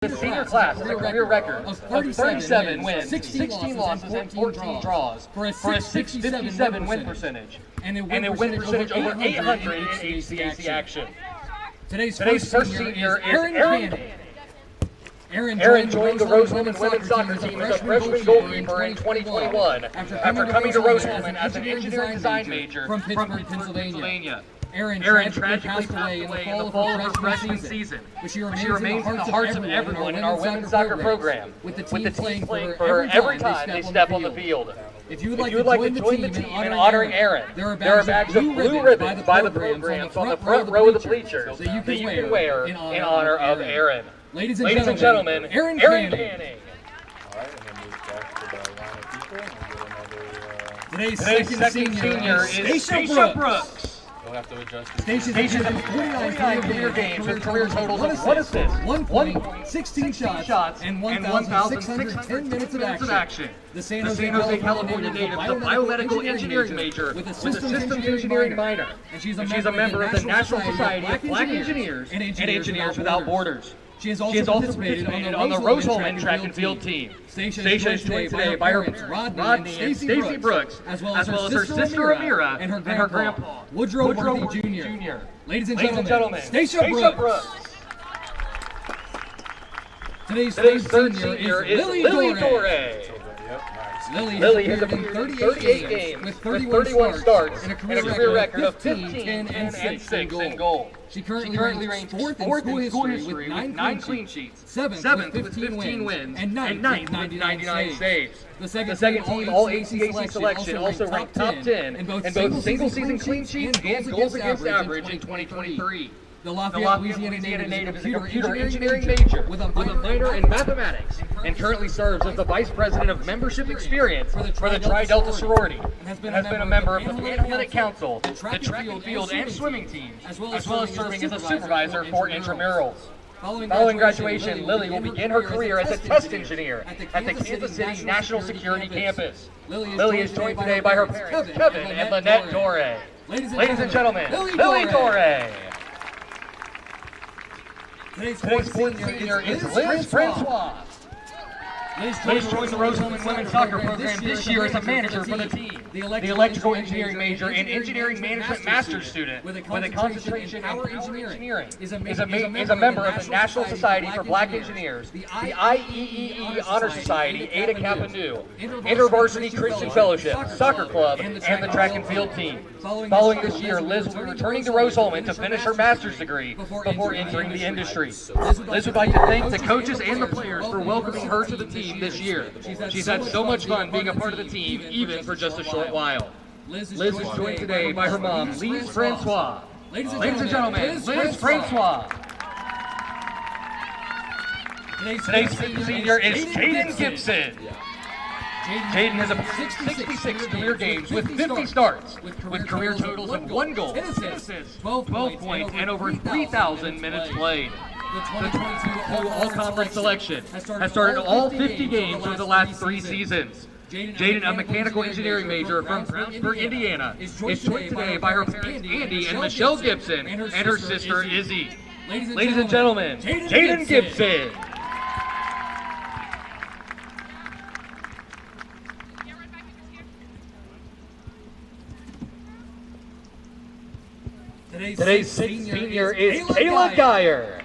The senior class has a career record of 37 wins, 16 losses, and 14 draws for a 657 win percentage, and a win percentage over 800 in HCAC action. Today's first senior is Aaron. Aaron joined the Rosewoman women's soccer team as a freshman goalkeeper in 2021 after coming to Rosewoman as an engineering design major from Pittsburgh, Pennsylvania. Aaron tragically passed away in the fall of her freshman season, but she remains in the hearts of everyone in our women's soccer program, with the team playing for her every time they step on the field. If you would like to join the team in honoring Aaron, there are bags of blue ribbons by the programs on the front row of the bleachers that you can wear in honor of Aaron. Ladies and gentlemen, Aaron Canning. All right, and then move back to the line of people, and we'll get another. Today's second senior is Stacia Brooks. You'll have to adjust. Stacia has 49 career games with career totals of 1 assist, 1 point, 16 shots, and 1,610 minutes of action. The San Jose, California native is a biomedical engineering major with a systems engineering minor, and she's a member of the National Society of Black Engineers and Engineers Without Borders. She has also participated on the Rosewoman track and field team. Stacia is joined today by her parents, Rodney and Stacey Brooks, as well as her sister Amira and her grandpa, Woodrow Worthy Jr. Ladies and gentlemen, Stacia Brooks. Today's third senior is Lily Dore. Lily has appeared in 38 games with 31 starts and a career record of 15, 10, and 6 in goal. She currently ranks 4th in school history with 9 clean sheets, 7th with 15 wins, and 9th with 99 saves. The second team All-HCAC selection also ranked top 10 in both single-season clean sheets and goals against average in 2023. The Lafayette, Louisiana native is a computer engineering major with a minor in mathematics and currently serves as the vice president of membership experience for the Tri-Delta sorority and has been a member of the Athletic Council, the track and field and swimming teams, as well as serving as a supervisor for intramurals. Following graduation, Lily will begin her career as a test engineer at the Kansas City National Security Campus. Lily is joined today by her parents, Kevin and Lynette Dore. Ladies and gentlemen, Lily Dore. Today's fourth senior is Liz Francois. Liz joined the Rosewoman women's soccer program this year as a manager for the team. The electrical engineering major and engineering management master's student with a concentration in power engineering is a member of the National Society for Black Engineers, the IEEE Honor Society, Eta Kappa Nu, InterVarsity Christian Fellowship, Soccer Club, and the track and field team. Following this year, Liz will be returning to Rosewoman to finish her master's degree before entering the industry. Liz would like to thank the coaches and the players for welcoming her to the team this year. She's had so much fun being a part of the team, even for just a short while. Liz is joined today by her mom, Liz Francois. Ladies and gentlemen, Liz Francois. Today's senior is Jaden Gibson. Jaden has appeared in 66 career games with 50 starts, with career totals of 1 goal, 10 assists, 12 points, and over 3,000 minutes played. The 22 All-Conference selection has started all 50 games over the last 3 seasons. Jaden, a mechanical engineering major from Brownsburg, Indiana, is joined today by her parents Andy and Michelle Gibson and her sister Izzy. Ladies and gentlemen, Jaden Gibson. Today's senior is Kayla Geyer.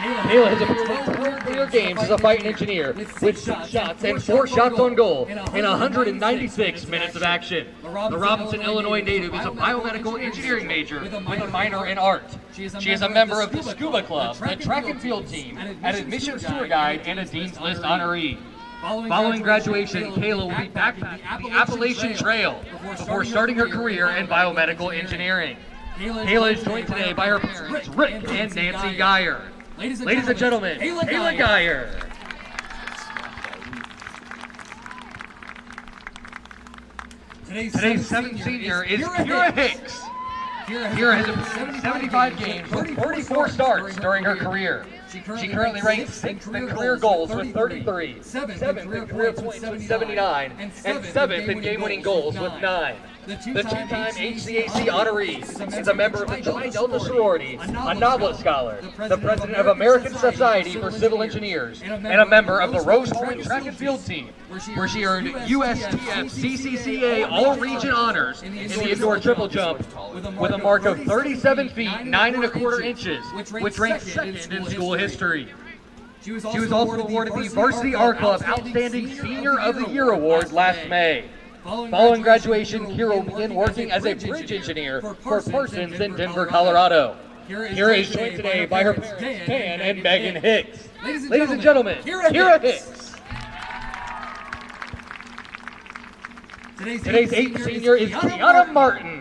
Kayla has appeared in 4 career games as a fighting engineer with 6 shots and 4 shots on goal in 196 minutes of action. The Robinson, Illinois native is a biomedical engineering major with a minor in art. She is a member of the Scuba Club, the track and field team, an admissions tour guide, and a Dean's List honoree. Following graduation, Kayla will be back to the Appalachian Trail before starting her career in biomedical engineering. Kayla is joined today by her parents, Rick and Nancy Geyer. Ladies and gentlemen, Kayla Geyer. Today's 7th senior is Kira Hicks. Kira has appeared in 75 games with 44 starts during her career. She currently ranks 6th in career goals with 33, 7th in career points with 79, and 7th in game-winning goals with 9. The two-time HCAC honoree is a member of the Chi Delta sorority, a Noblet Scholar, the president of American Society for Civil Engineers, and a member of the Rose-Holman track and field team, where she earned USTF CCCA All-Region honors in the indoor triple jump with a mark of 37 feet 9 1/4 inches, which ranks second in school history. She was also awarded the Varsity R Club Outstanding Senior of the Year Award last May. Following graduation, Kira will begin working as a bridge engineer for Parsons in Denver, Colorado. Kira is joined today by her parents, Dan and Megan Hicks. Ladies and gentlemen, Kira Hicks. Today's 8th senior is Kiana Martin.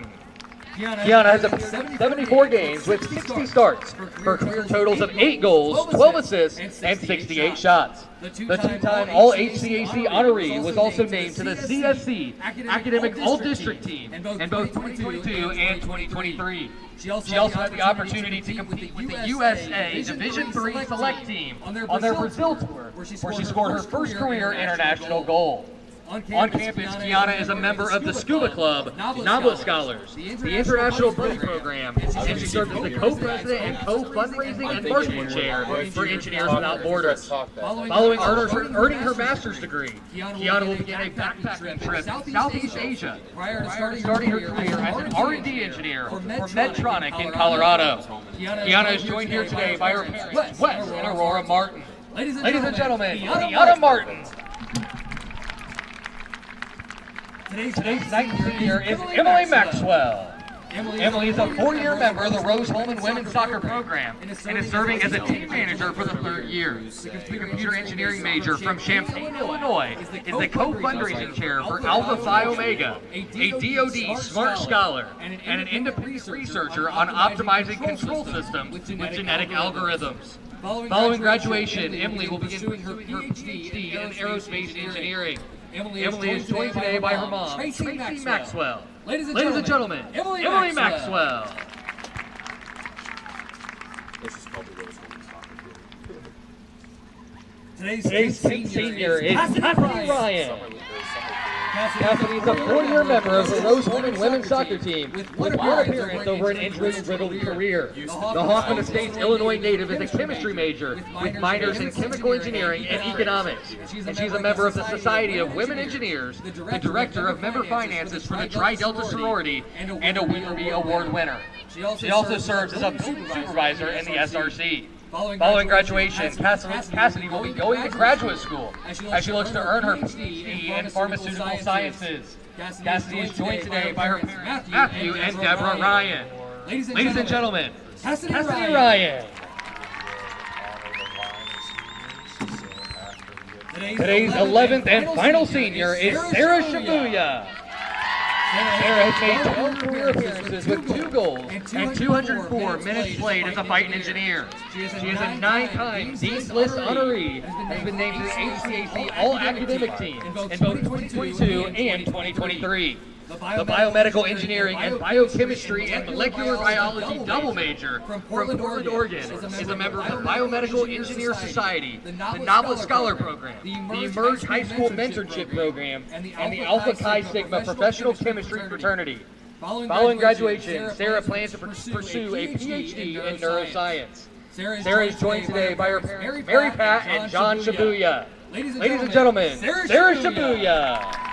Kiana has appeared in 74 games with 60 starts. Her career totals of 8 goals, 12 assists, and 68 shots. The two-time All-HCAC honoree was also named to the CSC Academic All-District team in both 2022 and 2023. She also had the opportunity to compete with the USA Division III Select team on their Brazil tour, where she scored her first career international goal. On campus, Kiana is a member of the Scuba Club, Noblet Scholars, the International Bridge Program, and she serves as the co-president and co-fundraising and marketing chair for Engineers Without Borders. Following earning her master's degree, Kiana will begin a backpacking trip to Southeast Asia prior to starting her career as an R&D engineer for Medtronic in Colorado. Kiana is joined here today by her parents, Wes and Aurora Martin. Ladies and gentlemen, Kiana Martin. Today's 9th senior is Emily Maxwell. Emily is a 4-year member of the Rose-Holman Women's Soccer Program and is serving as a team manager for the 3rd year. The computer engineering major from Champaign, Illinois is the co-fundraising chair for Alpha Phi Omega, a DIII Smart Scholar, and an independent researcher on optimizing control systems with genetic algorithms. Following graduation, Emily will begin pursuing her PhD in aerospace engineering. Emily is joined today by her mom, Tracy Maxwell. Ladies and gentlemen, Emily Maxwell. This is probably Rose-Holman soccer. Today's 10th senior is Cassidy Ryan. Cassidy is a 4-year member of the Rose-Holman Women's Soccer team with one appearance over an injury-riddled career. The Hoffman Estates, Illinois native is a chemistry major with minors in chemical engineering and economics, and she's a member of the Society of Women Engineers, the director of member finances for the Tri Delta sorority, and a Weaverby Award winner. She also serves as a building supervisor in the SRC. Following graduation, Cassidy will be going to graduate school as she looks to earn her PhD in pharmaceutical sciences. Cassidy is joined today by her parents, Matthew and Deborah Ryan. Ladies and gentlemen, Cassidy Ryan. Today's 11th and final senior is Sarah Shibuya. Sarah has made 12 career appearances with 2 goals and 204 minutes played as a fighting engineer. She is a 9-time Dean's List honoree and has been named to the HCAC All-Academic Team in both 2022 and 2023. The biomedical engineering and biochemistry and molecular biology double major from Portland, Oregon is a member of the Biomedical Engineer Society, the Noblet Scholar Program, the Emerge High School Mentorship Program, and the Alpha Chi Sigma Professional Chemistry Fraternity. Following graduation, Sarah plans to pursue a PhD in neuroscience. Sarah is joined today by her parents, Mary Pat and John Shibuya. Ladies and gentlemen, Sarah Shibuya.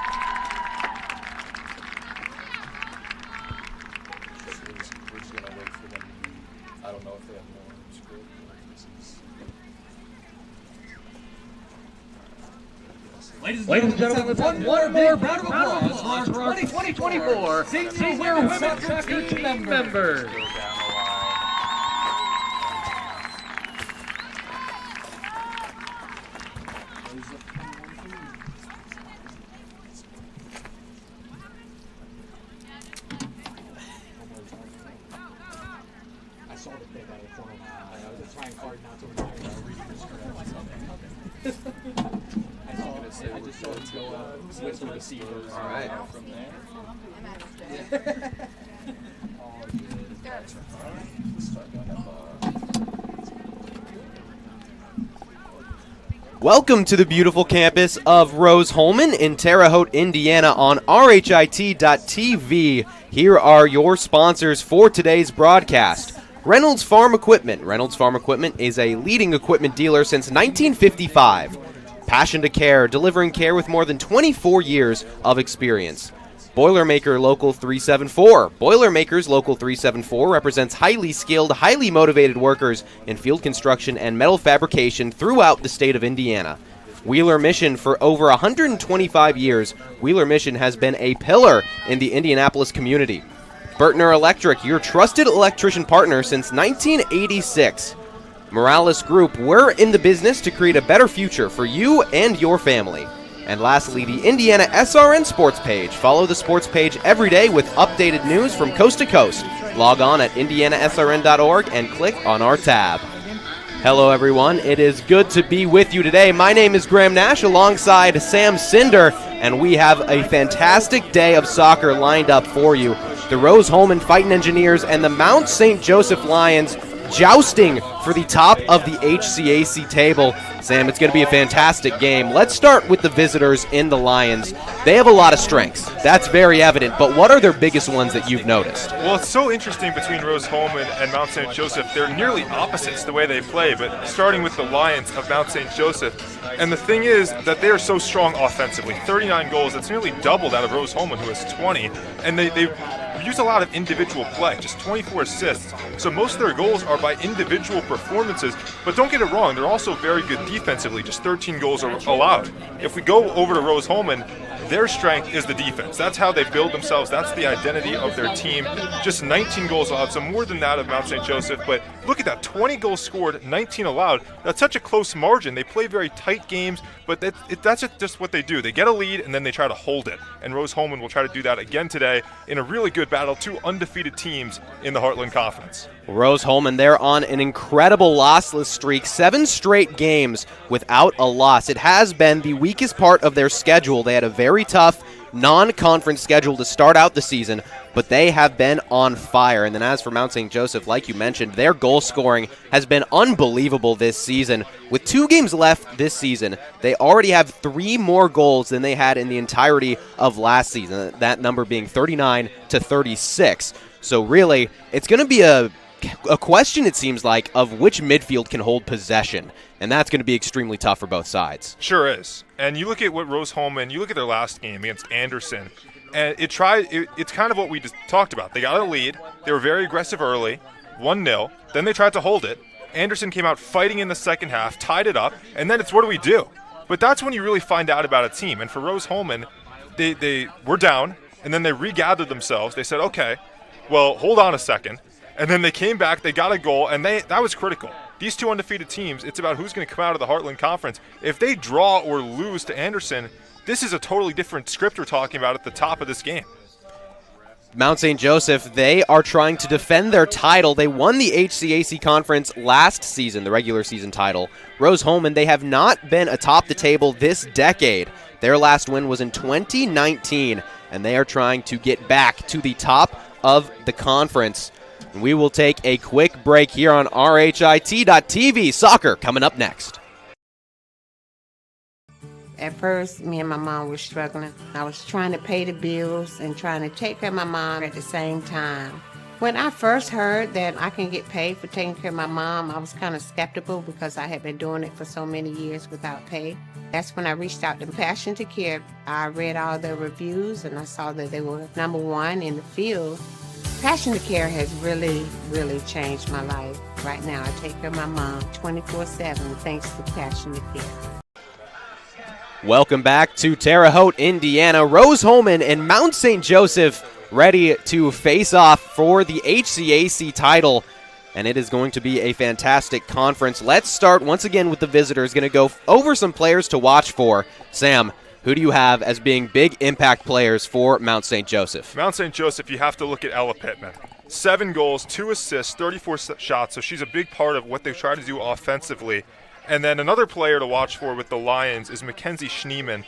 Ladies and gentlemen, let's have one more round of applause for our 2024 senior women's soccer team members. I saw the thing out of the corner of my eye. I was trying hard not to read the script. I just saw it go switch the receivers. All right. From there. Welcome to the beautiful campus of Rose-Hulman in Terre Haute, Indiana on RHIT.TV. Here are your sponsors for today's broadcast. Reynolds Farm Equipment. Reynolds Farm Equipment is a leading equipment dealer since 1955. Passion to Care, delivering care with more than 24 years of experience. Boilermaker Local 374. Boilermakers Local 374 represents highly skilled, highly motivated workers in field construction and metal fabrication throughout the state of Indiana. Wheeler Mission, for over 125 years, Wheeler Mission has been a pillar in the Indianapolis community. Bertner Electric, your trusted electrician partner since 1986. Morales Group, we're in the business to create a better future for you and your family. And lastly, the IndianaSRN sports page. Follow the sports page every day with updated news from coast to coast. Log on at IndianaSRN.org and click on our tab. Hello, everyone. It is good to be with you today. My name is Graham Nash alongside Sam Cinder, and we have a fantastic day of soccer lined up for you. The Rose-Hulman Fighting Engineers and the Mount St. Joseph Lions jousting for the top of the HCAC table. Sam, it's going to be a fantastic game. Let's start with the visitors in the Lions. They have a lot of strengths. That's very evident, but what are their biggest ones that you've noticed? Well, it's so interesting between Rose-Hulman and Mount St. Joseph. They're nearly opposites the way they play, but starting with the Lions of Mount St. Joseph. And the thing is that they are so strong offensively. 39 goals, that's nearly double that of Rose-Hulman, who has 20. And they use a lot of individual play, just 24 assists. So most of their goals are by individual performances, but don't get it wrong, they're also very good defensively. Just 13 goals are allowed. If we go over to Rose-Hulman, their strength is the defense. That's how they build themselves. That's the identity of their team. Just 19 goals allowed, so more than that of Mount St. Joseph. But look at that, 20 goals scored, 19 allowed. That's such a close margin. They play very tight games, but that's just what they do. They get a lead, and then they try to hold it. And Rose-Hulman will try to do that again today in a really good battle. Two undefeated teams in the Heartland Conference. Rose-Hulman, they're on an incredible lossless streak, 7 straight games without a loss. It has been the weakest part of their schedule. They had a very tough non-conference schedule to start out the season, but they have been on fire. And then as for Mount St. Joseph, like you mentioned, their goal scoring has been unbelievable this season. With 2 games left this season, they already have 3 more goals than they had in the entirety of last season, that number being 39 to 36. So really, it's going to be a question, it seems like, of which midfield can hold possession, and that's going to be extremely tough for both sides. Sure is. And you look at what Rose-Hulman, you look at their last game against Anderson, and it's kind of what we just talked about. They got a lead, they were very aggressive early, 1-0, then they tried to hold it. Anderson came out fighting in the second half, tied it up, and then it's what do we do? But that's when you really find out about a team. And for Rose-Hulman, they were down, and then they regathered themselves. They said, okay, well, hold on a second. And then they came back, they got a goal, and that was critical. These two undefeated teams, it's about who's going to come out of the Heartland Conference. If they draw or lose to Anderson, this is a totally different script we're talking about at the top of this game. Mount St. Joseph, they are trying to defend their title. They won the HCAC conference last season, the regular season title. Rose-Hulman, they have not been atop the table this decade. Their last win was in 2019, and they are trying to get back to the top of the conference. We will take a quick break here on RHIT.TV. Soccer coming up next. At first, me and my mom were struggling. I was trying to pay the bills and trying to take care of my mom at the same time. When I first heard that I can get paid for taking care of my mom, I was kind of skeptical because I had been doing it for so many years without pay. That's when I reached out to Passion to Care. I read all the reviews and I saw that they were #1 in the field. Passion to Care has really, really changed my life. Right now, I take care of my mom 24/7 thanks to Passion to Care. Welcome back to Terre Haute, Indiana. Rose-Hulman and Mount St. Joseph ready to face off for the HCAC title, and it is going to be a fantastic conference. Let's start once again with the visitors. Going to go over some players to watch for. Sam, who do you have as being big impact players for Mount St. Joseph? Mount St. Joseph, you have to look at Ella Pittman. 7 goals, 2 assists, 34 shots, so she's a big part of what they try to do offensively. And then another player to watch for with the Lions is Mackenzie Schneeman,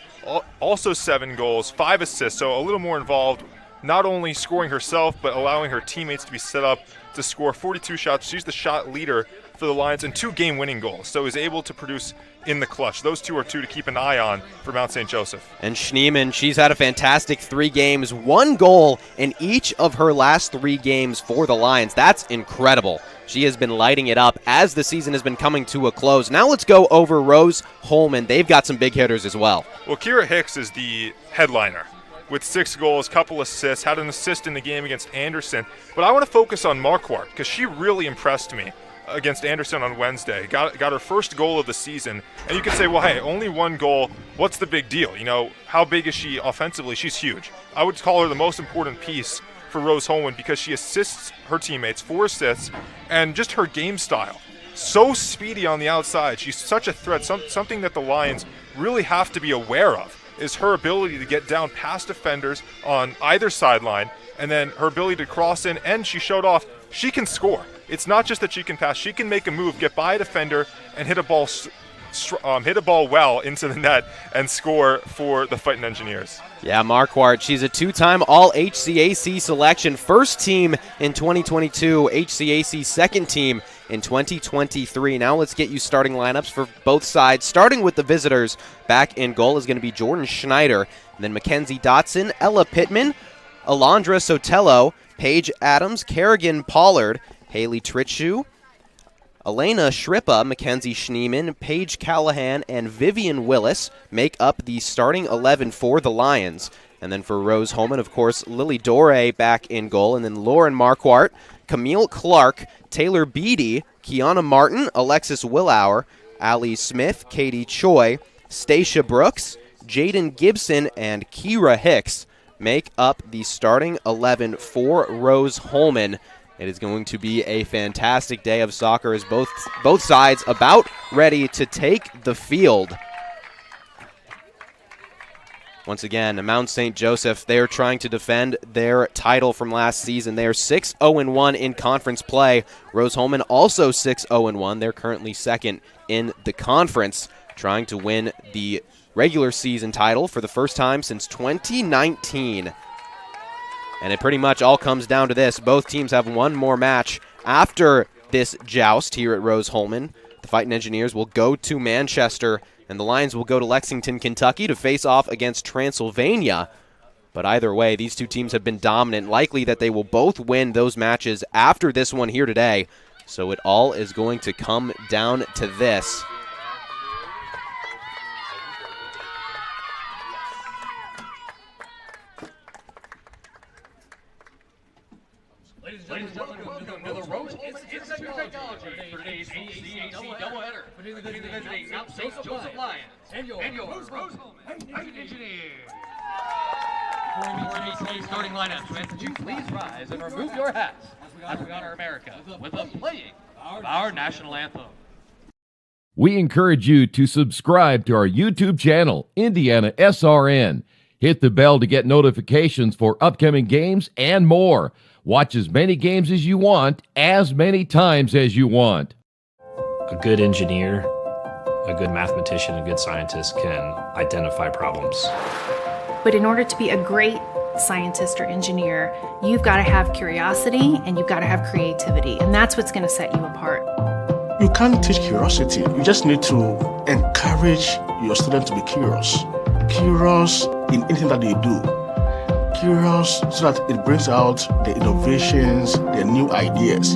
also 7 goals, 5 assists, so a little more involved not only scoring herself, but allowing her teammates to be set up to score 42 shots. She's the shot leader for the Lions and 2 game-winning goals, so is able to produce in the clutch. Those 2 are 2 to keep an eye on for Mount St. Joseph. And Schneemann, she's had a fantastic 3 games, 1 goal in each of her last 3 games for the Lions. That's incredible. She has been lighting it up as the season has been coming to a close. Now let's go over Rose Holman. They've got some big hitters as well. Well, Kira Hicks is the headliner with 6 goals, couple assists, had an assist in the game against Anderson. But I want to focus on Marquardt because she really impressed me against Anderson on Wednesday. Got her first goal of the season. And you can say, well, hey, only 1 goal. What's the big deal? You know, how big is she offensively? She's huge. I would call her the most important piece for Rose Holman because she assists her teammates, 4 assists, and just her game style. So speedy on the outside. She's such a threat. Something that the Lions really have to be aware of is her ability to get down past defenders on either sideline, and then her ability to cross in, and she showed off she can score. It's not just that she can pass. She can make a move, get by a defender, and hit a ball well into the net and score for the Fighting Engineers. Yeah, Marquardt, she's a 2-time All-HCAC selection, first team in 2022, HCAC second team in 2023. Now let's get you starting lineups for both sides. Starting with the visitors, back in goal is going to be Jordan Schneider, and then Mackenzie Dotson, Ella Pittman, Alondra Sotelo, Paige Adams, Kerrigan Pollard, Haley Tritschu, Elena Shrippa, Mackenzie Schneemann, Paige Callahan, and Vivian Willis make up the starting 11 for the Lions. And then for Rose Holman, of course, Lily Dore back in goal, and then Lauren Marquardt, Camille Clark, Taylor Beatty, Kiana Martin, Alexis Willauer, Allie Smith, Katie Choi, Stacia Brooks, Jaden Gibson, and Kira Hicks make up the starting 11 for Rose Holman. It is going to be a fantastic day of soccer as both sides about ready to take the field. Once again, Mount St. Joseph, they are trying to defend their title from last season. They are 6-0-1 in conference play. Rose Holman also 6-0-1. They're currently second in the conference, trying to win the regular season title for the first time since 2019. And it pretty much all comes down to this. Both teams have one more match after this joust here at Rose Holman. The Fighting Engineers will go to Manchester, and the Lions will go to Lexington, Kentucky to face off against Transylvania. But either way, these two teams have been dominant. Likely that they will both win those matches after this one here today. So it all is going to come down to this. Ladies and gentlemen, the Rose technology for today's HCAC doubleheader between the visiting Mount St. Joseph Lions and your Rose Holman Engineers. Before we meet today's starting lineup, would you please rise and remove your hats as we honor America with the playing of our national anthem. We encourage you to subscribe to our YouTube channel, IndianaSRN. Hit the bell to get notifications for upcoming games and more. Watch as many games as you want, as many times as you want. A good engineer, a good mathematician, a good scientist can identify problems. But in order to be a great scientist or engineer, you've got to have curiosity and you've got to have creativity, and that's what's going to set you apart. You can't teach curiosity. You just need to encourage your students to be curious. Curious in anything that they do. Curious so that it brings out the innovations, the new ideas.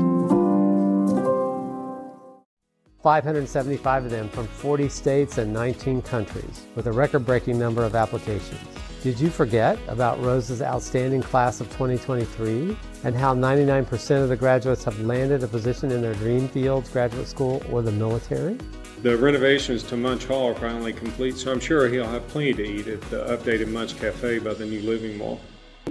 575 of them from 40 states and 19 countries, with a record-breaking number of applications. Did you forget about Rose's outstanding class of 2023 and how 99% of the graduates have landed a position in their dream fields, graduate school, or the military? The renovations to Munch Hall are finally complete, so I'm sure he'll have plenty to eat at the updated Munch Cafe by the new Living Mall.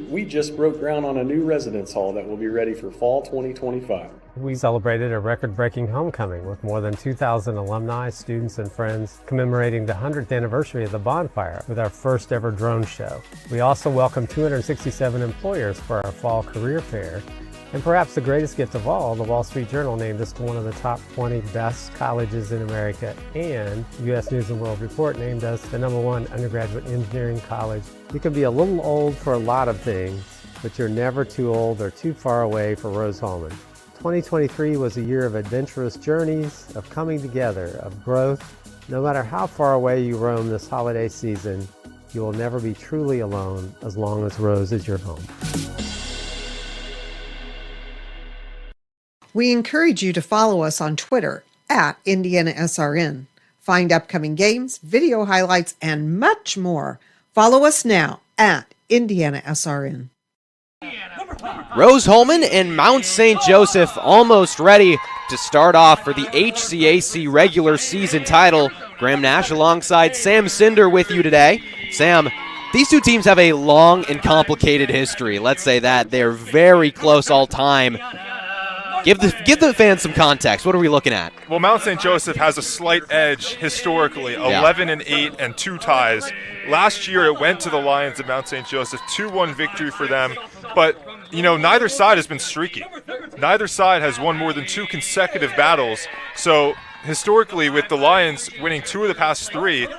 We just broke ground on a new residence hall that will be ready for fall 2025. We celebrated a record-breaking homecoming with more than 2,000 alumni, students, and friends commemorating the 100th anniversary of the bonfire with our first ever drone show. We also welcomed 267 employers for our fall career fair. And perhaps the greatest gift of all, the Wall Street Journal named us to one of the top 20 best colleges in America, and U.S. News & World Report named us the #1 undergraduate engineering college. You can be a little old for a lot of things, but you're never too old or too far away for Rose-Hulman. 2023 was a year of adventurous journeys, of coming together, of growth. No matter how far away you roam this holiday season, you will never be truly alone as long as Rose is your home. We encourage you to follow us on Twitter at IndianaSRN. Find upcoming games, video highlights, and much more. Follow us now at IndianaSRN. Rose-Hulman and Mount St. Joseph almost ready to start off for the HCAC regular season title. Graham Nash alongside Sam Cinder with you today. Sam, these two teams have a long and complicated history. Let's say that. They're very close all time. Give the fans some context. What are we looking at? Well, Mount St. Joseph has a slight edge historically, 11-8 and 2 ties. Last year it went to the Lions of Mount St. Joseph, 2-1 victory for them. But, neither side has been streaky. Neither side has won more than 2 consecutive battles. So historically, with the Lions winning 2 of the past 3,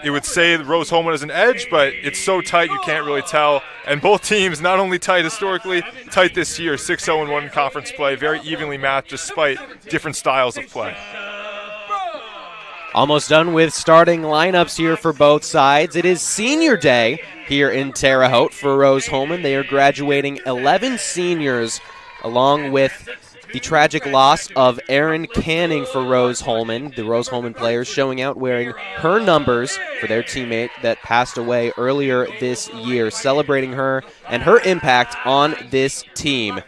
it would say Rose-Hulman has an edge, but it's so tight you can't really tell. And both teams, not only tight historically, tight this year, 6-0-1 conference play, very evenly matched despite different styles of play. Almost done with starting lineups here for both sides. It is senior day here in Terre Haute for Rose-Hulman. They are graduating 11 seniors, along with the tragic loss of Erin Canning for Rose-Hulman. The Rose-Hulman players showing out wearing her numbers for their teammate that passed away earlier this year, celebrating her and her impact on this team.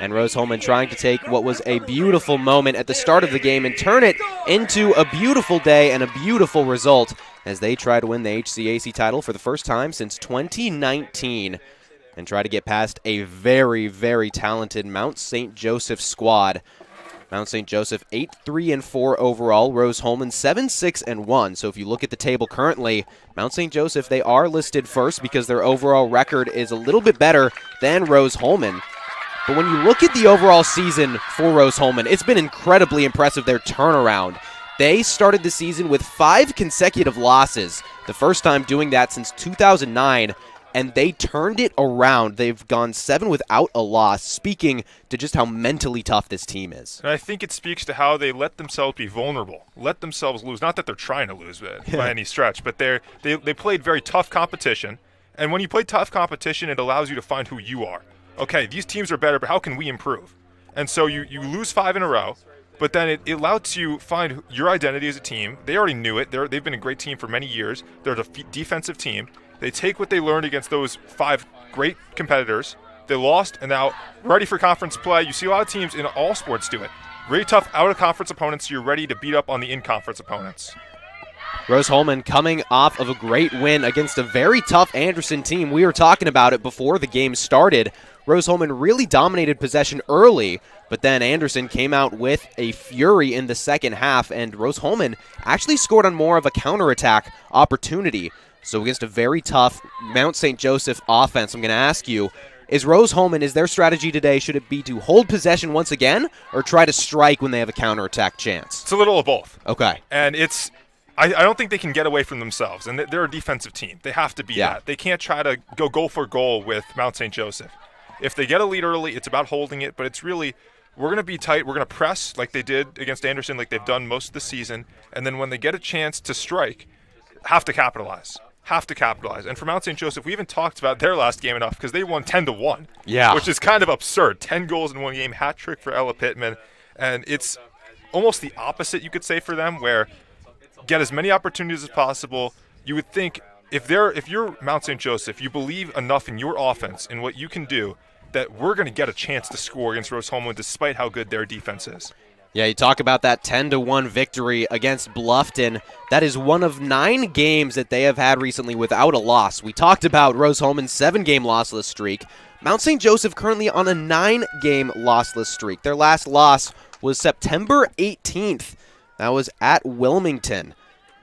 And Rose-Hulman trying to take what was a beautiful moment at the start of the game and turn it into a beautiful day and a beautiful result as they try to win the HCAC title for the first time since 2019. And try to get past a very, very talented Mount St. Joseph squad. Mount St. Joseph 8-3-4 overall. Rose-Hulman 7-6-1. So if you look at the table currently, Mount St. Joseph, they are listed first because their overall record is a little bit better than Rose-Hulman. But when you look at the overall season for Rose-Hulman, it's been incredibly impressive, their turnaround. They started the season with 5 consecutive losses, the first time doing that since 2009. And they turned it around. They've gone 7 without a loss, speaking to just how mentally tough this team is. And I think it speaks to how they let themselves be vulnerable, let themselves lose. Not that they're trying to lose by any stretch, but they played very tough competition. And when you play tough competition, it allows you to find who you are. Okay, these teams are better, but how can we improve? And so you lose 5 in a row, but then it allows you to find your identity as a team. They already knew it. They've been a great team for many years. They're a defensive team. They take what they learned against those 5 great competitors. They lost, and now ready for conference play. You see a lot of teams in all sports do it. Really tough out-of-conference opponents, so you're ready to beat up on the in-conference opponents. Rose-Hulman coming off of a great win against a very tough Anderson team. We were talking about it before the game started. Rose-Hulman really dominated possession early, but then Anderson came out with a fury in the second half, and Rose-Hulman actually scored on more of a counterattack opportunity. So against a very tough Mount St. Joseph offense, I'm going to ask you, is Rose-Hulman, is their strategy today, should it be to hold possession once again or try to strike when they have a counterattack chance? It's a little of both. Okay. And I don't think they can get away from themselves. And they're a defensive team. They have to be that. They can't try to go goal for goal with Mount St. Joseph. If they get a lead early, it's about holding it. But it's really, we're going to be tight. We're going to press like they did against Anderson, like they've done most of the season. And then when they get a chance to strike, have to capitalize. And for Mount St. Joseph, we haven't talked about their last game enough because they won 10-1. Yeah. Which is kind of absurd. 10 goals in one game, hat trick for Ella Pittman. And it's almost the opposite, you could say, for them, where get as many opportunities as possible. You would think if you're Mount St. Joseph, you believe enough in your offense and what you can do that we're going to get a chance to score against Rose-Hulman despite how good their defense is. Yeah, you talk about that 10-1 victory against Bluffton. That is one of 9 games that they have had recently without a loss. We talked about Rose-Hulman's 7-game lossless streak. Mount St. Joseph currently on a 9-game lossless streak. Their last loss was September 18th. That was at Wilmington.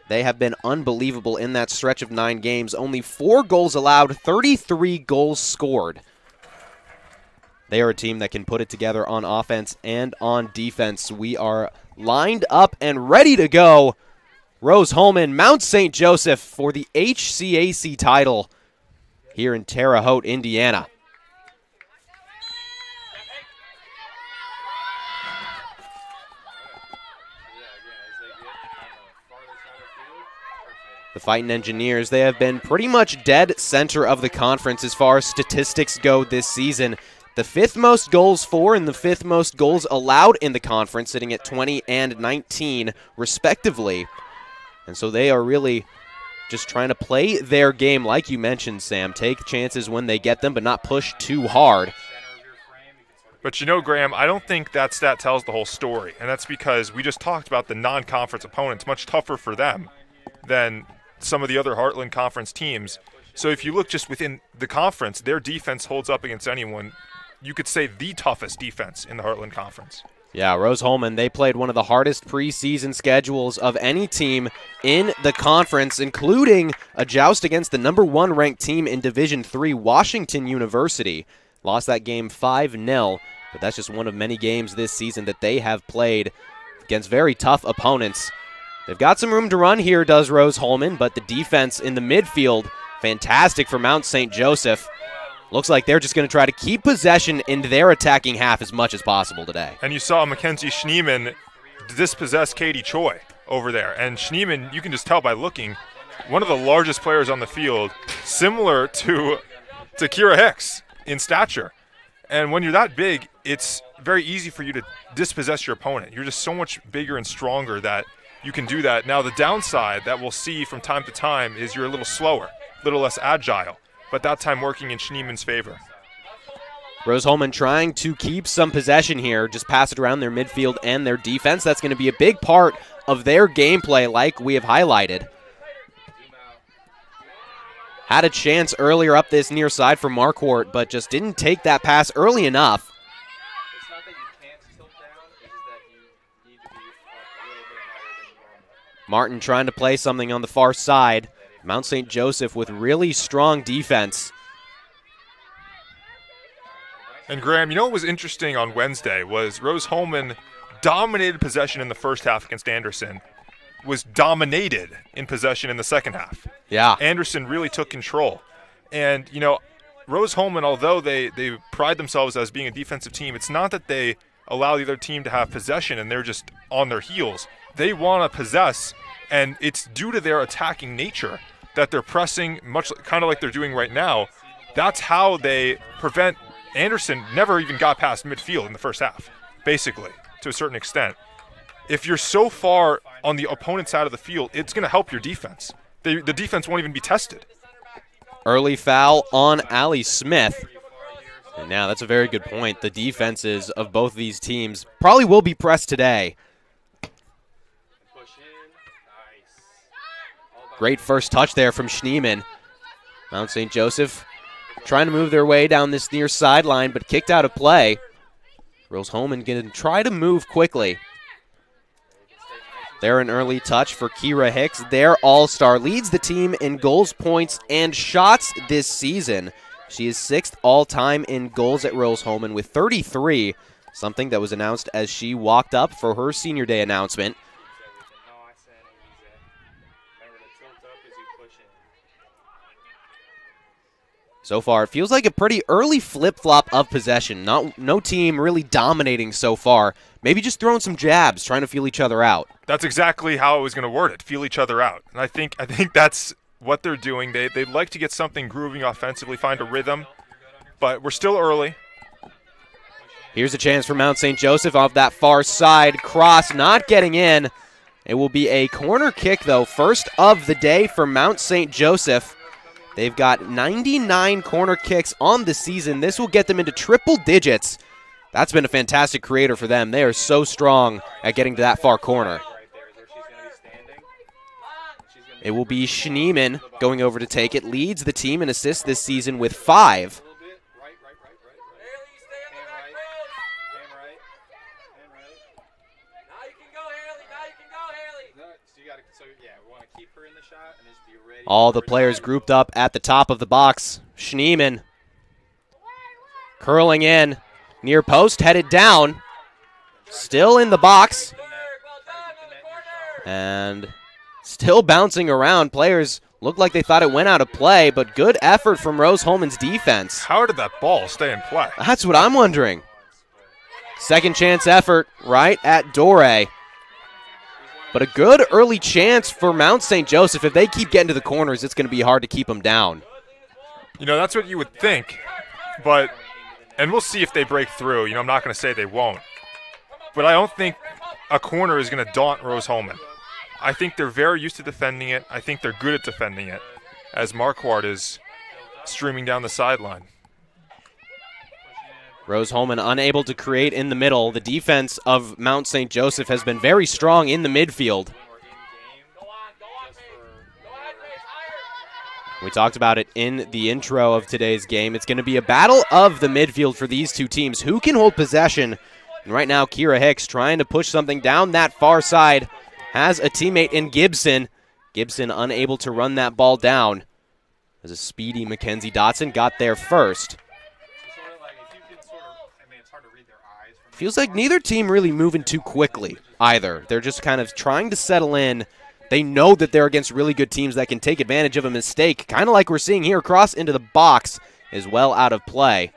They have been unbelievable in that stretch of 9 games. Only 4 goals allowed, 33 goals scored. They are a team that can put it together on offense and on defense. We are lined up and ready to go. Rose-Hulman, Mount St. Joseph for the HCAC title here in Terre Haute, Indiana. The Fighting Engineers, they have been pretty much dead center of the conference as far as statistics go this season. The 5th most goals for and the 5th most goals allowed in the conference, sitting at 20 and 19 respectively. And so they are really just trying to play their game, like you mentioned, Sam. Take chances when they get them, but not push too hard. But you know, Graham, I don't think that stat tells the whole story, and that's because we just talked about the non-conference opponents, much tougher for them than some of the other Heartland Conference teams. So if you look just within the conference, their defense holds up against anyone. You could say the toughest defense in the Heartland Conference. Yeah, Rose-Hulman, they played one of the hardest preseason schedules of any team in the conference, including a joust against the number 1 ranked team in Division III, Washington University. Lost that game 5-0, but that's just one of many games this season that they have played against very tough opponents. They've got some room to run here, does Rose-Hulman, but the defense in the midfield, fantastic for Mount St. Joseph. Looks like they're just going to try to keep possession in their attacking half as much as possible today. And you saw Mackenzie Schneeman dispossess Katie Choi over there. And Schneeman, you can just tell by looking, one of the largest players on the field, similar to Kira Hicks in stature. And when you're that big, it's very easy for you to dispossess your opponent. You're just so much bigger and stronger that you can do that. Now, the downside that we'll see from time to time is you're a little slower, a little less agile, but that time working in Schneeman's favor. Rose-Hulman trying to keep some possession here, just pass it around their midfield and their defense. That's going to be a big part of their gameplay, like we have highlighted. Had a chance earlier up this near side for Marquardt, but just didn't take that pass early enough. It's not that you can't tilt down, it's just that you need to be a little bit higher than normal. Martin trying to play something on the far side. Mount St. Joseph with really strong defense. And Graham, you know what was interesting on Wednesday was Rose-Hulman dominated possession in the first half against Anderson, was dominated in possession in the second half. Yeah. Anderson really took control. And, you know, Rose-Hulman, although they pride themselves as being a defensive team, it's not that they allow the other team to have possession and they're just on their heels. They want to possess, and it's due to their attacking nature that they're pressing, much kind of like they're doing right now. That's how they prevent Anderson never even got past midfield in the first half, basically, to a certain extent. If you're so far on the opponent's side of the field, it's going to help your defense. The defense won't even be tested. Early foul on Allie Smith. And now that's a very good point. The defenses of both these teams probably will be pressed today. Great first touch there from Schneeman. Mount St. Joseph trying to move their way down this near sideline, but kicked out of play. Rose-Hulman going to try to move quickly. There an early touch for Kira Hicks. Their all-star leads the team in goals, points, and shots this season. She is 6th all-time in goals at Rose-Hulman with 33, something that was announced as she walked up for her senior day announcement. So far, it feels like a pretty early flip-flop of possession. No team really dominating so far. Maybe just throwing some jabs, trying to feel each other out. That's exactly how I was going to word it, feel each other out. And I think that's what they're doing. They'd like to get something grooving offensively, find a rhythm, but we're still early. Here's a chance for Mount St. Joseph off that far side. Cross not getting in. It will be a corner kick, though. First of the day for Mount St. Joseph. They've got 99 corner kicks on the season. This will get them into triple digits. That's been a fantastic creator for them. They are so strong at getting to that far corner. It will be Schneeman going over to take it. Leads the team in assists this season with 5. All the players grouped up at the top of the box. Schneeman curling in. Near post, headed down. Still in the box. And still bouncing around. Players look like they thought it went out of play, but good effort from Rose-Hulman's defense. How did that ball stay in play? That's what I'm wondering. Second chance effort right at Dore. But a good early chance for Mount St. Joseph. If they keep getting to the corners, it's going to be hard to keep them down. You know, that's what you would think. And we'll see if they break through. You know, I'm not going to say they won't. But I don't think a corner is going to daunt Rose-Hulman. I think they're very used to defending it. I think they're good at defending it, as Marquardt is streaming down the sideline. Rose-Hulman unable to create in the middle. The defense of Mount St. Joseph has been very strong in the midfield. We talked about it in the intro of today's game. It's going to be a battle of the midfield for these two teams. Who can hold possession? And right now, Kira Hicks trying to push something down that far side. Has a teammate in Gibson. Gibson unable to run that ball down. As a speedy Mackenzie Dotson got there first. Feels like neither team really moving too quickly either. They're just kind of trying to settle in. They know that they're against really good teams that can take advantage of a mistake, kind of like we're seeing here. Cross into the box is well out of play.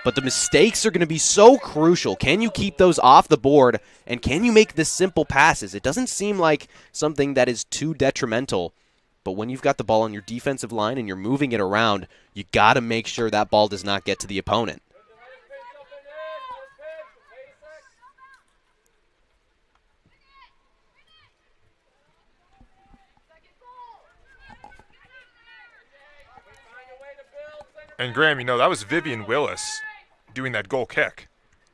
But the mistakes are going to be so crucial. Can you keep those off the board, and can you make the simple passes? It doesn't seem like something that is too detrimental, but when you've got the ball on your defensive line and you're moving it around, you got to make sure that ball does not get to the opponent. And Graham, you know, that was Vivian Willis doing that goal kick,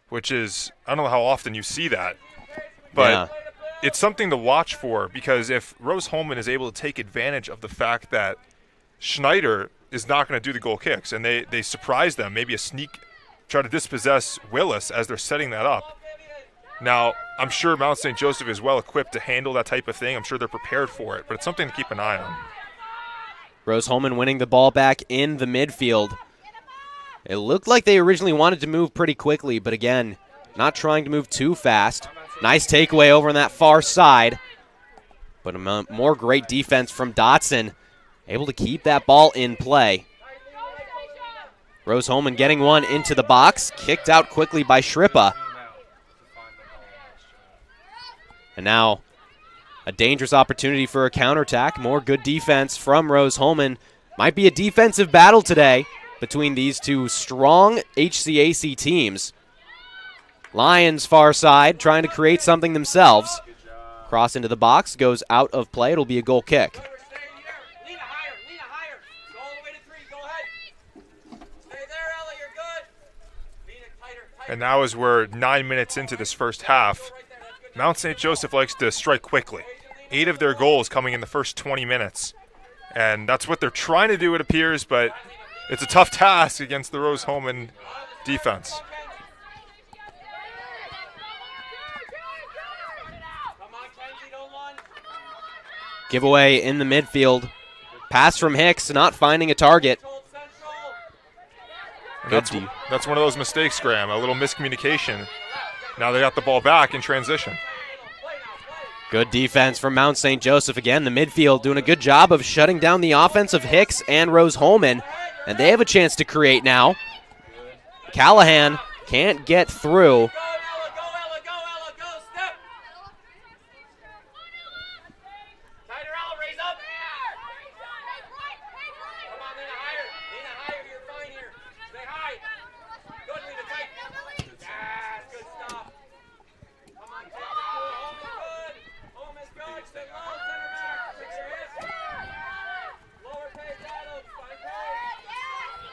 which is, I don't know how often you see that, but it's something to watch for, because if Rose-Hulman is able to take advantage of the fact that Schneider is not going to do the goal kicks, and they surprise them, maybe a sneak, try to dispossess Willis as they're setting that up. Now, I'm sure Mount St. Joseph is well equipped to handle that type of thing. I'm sure they're prepared for it, but it's something to keep an eye on. Rose-Hulman winning the ball back in the midfield. It looked like they originally wanted to move pretty quickly, but again, not trying to move too fast. Nice takeaway over on that far side. But a more great defense from Dotson, able to keep that ball in play. Rose-Hulman getting one into the box, kicked out quickly by Shrippa. And now a dangerous opportunity for a counterattack. More good defense from Rose-Hulman. Might be a defensive battle today between these two strong HCAC teams. Lions far side trying to create something themselves. Cross into the box, goes out of play. It'll be a goal kick. And now as we're 9 minutes into this first half, Mount St. Joseph likes to strike quickly. 8 of their goals coming in the first 20 minutes. And that's what they're trying to do, it appears, but it's a tough task against the Rose-Hulman defense. Giveaway in the midfield. Pass from Hicks, not finding a target. That's one of those mistakes, Graham, a little miscommunication. Now they got the ball back in transition. Good defense from Mount St. Joseph again. The midfield doing a good job of shutting down the offense of Hicks and Rose-Hulman. And they have a chance to create now. Callahan can't get through.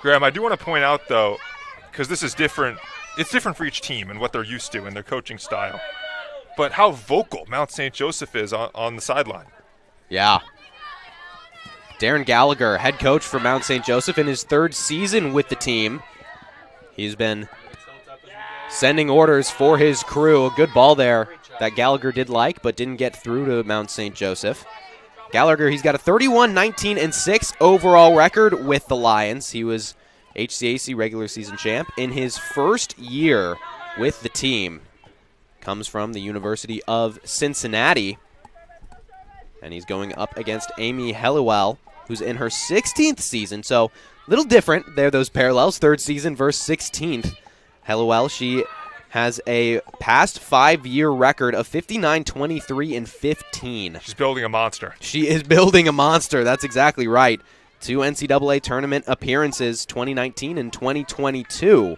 Graham, I do want to point out, though, because this is different. It's different for each team and what they're used to and their coaching style. But how vocal Mount St. Joseph is on the sideline. Yeah. Darren Gallagher, head coach for Mount St. Joseph in his 3rd season with the team. He's been sending orders for his crew. A good ball there that Gallagher did like, but didn't get through to Mount St. Joseph. Gallagher, he's got a 31-19-6 overall record with the Lions. He was HCAC regular season champ in his first year with the team. Comes from the University of Cincinnati. And he's going up against Amy Helliwell, who's in her 16th season. So a little different there, those parallels. 3rd season versus 16th. Helliwell, she has a past 5-year record of 59, 23, and 15. She's building a monster. She is building a monster. That's exactly right. 2 NCAA tournament appearances, 2019 and 2022.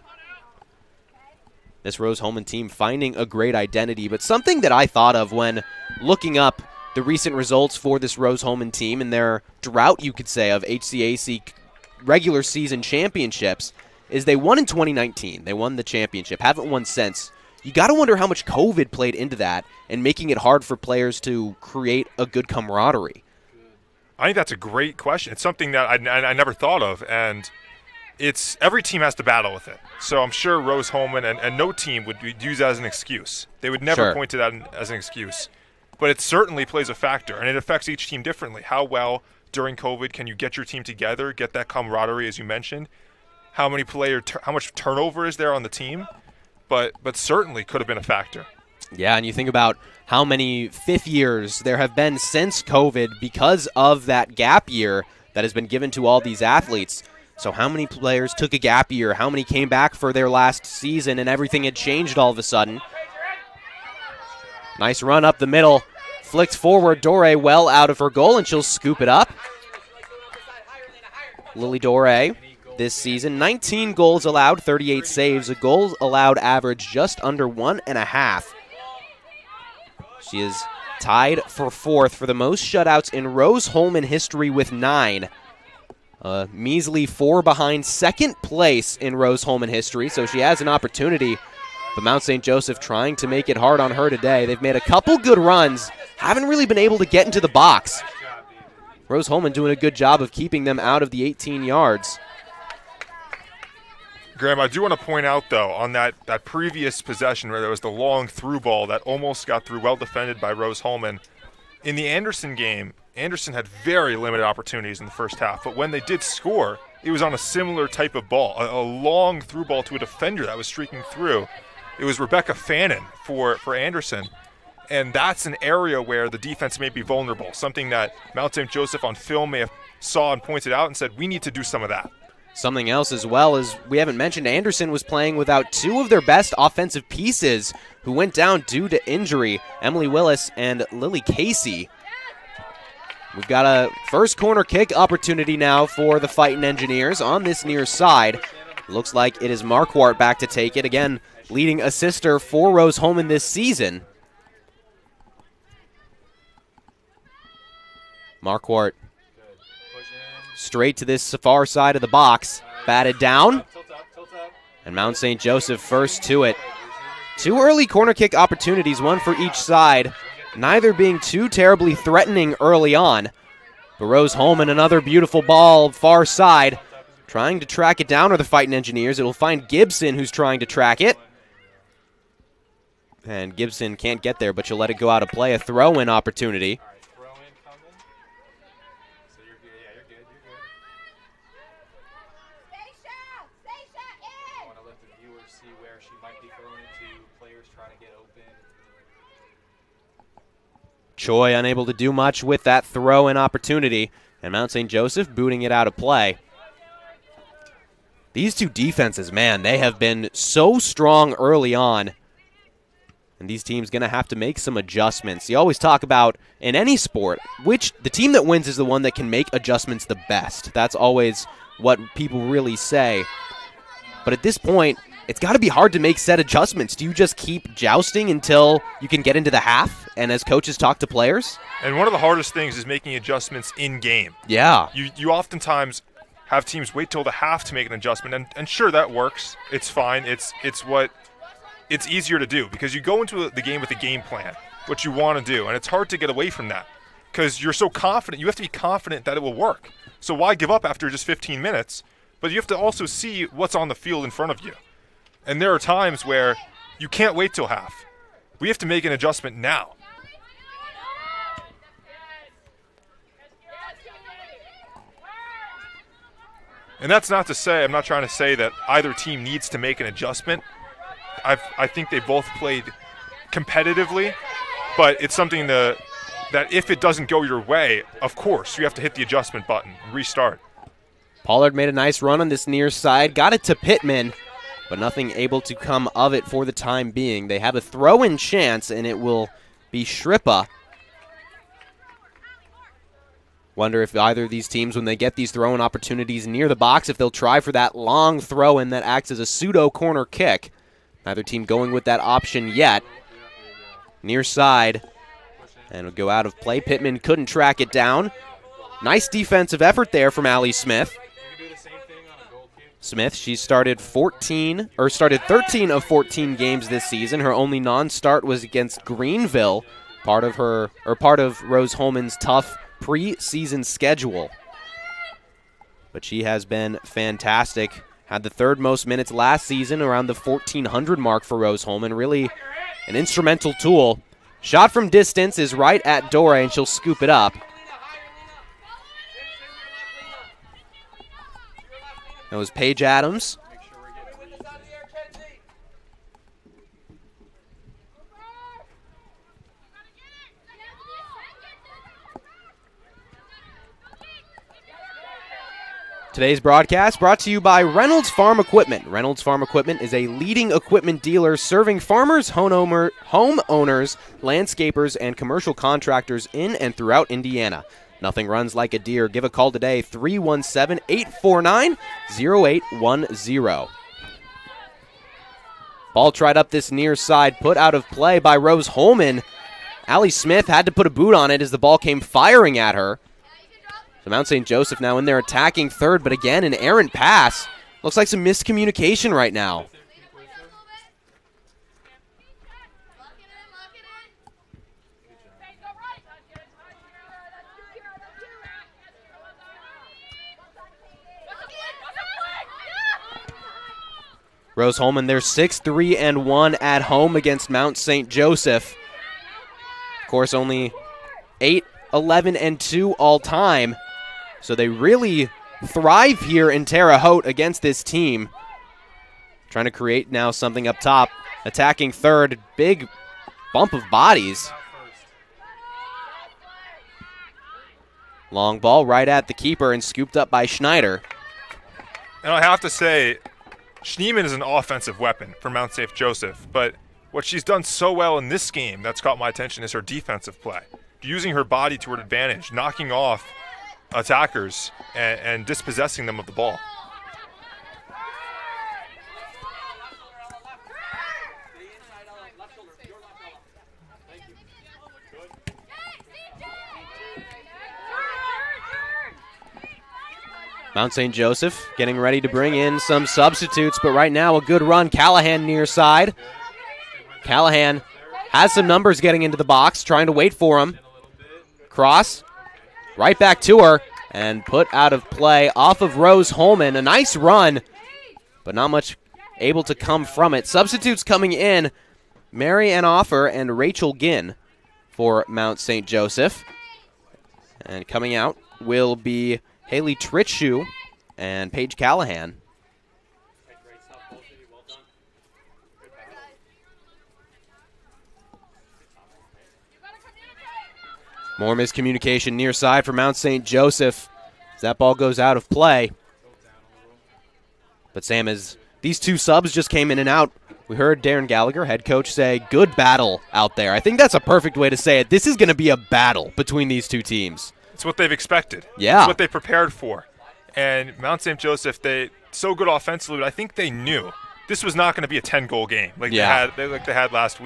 This Rose-Hulman team finding a great identity, but something that I thought of when looking up the recent results for this Rose-Hulman team and their drought, you could say, of HCAC regular season championships is they won in 2019. They won the championship, haven't won since. You got to wonder how much COVID played into that and making it hard for players to create a good camaraderie. I think that's a great question. It's something that I never thought of, and it's every team has to battle with it. So I'm sure Rose-Hulman and no team would use that as an excuse. They would never point to that as an excuse. But it certainly plays a factor, and it affects each team differently. How well during COVID can you get your team together, get that camaraderie, as you mentioned? How much turnover is there on the team? But certainly could have been a factor. Yeah, and you think about how many fifth years there have been since COVID because of that gap year that has been given to all these athletes. So how many players took a gap year? How many came back for their last season and everything had changed all of a sudden? Nice run up the middle. Flicked forward. Dore well out of her goal, and she'll scoop it up. Lily Dore this season, 19 goals allowed, 38 saves, a goals allowed average just under 1.5. She is tied for 4th for the most shutouts in Rose-Hulman history with 9. A measly 4 behind second place in Rose-Hulman history, so she has an opportunity. But Mount St. Joseph trying to make it hard on her today. They've made a couple good runs, haven't really been able to get into the box. Rose-Hulman doing a good job of keeping them out of the 18 yards. Graham, I do want to point out, though, on that previous possession where there was the long through ball that almost got through, well defended by Rose-Hulman. In the Anderson game, Anderson had very limited opportunities in the first half, but when they did score, it was on a similar type of ball, a long through ball to a defender that was streaking through. It was Rebecca Fannin for Anderson, and that's an area where the defense may be vulnerable, something that Mount St. Joseph on film may have saw and pointed out and said, we need to do some of that. Something else as well is we haven't mentioned Anderson was playing without 2 of their best offensive pieces who went down due to injury, Emily Willis and Lily Casey. We've got a first corner kick opportunity now for the Fightin' Engineers on this near side. Looks like it is Marquardt back to take it. Again, leading assister for Rose-Hulman this season. Marquardt straight to this far side of the box. Batted down. And Mount St. Joseph first to it. 2 early corner kick opportunities, 1 for each side. Neither being too terribly threatening early on. But Rose-Hulman, another beautiful ball far side. Trying to track it down are the Fightin' Engineers. It will find Gibson, who's trying to track it. And Gibson can't get there, but she'll let it go out of play. A throw-in opportunity. Choi unable to do much with that throw-in opportunity, and Mount St. Joseph booting it out of play. These two defenses, man, they have been so strong early on, and these teams going to have to make some adjustments. You always talk about, in any sport, which the team that wins is the one that can make adjustments the best. That's always what people really say. But at this point, it's got to be hard to make set adjustments. Do you just keep jousting until you can get into the half and as coaches talk to players? And one of the hardest things is making adjustments in-game. Yeah. You oftentimes have teams wait till the half to make an adjustment, and sure, that works. It's fine. It's easier to do because you go into the game with a game plan, what you want to do, and it's hard to get away from that because you're so confident. You have to be confident that it will work. So why give up after just 15 minutes? But you have to also see what's on the field in front of you. And there are times where you can't wait till half. We have to make an adjustment now. And that's not to say, I'm not trying to say that either team needs to make an adjustment. I think they both played competitively, but it's something that if it doesn't go your way, of course, you have to hit the adjustment button, restart. Pollard made a nice run on this near side, got it to Pittman. but nothing able to come of it for the time being. They have a throw-in chance, and it will be Shrippa. Wonder if either of these teams, when they get these throw-in opportunities near the box, if they'll try for that long throw-in that acts as a pseudo corner kick. Neither team going with that option yet. Near side, and it'll go out of play. Pittman couldn't track it down. Nice defensive effort there from Allie Smith. Smith, she started 13 of 14 games this season. Her only non-start was against Greenville, part of Rose Holman's tough preseason schedule. But she has been fantastic. Had the third most minutes last season, around the 1,400 mark for Rose Holman. Really an instrumental tool. Shot from distance is right at Dore, and she'll scoop it up. That was Paige Adams. Today's broadcast brought to you by Reynolds Farm Equipment. Reynolds Farm Equipment is a leading equipment dealer serving farmers, homeowners, landscapers, and commercial contractors in and throughout Indiana. Nothing runs like a deer. Give a call today, 317-849-0810. Ball tried up this near side, put out of play by Rose Holman. Allie Smith had to put a boot on it as the ball came firing at her. So Mount St. Joseph now in there attacking third, but again, an errant pass. Looks like some miscommunication right now. Rose Holman, they're 6-3-1 at home against Mount St. Joseph. Of course, only 8-11-2 all time. So they really thrive here in Terre Haute against this team. Trying to create now something up top. Attacking third, big bump of bodies. Long ball right at the keeper and scooped up by Schneider. And I have to say, Schneemann is an offensive weapon for Mount St. Joseph, but what she's done so well in this game that's caught my attention is her defensive play. Using her body to her advantage, knocking off attackers and dispossessing them of the ball. Mount St. Joseph getting ready to bring in some substitutes, but right now a good run. Callahan near side. Callahan has some numbers getting into the box, trying to wait for him. Cross, right back to her, and put out of play off of Rose Holman. A nice run, but not much able to come from it. Substitutes coming in, Mary Ann Offer and Rachel Ginn for Mount St. Joseph. And coming out will be Haley Tritschu and Paige Callahan. More miscommunication near side for Mount St. Joseph as that ball goes out of play. But Sam, as these two subs just came in and out, we heard Darren Gallagher, head coach, say, good battle out there. I think that's a perfect way to say it. This is going to be a battle between these two teams. It's what they've expected. Yeah. It's what they prepared for. And Mount St. Joseph, they so good offensively, but I think they knew this was not going to be a 10-goal game like they had last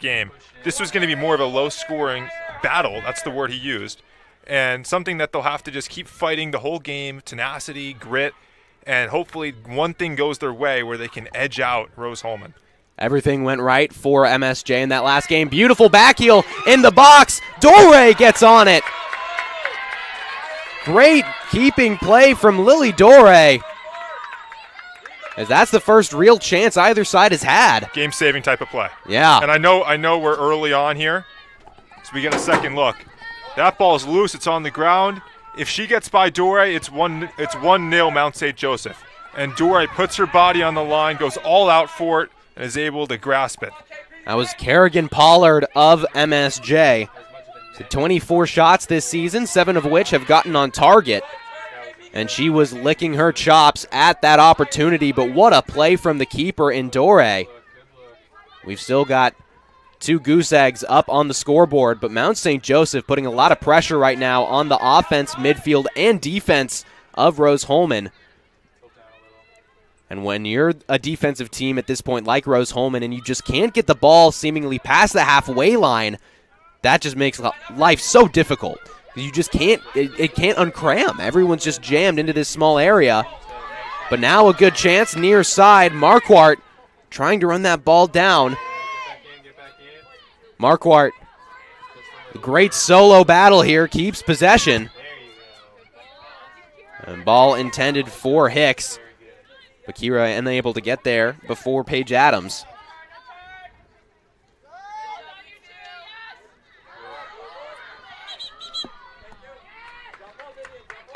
game. This was going to be more of a low-scoring battle. That's the word he used. And something that they'll have to just keep fighting the whole game, tenacity, grit, and hopefully one thing goes their way where they can edge out Rose Holman. Everything went right for MSJ in that last game. Beautiful back heel in the box. Dore gets on it. Great keeping play from Lily Dore, as that's the first real chance either side has had. Game-saving type of play. Yeah. And I know we're early on here, so we get a second look. That ball's loose. It's on the ground. If she gets by Dore, it's 1-0 Mount St. Joseph. And Dore puts her body on the line, goes all out for it, and is able to grasp it. That was Kerrigan Pollard of MSJ. So 24 shots this season, 7 of which have gotten on target. and she was licking her chops at that opportunity, but what a play from the keeper in Dore. We've still got 2 goose eggs up on the scoreboard, but Mount St. Joseph putting a lot of pressure right now on the offense, midfield, and defense of Rose-Hulman. And when you're a defensive team at this point like Rose-Hulman and you just can't get the ball seemingly past the halfway line, that just makes life so difficult. You just can't, it can't uncram. Everyone's just jammed into this small area. But now a good chance near side. Marquardt trying to run that ball down. Marquardt, great solo battle here, keeps possession. And ball intended for Hicks. But Kira unable to get there before Paige Adams.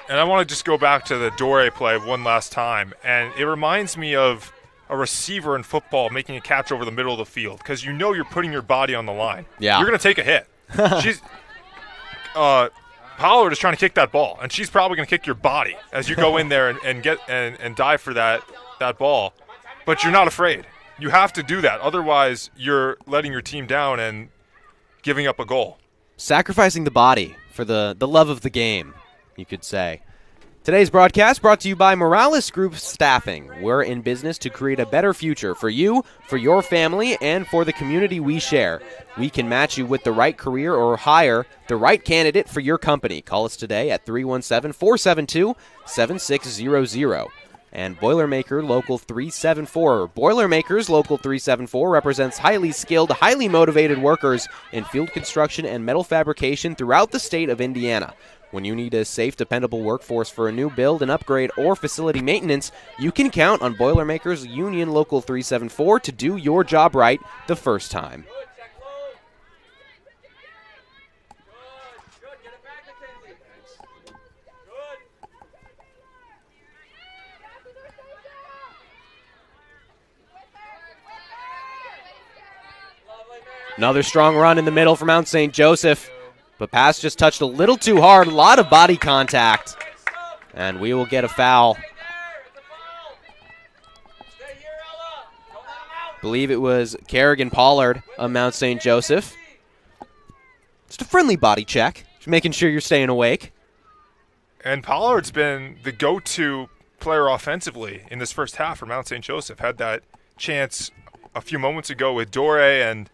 And I want to just go back to the Dore play one last time. And it reminds me of a receiver in football making a catch over the middle of the field because you know you're putting your body on the line. Yeah. You're going to take a hit. Pollard is trying to kick that ball, and she's probably going to kick your body as you go in there and dive for that ball. But you're not afraid. You have to do that. Otherwise, you're letting your team down and giving up a goal. Sacrificing the body for the love of the game, you could say. Today's broadcast brought to you by Morales Group Staffing. We're in business to create a better future for you, for your family, and for the community we share. We can match you with the right career or hire the right candidate for your company. Call us today at 317-472-7600. And Boilermaker Local 374. Boilermakers Local 374 represents highly skilled, highly motivated workers in field construction and metal fabrication throughout the state of Indiana. When you need a safe, dependable workforce for a new build, an upgrade, or facility maintenance, you can count on Boilermakers Union Local 374 to do your job right the first time. Another strong run in the middle from Mount St. Joseph. But pass just touched a little too hard. A lot of body contact. And we will get a foul. Believe it was Kerrigan Pollard of Mount St. Joseph. Just a friendly body check. Just making sure you're staying awake. And Pollard's been the go-to player offensively in this first half for Mount St. Joseph. Had that chance a few moments ago with Dore, and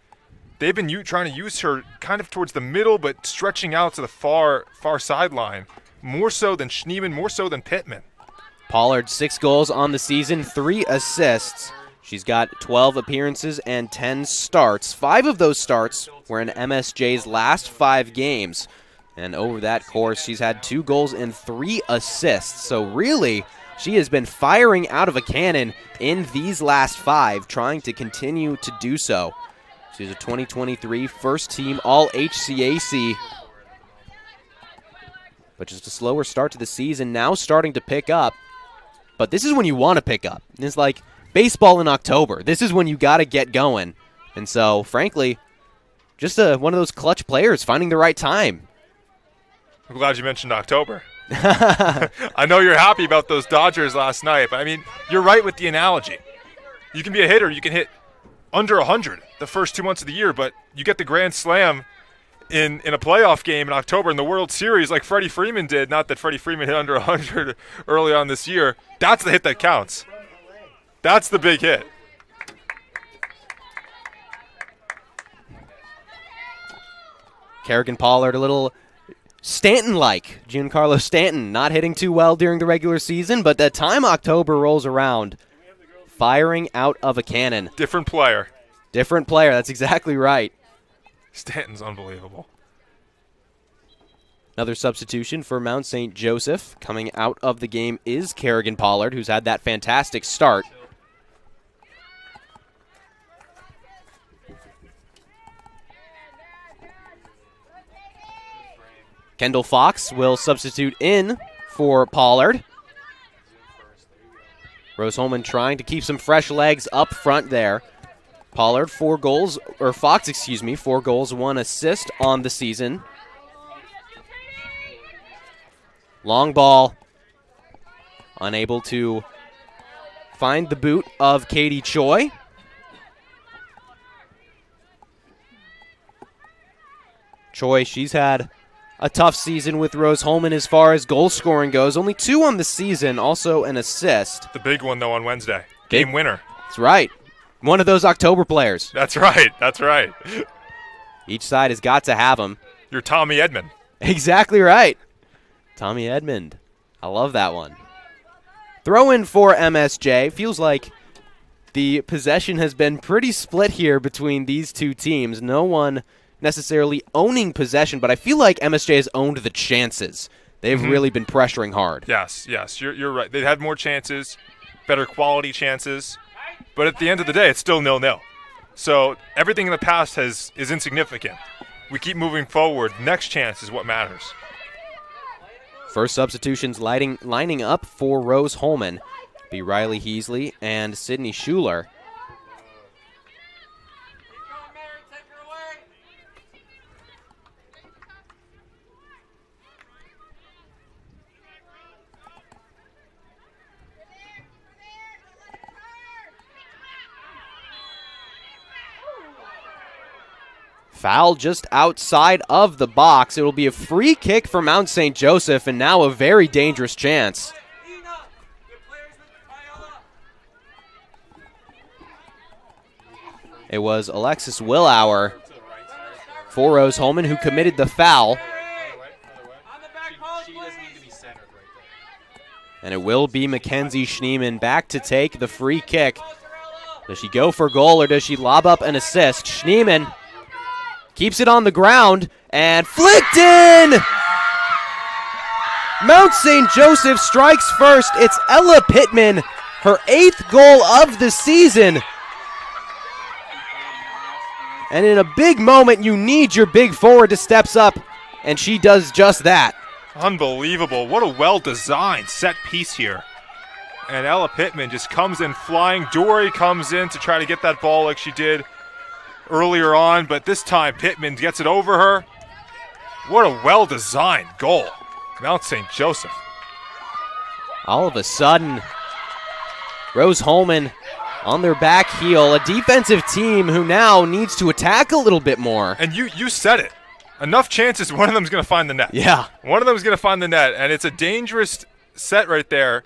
they've been trying to use her kind of towards the middle, but stretching out to the far sideline. More so than Schneeman, more so than Pittman. Pollard, 6 goals on the season, 3 assists. She's got 12 appearances and 10 starts. 5 of those starts were in MSJ's last 5 games. And over that course, she's had 2 goals and 3 assists. So really, she has been firing out of a cannon in these last 5, trying to continue to do so. She's a 2023 first-team All-HCAC. But just a slower start to the season, now starting to pick up. But this is when you want to pick up. It's like baseball in October. This is when you got to get going. And so, frankly, just one of those clutch players finding the right time. I'm glad you mentioned October. I know you're happy about those Dodgers last night, but, I mean, you're right with the analogy. You can be a hitter. You can hit under 100 the first 2 months of the year, but you get the grand slam in a playoff game in October in the World Series like Freddie Freeman did. Not that Freddie Freeman hit under 100 early on this year. That's the hit that counts. That's the big hit. Kerrigan Pollard, a little Stanton-like. Giancarlo Stanton, not hitting too well during the regular season, but the time October rolls around, firing out of a cannon. Different player. Different player, that's exactly right. Stanton's unbelievable. Another substitution for Mount St. Joseph coming out of the game is Kerrigan Pollard, who's had that fantastic start. Kendall Fox will substitute in for Pollard. Rose-Hulman trying to keep some fresh legs up front there. Pollard, 4 goals, or Fox, 4 goals, 1 assist on the season. Long ball unable to find the boot of Katie Choi. Choi, she's had a tough season with Rose Holman as far as goal scoring goes. Only 2 on the season, also an assist. The big one, though, on Wednesday. Game winner. That's right. One of those October players. That's right. That's right. Each side has got to have him. You're Tommy Edmond. Exactly right. Tommy Edmond. I love that one. Throw in for MSJ. Feels like the possession has been pretty split here between these two teams. No one necessarily owning possession, but I feel like MSJ has owned the chances. They've really been pressuring hard. Yes, you're right. They've had more chances, better quality chances, but at the end of the day, it's still 0-0. So everything in the past is insignificant. We keep moving forward. Next chance is what matters. First substitutions lining up for Rose Holman be Riley Heasley and Sydney Schuler. Foul just outside of the box. It will be a free kick for Mount St. Joseph, and now a very dangerous chance. It was Alexis Willauer for Rose Holman who committed the foul. And it will be Mackenzie Schneeman back to take the free kick. Does she go for goal or does she lob up an assist? Schneeman keeps it on the ground and flicked in! Mount St. Joseph strikes first. It's Ella Pittman, her 8th goal of the season. And in a big moment, you need your big forward to step up, and she does just that. Unbelievable. What a well-designed set piece here. And Ella Pittman just comes in flying. Dory comes in to try to get that ball like she did earlier on, but this time Pittman gets it over her. What a well-designed goal. Mount St. Joseph. All of a sudden, Rose Holman on their back heel, a defensive team who now needs to attack a little bit more. And you said it. Enough chances, one of them's going to find the net. Yeah. One of them's going to find the net, and it's a dangerous set right there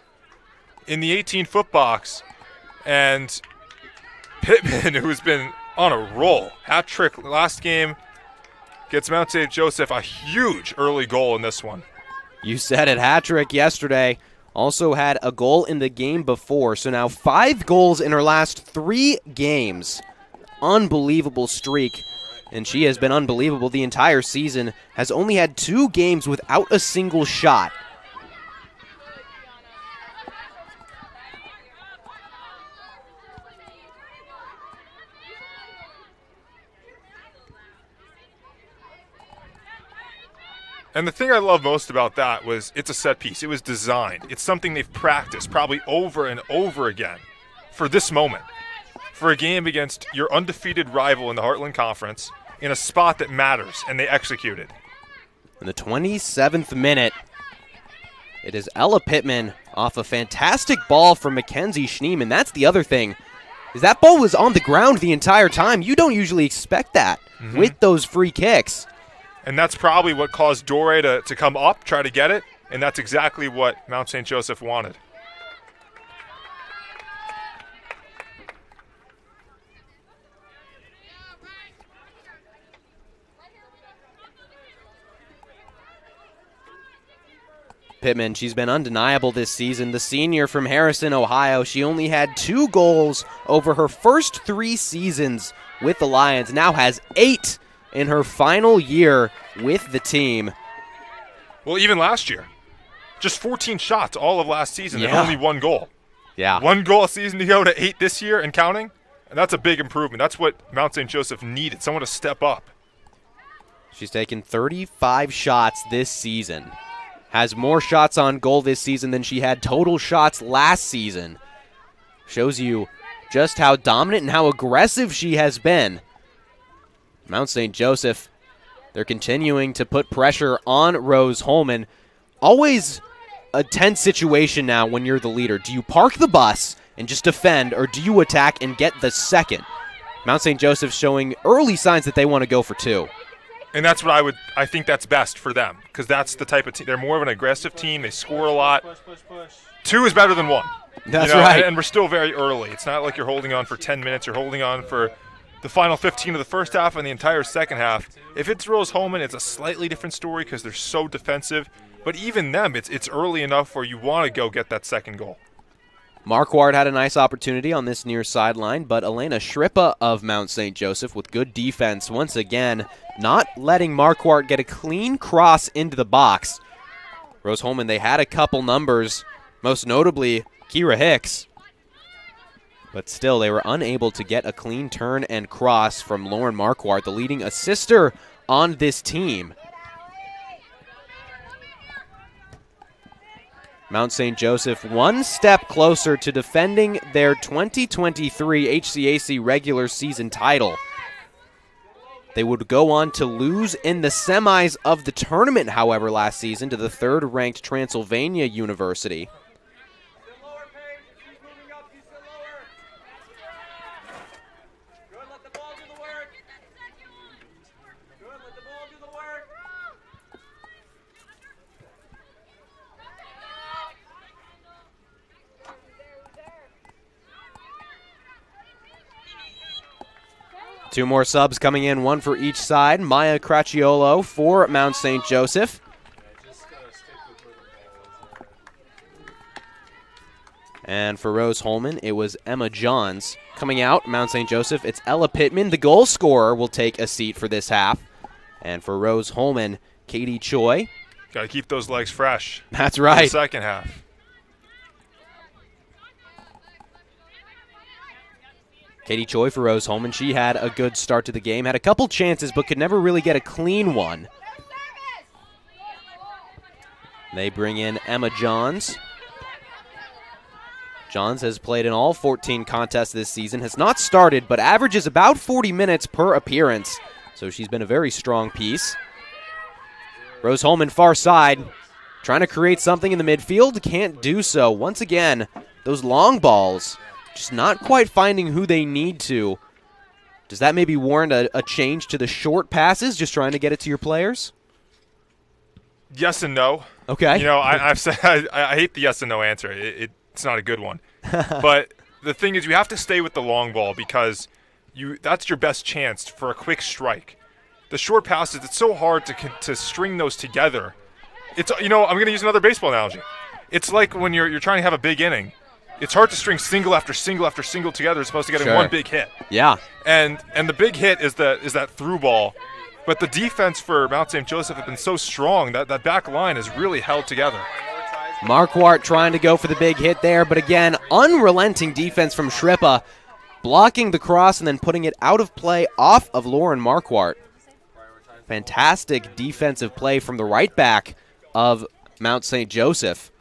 in the 18-foot box. And Pittman, who's been on a roll, hat trick last game, gets Mount St. Joseph a huge early goal in this one. You said it, hat trick yesterday. Also had a goal in the game before, so now 5 goals in her last 3 games. Unbelievable streak, and she has been unbelievable the entire season. Has only had 2 games without a single shot. And the thing I love most about that was it's a set piece. It was designed. It's something they've practiced probably over and over again for this moment. For a game against your undefeated rival in the Heartland Conference in a spot that matters, and they executed. In the 27th minute, it is Ella Pittman off a fantastic ball from Mackenzie Schneeman. That's the other thing, is that ball was on the ground the entire time. You don't usually expect that with those free kicks. And that's probably what caused Dore to come up, try to get it, and that's exactly what Mount St. Joseph wanted. Pittman, she's been undeniable this season. The senior from Harrison, Ohio, she only had 2 goals over her first 3 seasons with the Lions, now has 8 in her final year with the team. Well, even last year, just 14 shots all of last season and only 1 goal. Yeah. 1 goal a season to go to 8 this year and counting, and that's a big improvement. That's what Mount St. Joseph needed, someone to step up. She's taken 35 shots this season. Has more shots on goal this season than she had total shots last season. Shows you just how dominant and how aggressive she has been. Mount St. Joseph, they're continuing to put pressure on Rose Holman. Always a tense situation now when you're the leader. Do you park the bus and just defend, or do you attack and get the second? Mount St. Joseph showing early signs that they want to go for 2. And that's what I think that's best for them, because that's the type of team. They're more of an aggressive team. They score a lot. 2 is better than 1. That's right. And we're still very early. It's not like you're holding on for 10 minutes. You're holding on for the final 15 of the first half and the entire second half. If it's Rose-Hulman, it's a slightly different story because they're so defensive. But even them, it's early enough where you want to go get that second goal. Marquardt had a nice opportunity on this near sideline, but Elena Shrippa of Mount St. Joseph with good defense once again, not letting Marquardt get a clean cross into the box. Rose-Hulman, they had a couple numbers, most notably Kira Hicks, but still they were unable to get a clean turn and cross from Lauren Marquardt, the leading assister on this team. Mount St. Joseph one step closer to defending their 2023 HCAC regular season title. They would go on to lose in the semis of the tournament, however, last season to the third-ranked Transylvania University. Two more subs coming in, one for each side. Maya Cracciolo for Mount St. Joseph. And for Rose-Hulman, it was Emma Johns. Coming out, Mount St. Joseph, it's Ella Pittman. The goal scorer will take a seat for this half. And for Rose-Hulman, Katie Choi. Got to keep those legs fresh. That's right. For the second half. Katie Choi for Rose-Hulman. She had a good start to the game. Had a couple chances, but could never really get a clean one. They bring in Emma Johns. Johns has played in all 14 contests this season. Has not started, but averages about 40 minutes per appearance. So she's been a very strong piece. Rose-Hulman far side. Trying to create something in the midfield. Can't do so. Once again, those long balls. Just not quite finding who they need to. Does that maybe warrant a change to the short passes, just trying to get it to your players? Yes and no. Okay. You know, I've said I hate the yes and no answer. It's not a good one. But the thing is, you have to stay with the long ball because that's your best chance for a quick strike. The short passes, it's so hard to string those together. It's, you know, I'm going to use another baseball analogy. It's like when you're trying to have a big inning. It's hard to string single after single after single together as opposed to getting one big hit. Yeah. And the big hit is that through ball. But the defense for Mount St. Joseph has been so strong that back line is really held together. Marquardt trying to go for the big hit there, but again, unrelenting defense from Shrippa, blocking the cross and then putting it out of play off of Lauren Marquardt. Fantastic defensive play from the right back of Mount St. Joseph.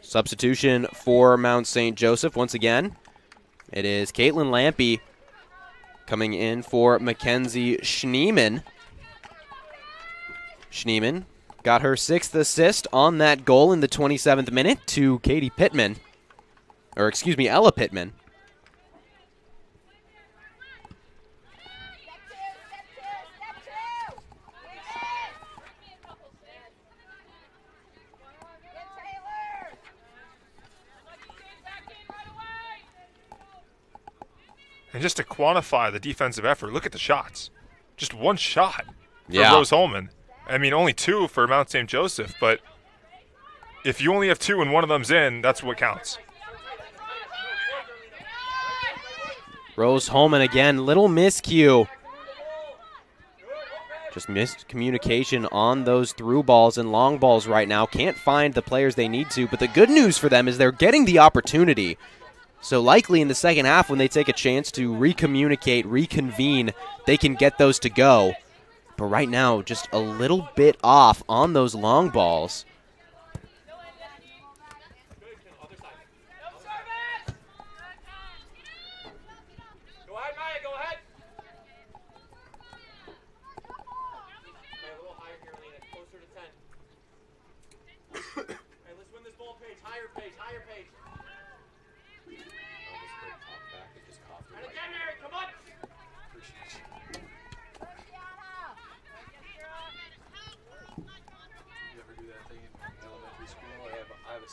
Substitution for Mount St. Joseph. Once again, it is Caitlin Lampy coming in for Mackenzie Schneeman. Schneeman got her 6th assist on that goal in the 27th minute to Katie Pittman. Or excuse me, Ella Pittman. And just to quantify the defensive effort, look at the shots. Just one shot for Yeah. Rose-Hulman. I mean, only 2 for Mount St. Joseph, but if you only have 2 and one of them's in, that's what counts. Rose-Hulman again, little miscue. Just missed communication on those through balls and long balls right now. Can't find the players they need to, but the good news for them is they're getting the opportunity. So likely in the second half when they take a chance to recommunicate, reconvene, they can get those to go. But right now, just a little bit off on those long balls.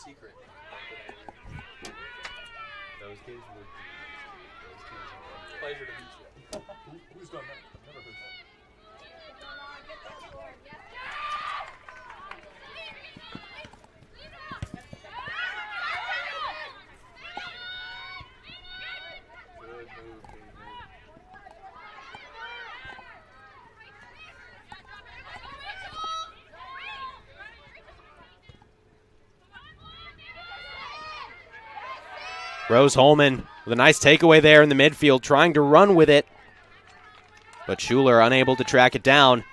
secret. Those kids would be. Pleasure to meet you. Who's done that? I've never heard that. Rose Holman with a nice takeaway there in the midfield, trying to run with it. But Schuler unable to track it down.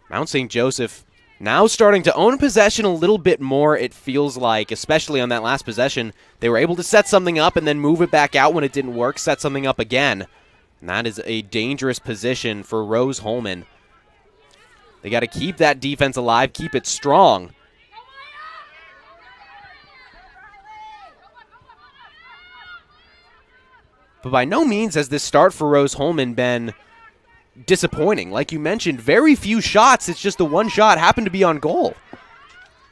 Mount St. Joseph now starting to own possession a little bit more, it feels like, especially on that last possession. They were able to set something up and then move it back out when it didn't work, set something up again. And that is a dangerous position for Rose Holman. They got to keep that defense alive, keep it strong. But by no means has this start for Rose Holman been disappointing. Like you mentioned, very few shots. It's just the one shot happened to be on goal.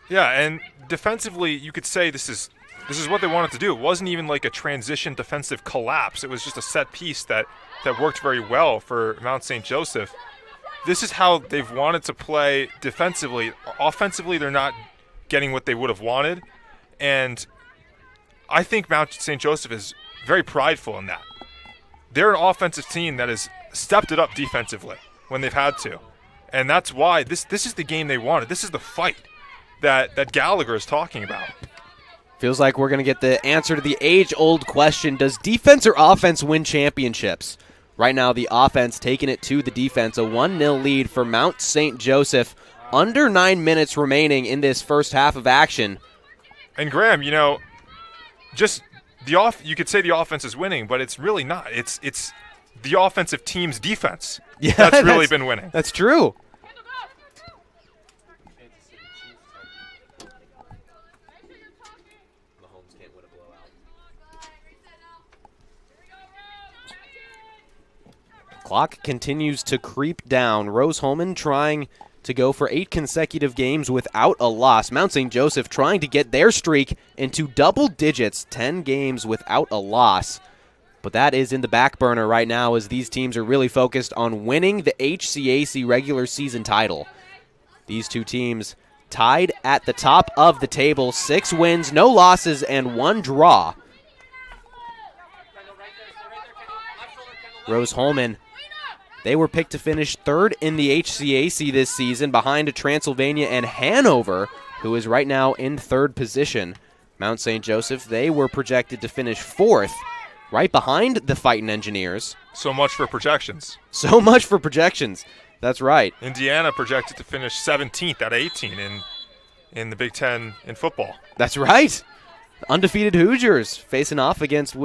Yeah, and defensively, you could say this is what they wanted to do. It wasn't even like a transition defensive collapse. It was just a set piece that worked very well for Mount St. Joseph. This is how they've wanted to play defensively. Offensively, they're not getting what they would have wanted. And I think Mount St. Joseph is very prideful in that. They're an offensive team that has stepped it up defensively when they've had to. And that's why this is the game they wanted. This is the fight that Gallagher is talking about. Feels like we're going to get the answer to the age-old question, does defense or offense win championships? Right now, the offense taking it to the defense, a 1-0 lead for Mount St. Joseph. Under 9 minutes remaining in this first half of action. And Graham, just you could say the offense is winning, but it's really not. It's the offensive team's defense that's really been winning. That's true. Clock continues to creep down. Rose Holman trying to go for 8 consecutive games without a loss. Mount St. Joseph trying to get their streak into double digits, 10 games without a loss. But that is in the back burner right now as these teams are really focused on winning the HCAC regular season title. These two teams tied at the top of the table, 6 wins, no losses, and 1 draw. Rose Holman, they were picked to finish 3rd in the HCAC this season behind Transylvania and Hanover, who is right now in 3rd position. Mount St. Joseph, they were projected to finish 4th, right behind the Fightin' Engineers. So much for projections. So much for projections. That's right. Indiana projected to finish 17th out of 18 in the Big Ten in football. That's right. Undefeated Hoosiers facing off against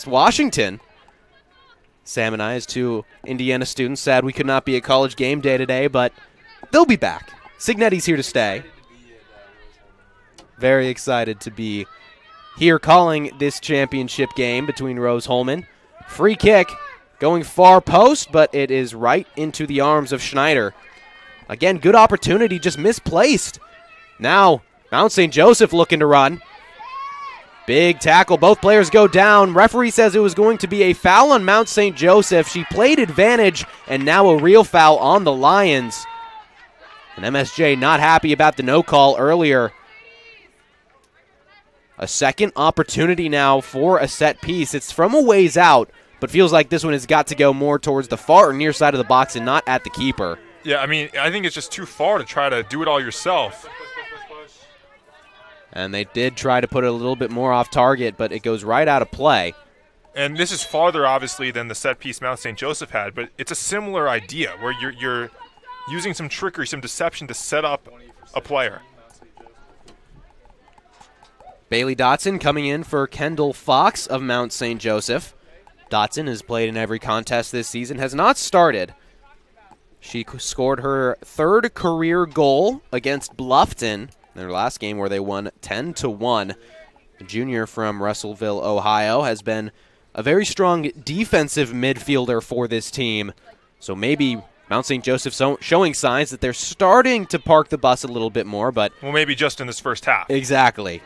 Washington. Sam and I, as 2 Indiana students, sad we could not be at college game day today, but they'll be back. Signetti's here to stay. Very excited to be here calling this championship game between Rose Holman. Free kick going far post, but it is right into the arms of Schneider. Again, good opportunity, just misplaced. Now, Mount St. Joseph looking to run. Big tackle. Both players go down. Referee says it was going to be a foul on Mount St. Joseph. She played advantage, and now a real foul on the Lions. And MSJ not happy about the no call earlier. A second opportunity now for a set piece. It's from a ways out, but feels like this one has got to go more towards the far or near side of the box and not at the keeper. Yeah, I mean, I think it's just too far to try to do it all yourself. And they did try to put it a little bit more off target, but it goes right out of play. And this is farther, obviously, than the set piece Mount St. Joseph had, but it's a similar idea where you're using some trickery, some deception to set up a player. Bailey Dotson coming in for Kendall Fox of Mount St. Joseph. Dotson has played in every contest this season, has not started. She scored her 3rd career goal against Bluffton in their last game where they won 10-1. The junior from Russellville, Ohio, has been a very strong defensive midfielder for this team. So maybe Mount St. Joseph showing signs that they're starting to park the bus a little bit more, but... Well, maybe just in this first half. Exactly.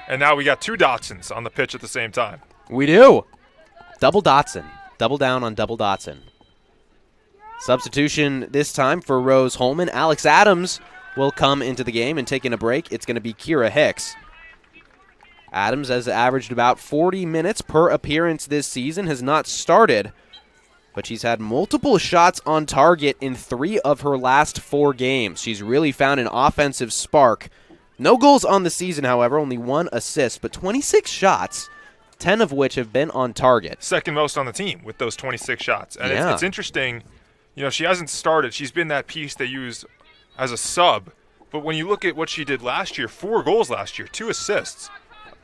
And now we got 2 Dotsons on the pitch at the same time. We do. Double Dotson. Double down on double Dotson. Substitution this time for Rose Holman. Alex Adams will come into the game, and taking a break, it's going to be Kira Hicks. Adams has averaged about 40 minutes per appearance this season, has not started, but she's had multiple shots on target in 3 of her last 4 games. She's really found an offensive spark. No goals on the season, however, only 1 assist, but 26 shots, 10 of which have been on target. Second most on the team with those 26 shots. And yeah. It's interesting, you know, she hasn't started. She's been that piece they use as a sub. But when you look at what she did last year, 4 goals last year, 2 assists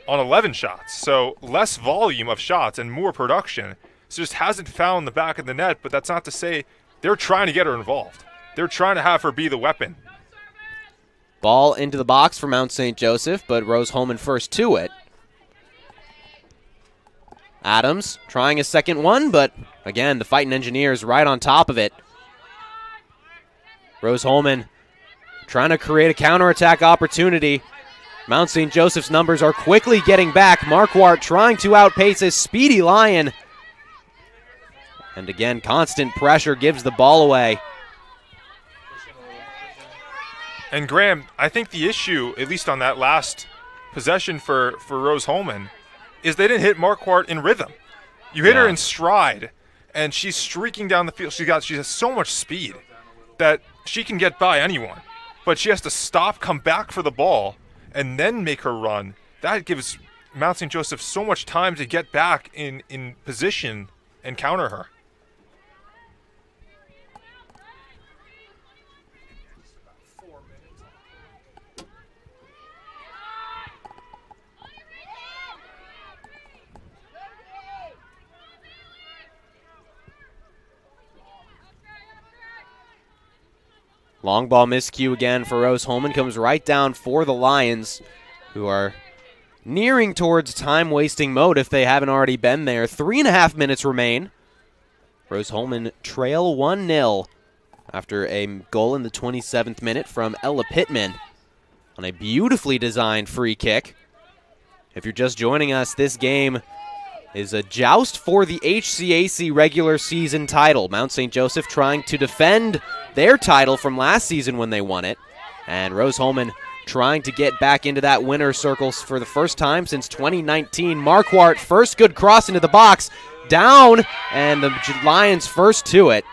on 11 shots. So less volume of shots and more production. So just hasn't found the back of the net, but that's not to say they're trying to get her involved. They're trying to have her be the weapon. Ball into the box for Mount St. Joseph, but Rose Holman first to it. Adams trying a second one, but again, the Fighting Engineers right on top of it. Rose Holman trying to create a counterattack opportunity. Mount St. Joseph's numbers are quickly getting back. Marquardt trying to outpace a speedy Lion. And again, constant pressure gives the ball away. And Graham, I think the issue, at least on that last possession for Rose Holman, is they didn't hit Marquardt in rhythm. You hit her in stride, and she's streaking down the field. She has so much speed that she can get by anyone. But she has to stop, come back for the ball, and then make her run. That gives Mount St. Joseph so much time to get back in position and counter her. Long ball miscue again for Rose Holman. Comes right down for the Lions, who are nearing towards time-wasting mode if they haven't already been there. 3.5 minutes remain. Rose Holman trail 1-0 after a goal in the 27th minute from Ella Pittman on a beautifully designed free kick. If you're just joining us, this game is a joust for the HCAC regular season title. Mount St. Joseph trying to defend their title from last season when they won it. And Rose Holman trying to get back into that winner's circles for the first time since 2019. Marquardt, first good cross into the box. Down, and the Lions first to it.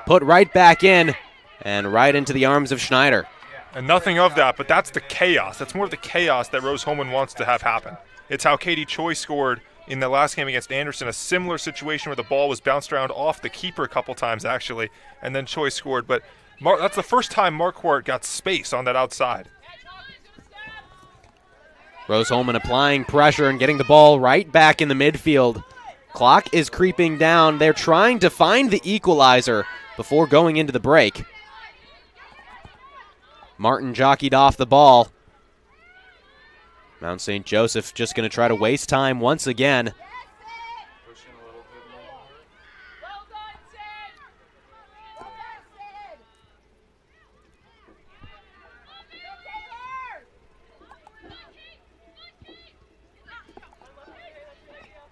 Put right back in, and right into the arms of Schneider. And nothing of that, but that's the chaos. That's more of the chaos that Rose Holman wants to have happen. It's how Katie Choi scored in the last game against Anderson, a similar situation where the ball was bounced around off the keeper a couple times, actually, and then Choi scored. But that's the first time Marquardt got space on that outside. Rose Holman applying pressure and getting the ball right back in the midfield. Clock is creeping down. They're trying to find the equalizer before going into the break. Martin jockeyed off the ball. Mount St. Joseph just going to try to waste time once again.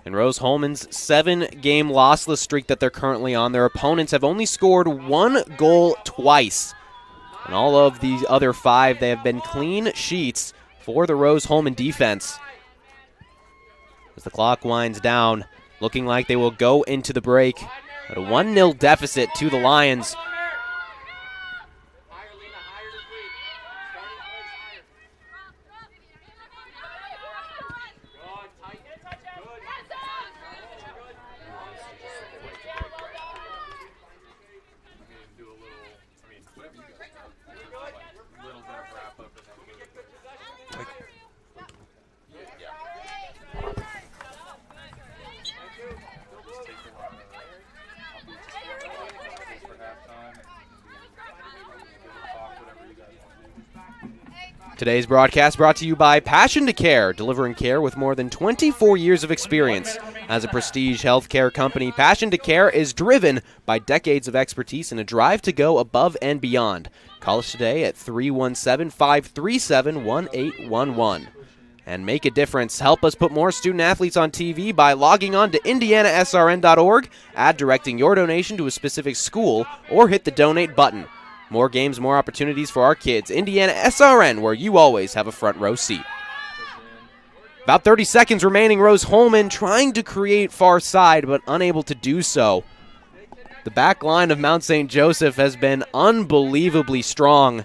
And Rose Holman's 7-game lossless streak that they're currently on, their opponents have only scored 1 goal twice. And all of the other 5, they have been clean sheets for the Rose Holman defense. As the clock winds down, looking like they will go into the break at a 1-0 deficit to the Lions. Today's broadcast brought to you by Passion to Care, delivering care with more than 24 years of experience As a prestige healthcare company, Passion to Care is driven by decades of expertise and a drive to go above and beyond. Call us today at 317-537-1811. And make a difference. Help us put more student-athletes on TV by logging on to IndianaSRN.org, add directing your donation to a specific school, or hit the donate button. More games, more opportunities for our kids. IndianaSRN, where you always have a front row seat. About 30 seconds remaining. Rose-Hulman trying to create far side, but unable to do so. The back line of Mount St. Joseph has been unbelievably strong.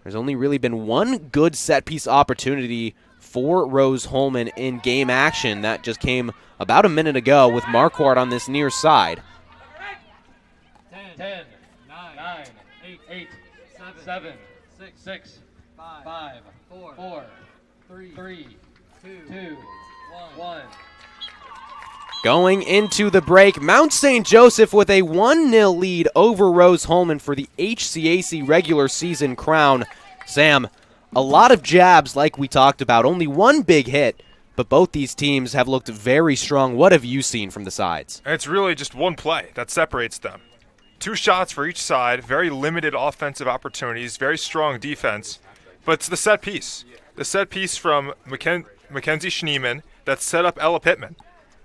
There's only really been one good set-piece opportunity for Rose-Hulman in game action. That just came about a minute ago with Marquardt on this near side. 10, 9, 8, 7, 6, 5, 4, 3, 2, 1. Going into the break, Mount St. Joseph with a 1-0 lead over Rose-Hulman for the HCAC regular season crown. Sam, a lot of jabs like we talked about, only one big hit, but both these teams have looked very strong. What have you seen from the sides? It's really just one play that separates them. 2 shots for each side, very limited offensive opportunities, very strong defense, but it's the set piece. The set piece from Mackenzie Schneeman that set up Ella Pittman.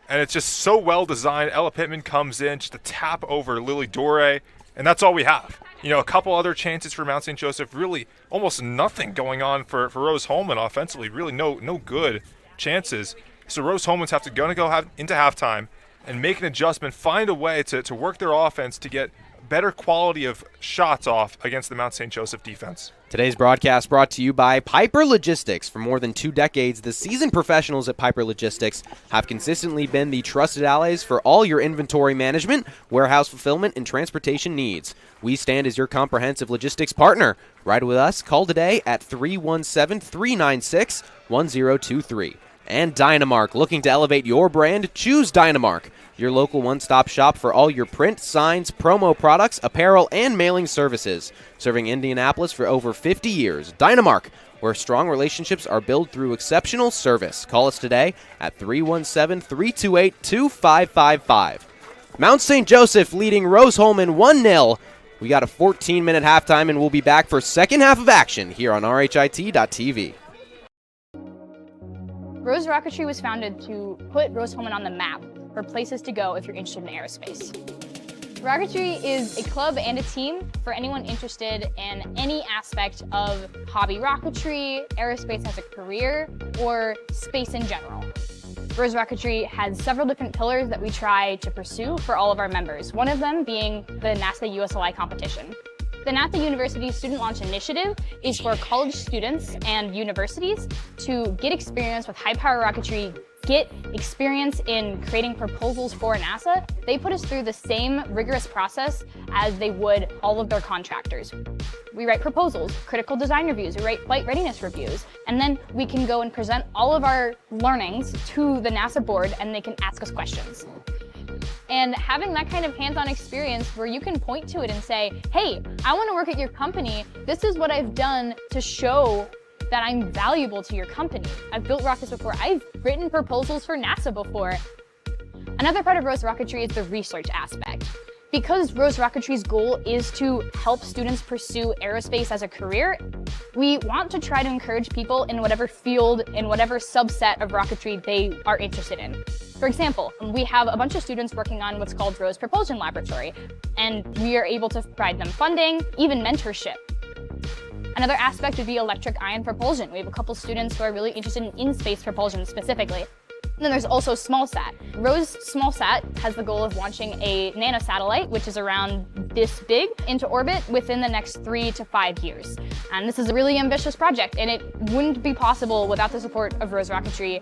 And it's just so well designed. Ella Pittman comes in just to tap over Lily Dore, and that's all we have. You know, a couple other chances for Mount St. Joseph, really almost nothing going on for Rose-Hulman offensively, really no good chances. So Rose-Hulman's have to go into halftime and make an adjustment, find a way to work their offense to get better quality of shots off against the Mount St. Joseph defense. Today's broadcast brought to you by Piper Logistics. For more than 2 decades, the seasoned professionals at Piper Logistics have consistently been the trusted allies for all your inventory management, warehouse fulfillment, and transportation needs. We stand as your comprehensive logistics partner. Ride with us. Call today at 317-396-1023. And Dynamark. Looking to elevate your brand? Choose Dynamark, your local one-stop shop for all your print, signs, promo products, apparel, and mailing services. Serving Indianapolis for over 50 years. Dynamark, where strong relationships are built through exceptional service. Call us today at 317-328-2555. Mount St. Joseph leading Rose-Hulman 1-0. We got a 14-minute halftime, and we'll be back for second half of action here on RHIT.TV. Rose Rocketry was founded to put Rose-Hulman on the map for places to go if you're interested in aerospace. Rocketry is a club and a team for anyone interested in any aspect of hobby rocketry, aerospace as a career, or space in general. Rose Rocketry has several different pillars that we try to pursue for all of our members, one of them being the NASA USLI competition. The NASA University Student Launch Initiative is for college students and universities to get experience with high-power rocketry, get experience in creating proposals for NASA. They put us through the same rigorous process as they would all of their contractors. We write proposals, critical design reviews, we write flight readiness reviews, and then we can go and present all of our learnings to the NASA board and they can ask us questions. And having that kind of hands-on experience where you can point to it and say, hey, I want to work at your company. This is what I've done to show that I'm valuable to your company. I've built rockets before. I've written proposals for NASA before. Another part of Rose Rocketry is the research aspect. Because Rose Rocketry's goal is to help students pursue aerospace as a career, we want to try to encourage people in whatever field, in whatever subset of rocketry they are interested in. For example, we have a bunch of students working on what's called Rose Propulsion Laboratory, and we are able to provide them funding, even mentorship. Another aspect would be electric ion propulsion. We have a couple students who are really interested in space propulsion specifically. And then there's also SmallSat. Rose SmallSat has the goal of launching a nanosatellite, which is around this big, into orbit within the next 3 to 5 years. And this is a really ambitious project, and it wouldn't be possible without the support of Rose Rocketry.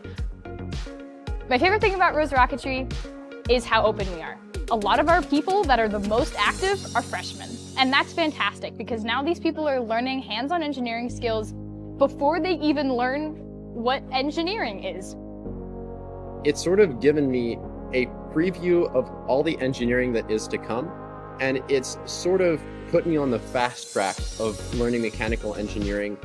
My favorite thing about Rose Rocketry is how open we are. A lot of our people that are the most active are freshmen. And that's fantastic because now these people are learning hands-on engineering skills before they even learn what engineering is. It's sort of given me a preview of all the engineering that is to come, and it's sort of put me on the fast track of learning mechanical engineering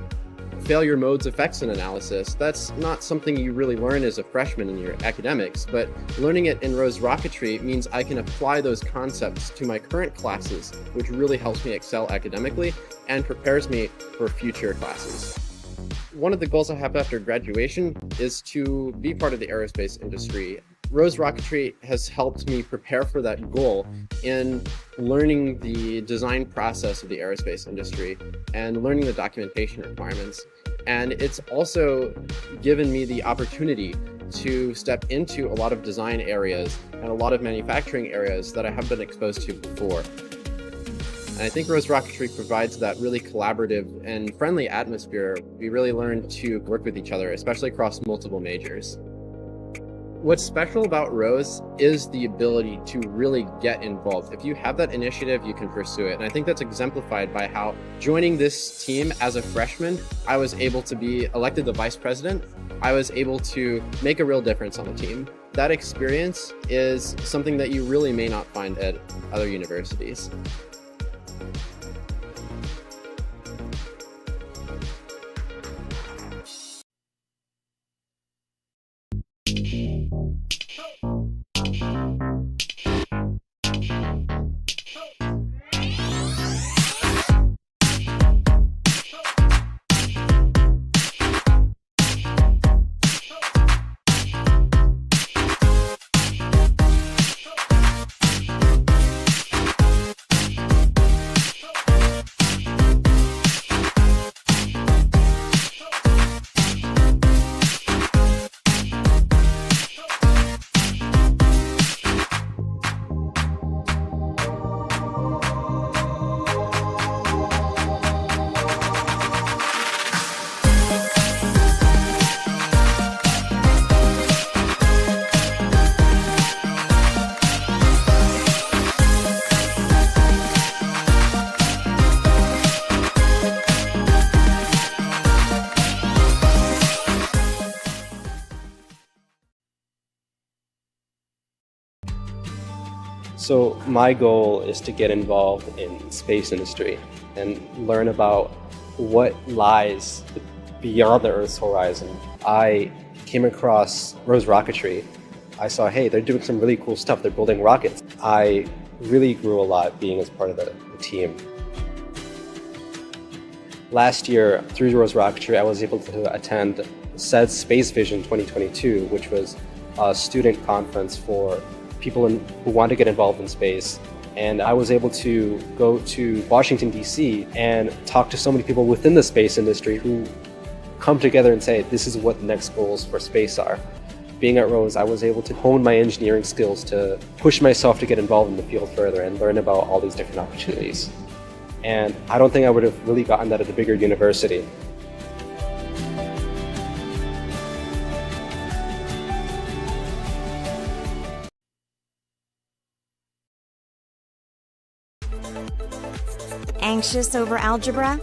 failure modes effects and analysis. That's not something you really learn as a freshman in your academics, but learning it in Rose Rocketry means I can apply those concepts to my current classes, which really helps me excel academically and prepares me for future classes. One of the goals I have after graduation is to be part of the aerospace industry. Rose Rocketry has helped me prepare for that goal in learning the design process of the aerospace industry and learning the documentation requirements. And it's also given me the opportunity to step into a lot of design areas and a lot of manufacturing areas that I haven't been exposed to before. And I think Rose Rocketry provides that really collaborative and friendly atmosphere. We really learn to work with each other, especially across multiple majors. What's special about Rose is the ability to really get involved. If you have that initiative, you can pursue it. And I think that's exemplified by how joining this team as a freshman, I was able to be elected the vice president. I was able to make a real difference on the team. That experience is something that you really may not find at other universities. So my goal is to get involved in space industry and learn about what lies beyond the Earth's horizon. I came across Rose Rocketry. I saw, hey, they're doing some really cool stuff. They're building rockets. I really grew a lot being as part of the team. Last year, through Rose Rocketry, I was able to attend SED Space Vision 2022, which was a student conference for people who want to get involved in space. And I was able to go to Washington, D.C. and talk to so many people within the space industry who come together and say, this is what the next goals for space are. Being at Rose, I was able to hone my engineering skills to push myself to get involved in the field further and learn about all these different opportunities. And I don't think I would have really gotten that at a bigger university. Anxious over algebra?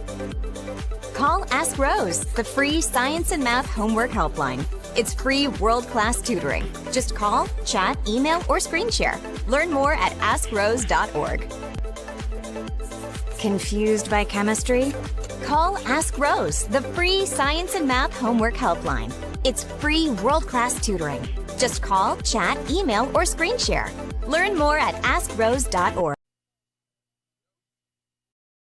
Call Ask Rose, the free science and math homework helpline. It's free world-class tutoring. Just call, chat, email, or screen share. Learn more at askrose.org. Confused by chemistry? Call Ask Rose, the free science and math homework helpline. It's free world-class tutoring. Just call, chat, email, or screen share. Learn more at askrose.org.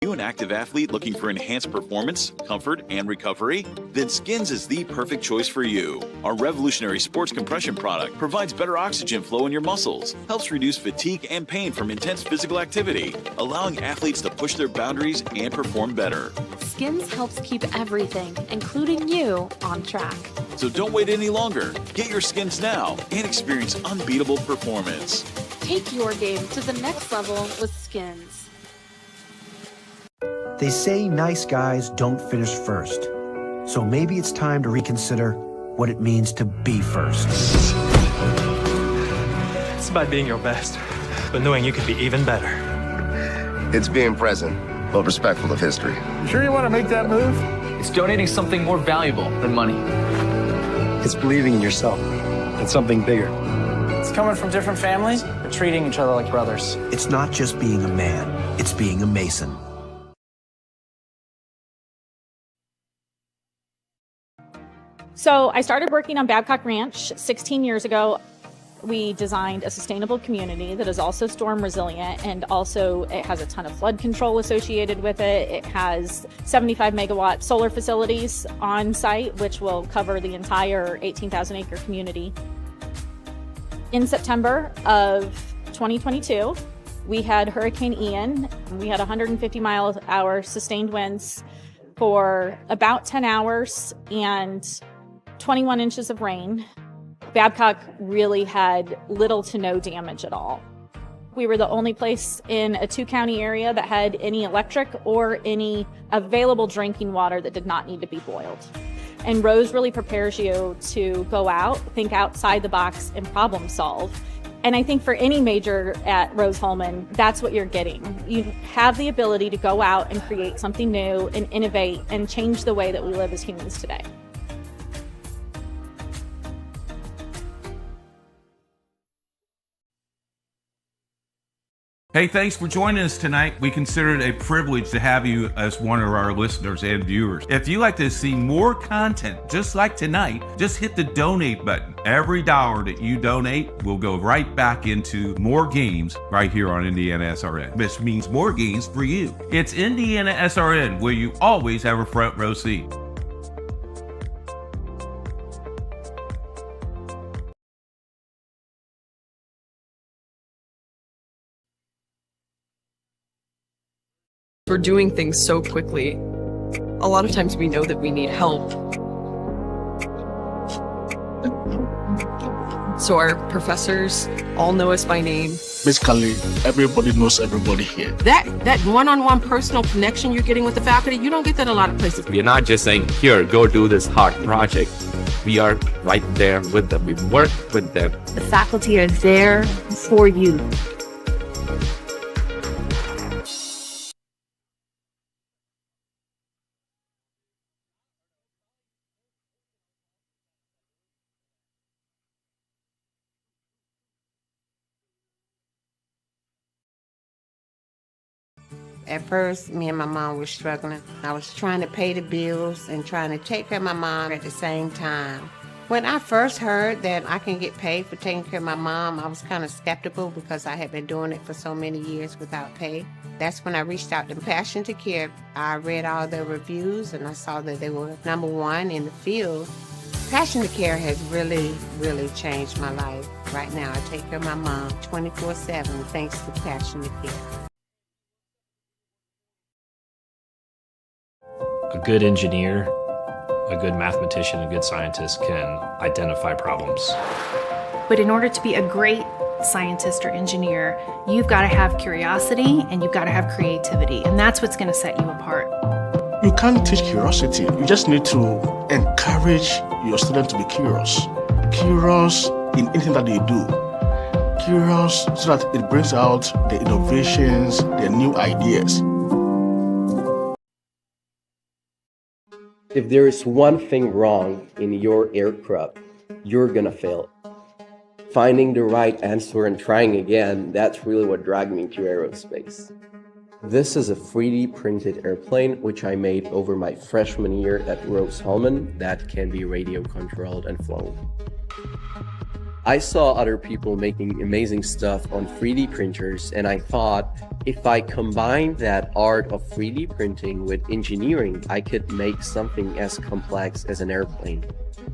Are you an active athlete looking for enhanced performance, comfort, and recovery? Then Skins is the perfect choice for you. Our revolutionary sports compression product provides better oxygen flow in your muscles, helps reduce fatigue and pain from intense physical activity, allowing athletes to push their boundaries and perform better. Skins helps keep everything, including you, on track. So don't wait any longer. Get your Skins now and experience unbeatable performance. Take your game to the next level with Skins. They say nice guys don't finish first. So maybe it's time to reconsider what it means to be first. It's about being your best, but knowing you could be even better. It's being present, but respectful of history. You sure you want to make that move? It's donating something more valuable than money. It's believing in yourself and something bigger. It's coming from different families, but treating each other like brothers. It's not just being a man, it's being a Mason. So I started working on Babcock Ranch 16 years ago. We designed a sustainable community that is also storm resilient, and also it has a ton of flood control associated with it. It has 75 megawatt solar facilities on site, which will cover the entire 18,000 acre community. In September of 2022, we had Hurricane Ian. We had 150 mile an hour sustained winds for about 10 hours and 21 inches of rain. Babcock really had little to no damage at all. We were the only place in a 2-county area that had any electric or any available drinking water that did not need to be boiled. And Rose really prepares you to go out, think outside the box, and problem solve. And I think for any major at Rose-Hulman, that's what you're getting. You have the ability to go out and create something new and innovate and change the way that we live as humans today. Hey, thanks for joining us tonight. We consider it a privilege to have you as one of our listeners and viewers. If you'd like to see more content just like tonight, just hit the donate button. Every dollar that you donate will go right back into more games right here on IndianaSRN, which means more games for you. It's IndianaSRN, where you always have a front row seat. We're doing things so quickly. A lot of times we know that we need help. So our professors all know us by name. Basically, everybody knows everybody here. That one-on-one personal connection you're getting with the faculty, you don't get that a lot of places. We're not just saying, here, go do this hard project. We are right there with them. We work with them. The faculty are there for you. At first, me and my mom were struggling. I was trying to pay the bills and trying to take care of my mom at the same time. When I first heard that I can get paid for taking care of my mom, I was kind of skeptical because I had been doing it for so many years without pay. That's when I reached out to Passion to Care. I read all the reviews and I saw that they were #1 in the field. Passion to Care has really, really changed my life. Right now, I take care of my mom 24/7 thanks to Passion to Care. A good engineer, a good mathematician, a good scientist can identify problems. But in order to be a great scientist or engineer, you've got to have curiosity and you've got to have creativity, and that's what's going to set you apart. You can't teach curiosity. You just need to encourage your student to be curious. Curious in anything that they do. Curious so that it brings out the innovations, the new ideas. If there is one thing wrong in your aircraft, you're gonna fail. Finding the right answer and trying again, that's really what dragged me to aerospace. This is a 3D printed airplane which I made over my freshman year at Rose-Hulman that can be radio controlled and flown. I saw other people making amazing stuff on 3D printers, and I thought if I combine that art of 3D printing with engineering, I could make something as complex as an airplane.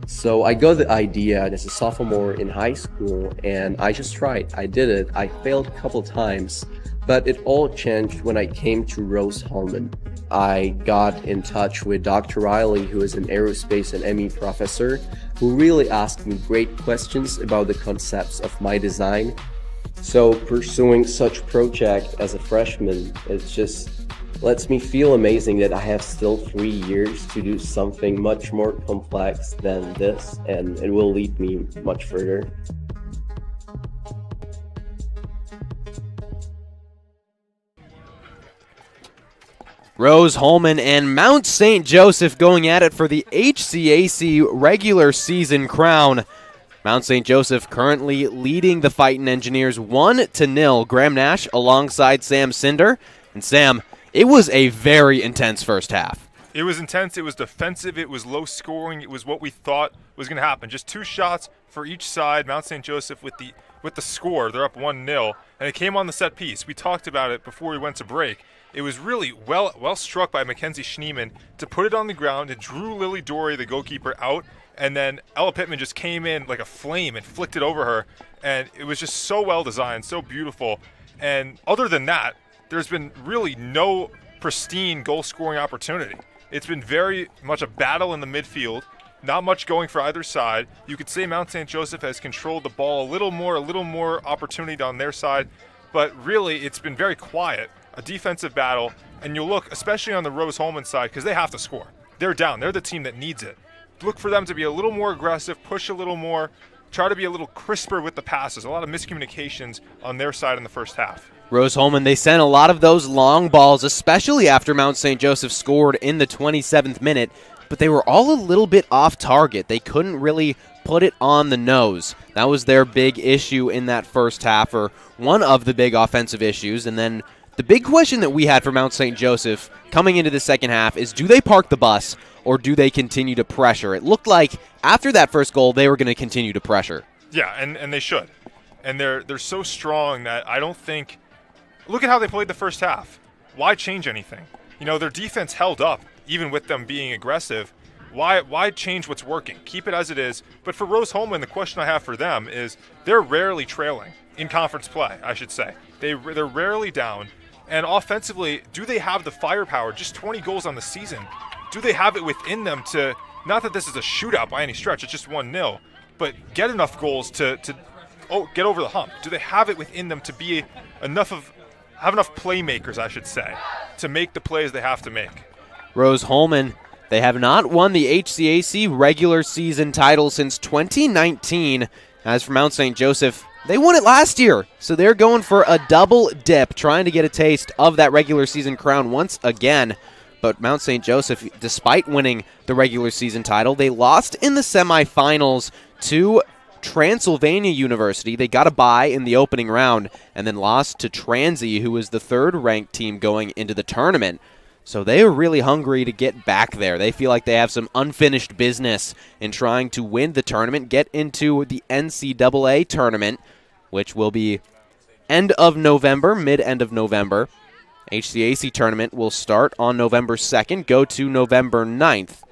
So I got the idea as a sophomore in high school, and I just tried. I did it. I failed a couple times, but it all changed when I came to Rose-Hulman. I got in touch with Dr. Riley, who is an aerospace and ME professor, who really asked me great questions about the concepts of my design. So pursuing such project as a freshman, it just lets me feel amazing that I have still 3 years to do something much more complex than this, and it will lead me much further. Rose-Hulman and Mount St. Joseph going at it for the HCAC regular season crown. Mount St. Joseph currently leading the Fightin' Engineers 1-0. Graham Nash alongside Sam Cinder. And Sam, it was a very intense first half. It was intense. It was defensive. It was low scoring. It was what we thought was going to happen. Just 2 shots for each side. Mount St. Joseph with the score. They're up 1-0, and it came on the set piece. We talked about it before we went to break. It was really well struck by Mackenzie Schneeman to put it on the ground. It drew Lily Dory, the goalkeeper, out, and then Ella Pittman just came in like a flame and flicked it over her. And it was just so well designed, so beautiful. And other than that, there's been really no pristine goal-scoring opportunity. It's been very much a battle in the midfield, not much going for either side. You could say Mount St. Joseph has controlled the ball a little more opportunity on their side, but really it's been very quiet, a defensive battle. And you'll look, especially on the Rose-Hulman side, because they have to score. They're down. They're the team that needs it. Look for them to be a little more aggressive, push a little more, try to be a little crisper with the passes. A lot of miscommunications on their side in the first half. Rose-Hulman, they sent a lot of those long balls, especially after Mount St. Joseph scored in the 27th minute, but they were all a little bit off target. They couldn't really put it on the nose. That was their big issue in that first half, or one of the big offensive issues. And then the big question that we had for Mount St. Joseph coming into the second half is, do they park the bus or do they continue to pressure? It looked like after that first goal, they were going to continue to pressure. Yeah, and they should. And they're so strong that I don't think... Look at how they played the first half. Why change anything? You know, their defense held up, even with them being aggressive. Why change what's working? Keep it as it is. But for Rose-Hulman, the question I have for them is they're rarely trailing in conference play, I should say. They're rarely down. And offensively, do they have the firepower? Just 20 goals on the season. Do they have it within them to, not that this is a shootout by any stretch, it's just 1-0, but get enough goals to get over the hump? Do they have it within them to be have enough playmakers, I should say, to make the plays they have to make? Rose-Hulman, they have not won the HCAC regular season title since 2019. As for Mount St. Joseph, they won it last year, so they're going for a double dip, trying to get a taste of that regular season crown once again. But Mount St. Joseph, despite winning the regular season title, they lost in the semifinals to Transylvania University. They got a bye in the opening round and then lost to Transy, who was the third-ranked team going into the tournament. So they are really hungry to get back there. They feel like they have some unfinished business in trying to win the tournament, get into the NCAA tournament, which will be end of November, mid-end of November. HCAC tournament will start on November 2nd, go to November 9th.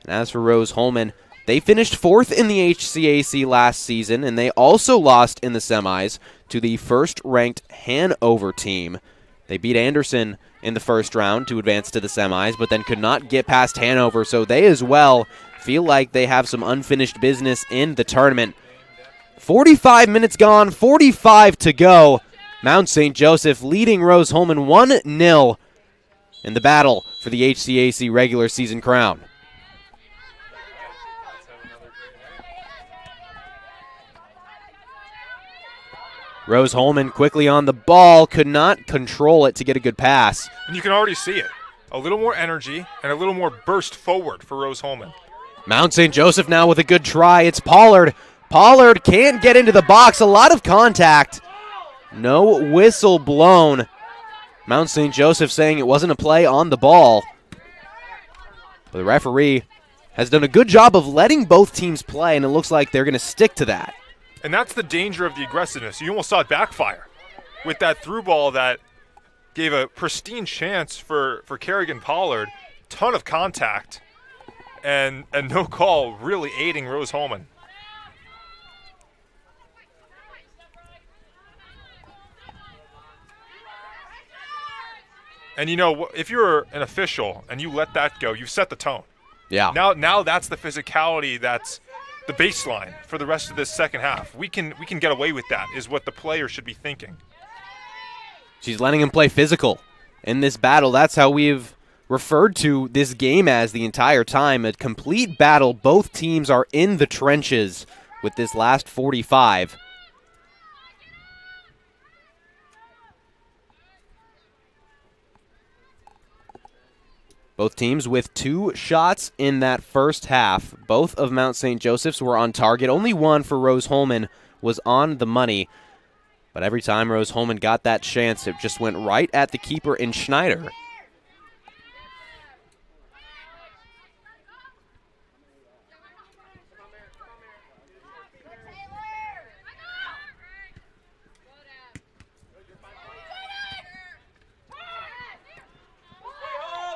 And as for Rose-Hulman, they finished 4th in the HCAC last season, and they also lost in the semis to the first-ranked Hanover team. They beat Anderson in the first round to advance to the semis, but then could not get past Hanover, so they as well feel like they have some unfinished business in the tournament. 45 minutes gone, 45 to go. Mount St. Joseph leading Rose-Hulman 1-0 in the battle for the HCAC regular season crown. Rose-Hulman quickly on the ball, could not control it to get a good pass. And you can already see it. A little more energy and a little more burst forward for Rose-Hulman. Mount St. Joseph now with a good try. It's Pollard. Pollard can't get into the box. A lot of contact. No whistle blown. Mount St. Joseph saying it wasn't a play on the ball. But the referee has done a good job of letting both teams play, and it looks like they're going to stick to that. And that's the danger of the aggressiveness. You almost saw it backfire with that through ball that gave a pristine chance for Kerrigan Pollard. Ton of contact and no call, really aiding Rose-Hulman. And you know, if you're an official and you let that go, you've set the tone. Yeah. Now that's the physicality that's the baseline for the rest of this second half. We can get away with that, is what the player should be thinking. She's letting him play physical in this battle. That's how we've referred to this game as the entire time. A complete battle. Both teams are in the trenches with this last 45. Both teams with 2 shots in that first half. Both of Mount St. Joseph's were on target. Only one for Rose-Hulman was on the money. But every time Rose-Hulman got that chance, it just went right at the keeper in Schneider.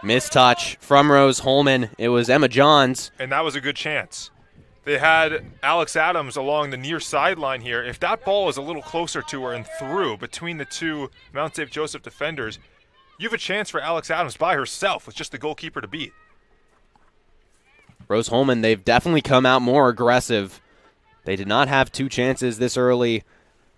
Mistouch from Rose Holman. It was Emma Johns. And that was a good chance. They had Alex Adams along the near sideline here. If that ball is a little closer to her and through between the two Mount St. Joseph defenders, you have a chance for Alex Adams by herself with just the goalkeeper to beat. Rose Holman, they've definitely come out more aggressive. They did not have two chances this early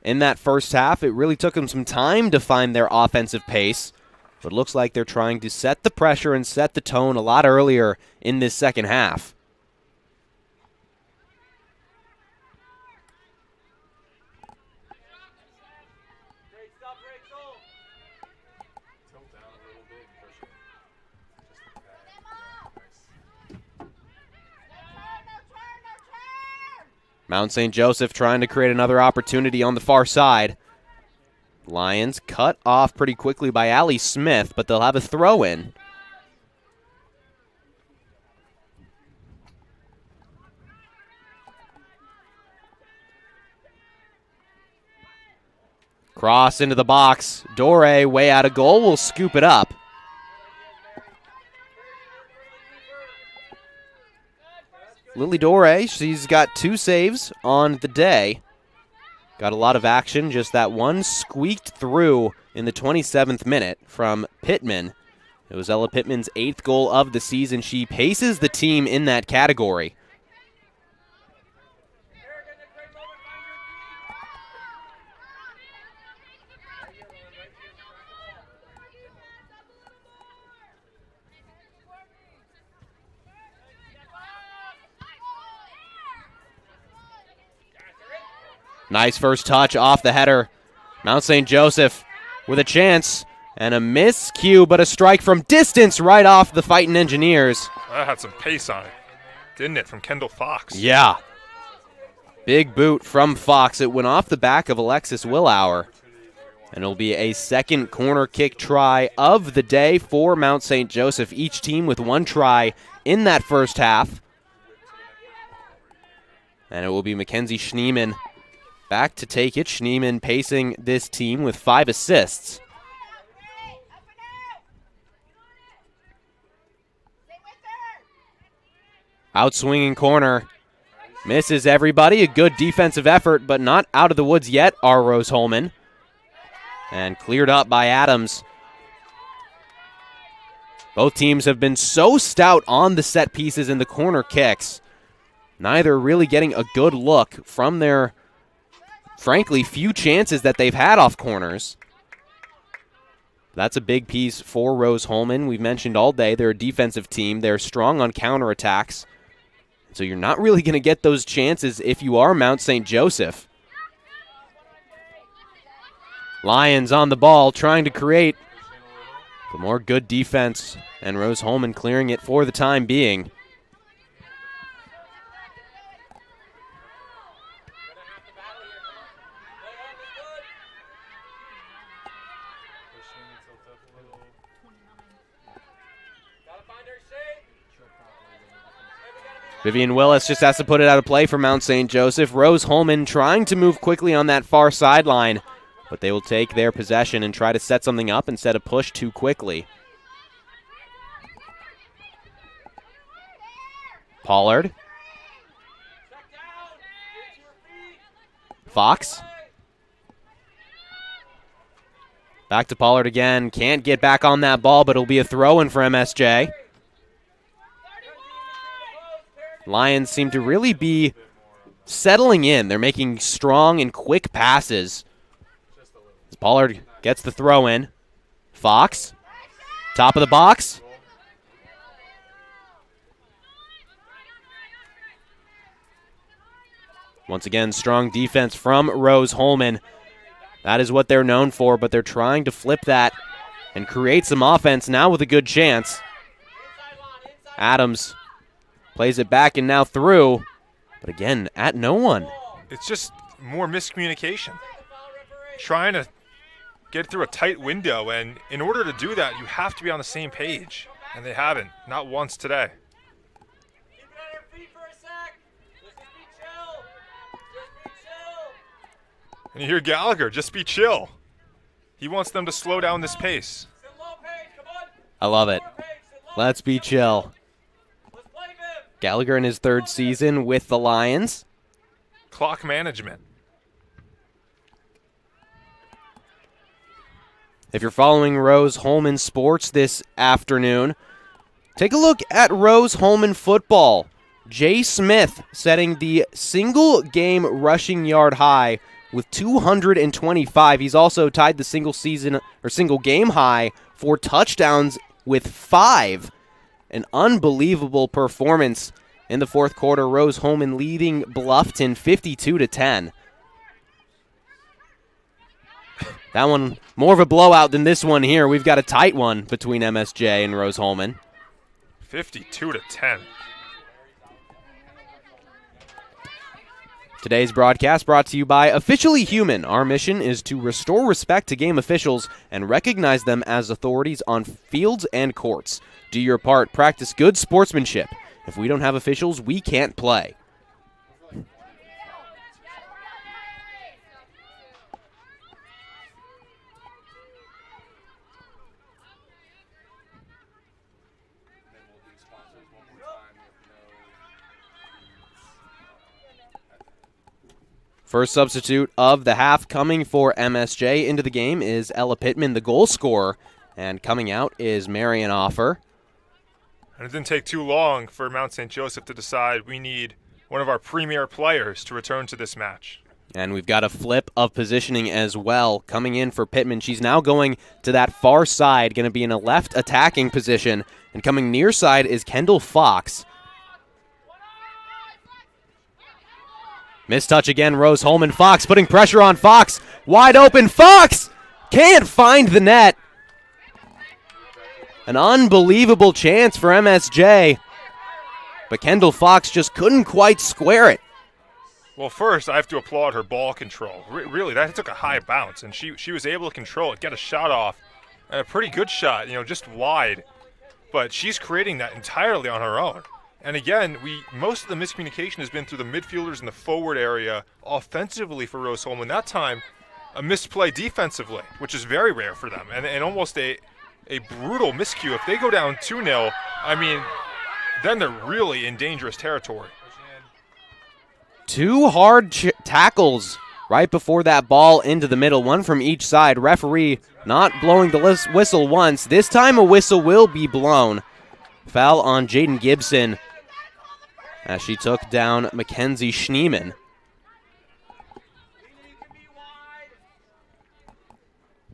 in that first half. It really took them some time to find their offensive pace, but it looks like they're trying to set the pressure and set the tone a lot earlier in this second half. Mount St. Joseph trying to create another opportunity on the far side. Lions cut off pretty quickly by Allie Smith, but they'll have a throw in. Cross into the box. Dore, way out of goal, will scoop it up. Lily Dore, she's got 2 saves on the day. Got a lot of action, just that one squeaked through in the 27th minute from Pittman. It was Ella Pittman's 8th goal of the season. She paces the team in that category. Nice first touch off the header. Mount St. Joseph with a chance and a miscue, but a strike from distance right off the Fightin' Engineers. That had some pace on it, didn't it, from Kendall Fox? Yeah. Big boot from Fox. It went off the back of Alexis Willauer. And it'll be a second corner kick try of the day for Mount St. Joseph. Each team with 1 try in that first half. And it will be Mackenzie Schneeman back to take it. Schneeman pacing this team with 5 assists. Outswinging corner. Misses everybody. A good defensive effort, but not out of the woods yet are Rose Holman. And cleared up by Adams. Both teams have been so stout on the set pieces and the corner kicks. Neither really getting a good look from their, frankly, few chances that they've had off corners. That's a big piece for Rose Holman. We've mentioned all day they're a defensive team. They're strong on counterattacks. So you're not really going to get those chances if you are Mount St. Joseph. Lions on the ball trying to create the more good defense, and Rose Holman clearing it for the time being. Vivian Willis just has to put it out of play for Mount St. Joseph. Rose Holman trying to move quickly on that far sideline, but they will take their possession and try to set something up instead of push too quickly. Pollard. Fox. Back to Pollard again. Can't get back on that ball, but it'll be a throw-in for MSJ. Lions seem to really be settling in. They're making strong and quick passes. Pollard gets the throw in. Fox, top of the box. Once again, strong defense from Rose Holman. That is what they're known for, but they're trying to flip that and create some offense now with a good chance. Adams plays it back and now through, but again, at no one. It's just more miscommunication. Trying to get through a tight window, and in order to do that, you have to be on the same page, and they haven't, not once today. And you hear Gallagher, just be chill. He wants them to slow down this pace. I love it. Let's be chill. Gallagher in his 3rd season with the Lions. Clock management. If you're following Rose-Hulman sports this afternoon, take a look at Rose-Hulman football. Jay Smith setting the single-game rushing yard high with 225. He's also tied the single-game high for touchdowns with 5. An unbelievable performance in the 4th quarter. Rose-Hulman leading Bluffton 52-10. That one more of a blowout than this one here. We've got a tight one between MSJ and Rose-Hulman. 52-10. Today's broadcast brought to you by Officially Human. Our mission is to restore respect to game officials and recognize them as authorities on fields and courts. Do your part. Practice good sportsmanship. If we don't have officials, we can't play. First substitute of the half coming for MSJ into the game is Ella Pittman, the goal scorer. And coming out is Marion Offer. And it didn't take too long for Mount St. Joseph to decide we need one of our premier players to return to this match. And we've got a flip of positioning as well coming in for Pittman. She's now going to that far side, going to be in a left attacking position. And coming near side is Kendall Fox. Mistouch again, Rose-Hulman. Fox putting pressure on Fox. Wide open, Fox! Can't find the net. An unbelievable chance for MSJ. But Kendall Fox just couldn't quite square it. Well, first, I have to applaud her ball control. Really, that took a high bounce, and she was able to control it, get a shot off, and a pretty good shot, just wide. But she's creating that entirely on her own. And again, most of the miscommunication has been through the midfielders in the forward area offensively for Rose-Hulman. That time, a misplay defensively, which is very rare for them, and almost a brutal miscue. If they go down 2-0, then they're really in dangerous territory. 2 hard tackles right before that ball into the middle, one from each side. Referee not blowing the whistle once. This time a whistle will be blown. Foul on Jaden Gibson as she took down Mackenzie Schneeman.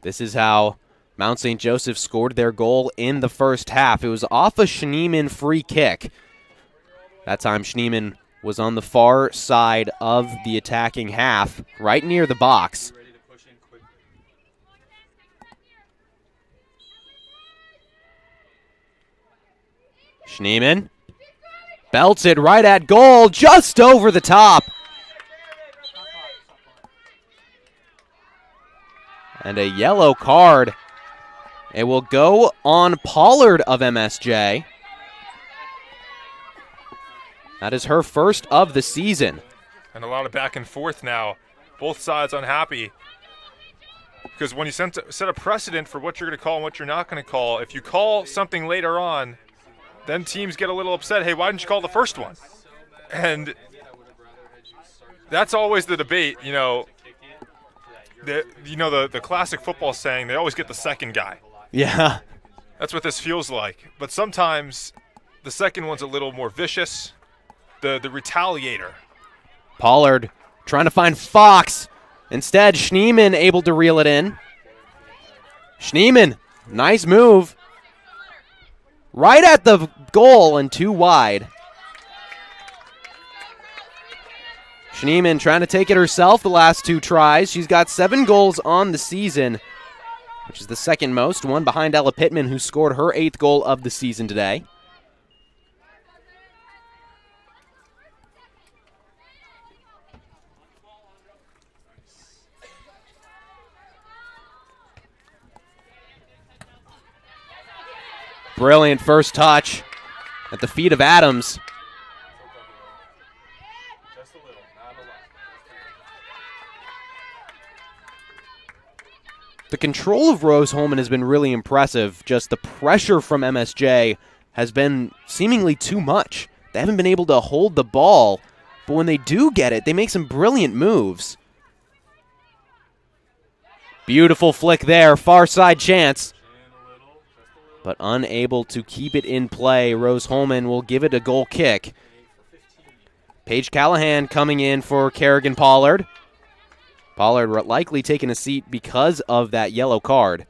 This is how Mount St. Joseph scored their goal in the first half. It was off a Schneeman free kick. That time Schneeman was on the far side of the attacking half, right near the box. Schneeman belts it right at goal, just over the top. And a yellow card. It will go on Pollard of MSJ. That is her first of the season. And a lot of back and forth now. Both sides unhappy. Because when you set a precedent for what you're going to call and what you're not going to call, if you call something later on, then teams get a little upset. Hey, why didn't you call the first one? And that's always the debate, the classic football saying, they always get the second guy. Yeah. That's what this feels like. But sometimes the second one's a little more vicious. The retaliator. Pollard trying to find Fox. Instead, Schneeman able to reel it in. Schneeman, nice move. Right at the goal and 2 wide. Schneeman trying to take it herself the last 2 tries. She's got 7 goals on the season, which is the second most, one behind Ella Pittman, who scored her 8th goal of the season today. Brilliant first touch at the feet of Adams. The control of Rose-Hulman has been really impressive. Just the pressure from MSJ has been seemingly too much. They haven't been able to hold the ball, but when they do get it, they make some brilliant moves. Beautiful flick there, far side chance, but unable to keep it in play. Rose-Hulman will give it a goal kick. Paige Callahan coming in for Kerrigan Pollard. Pollard likely taking a seat because of that yellow card.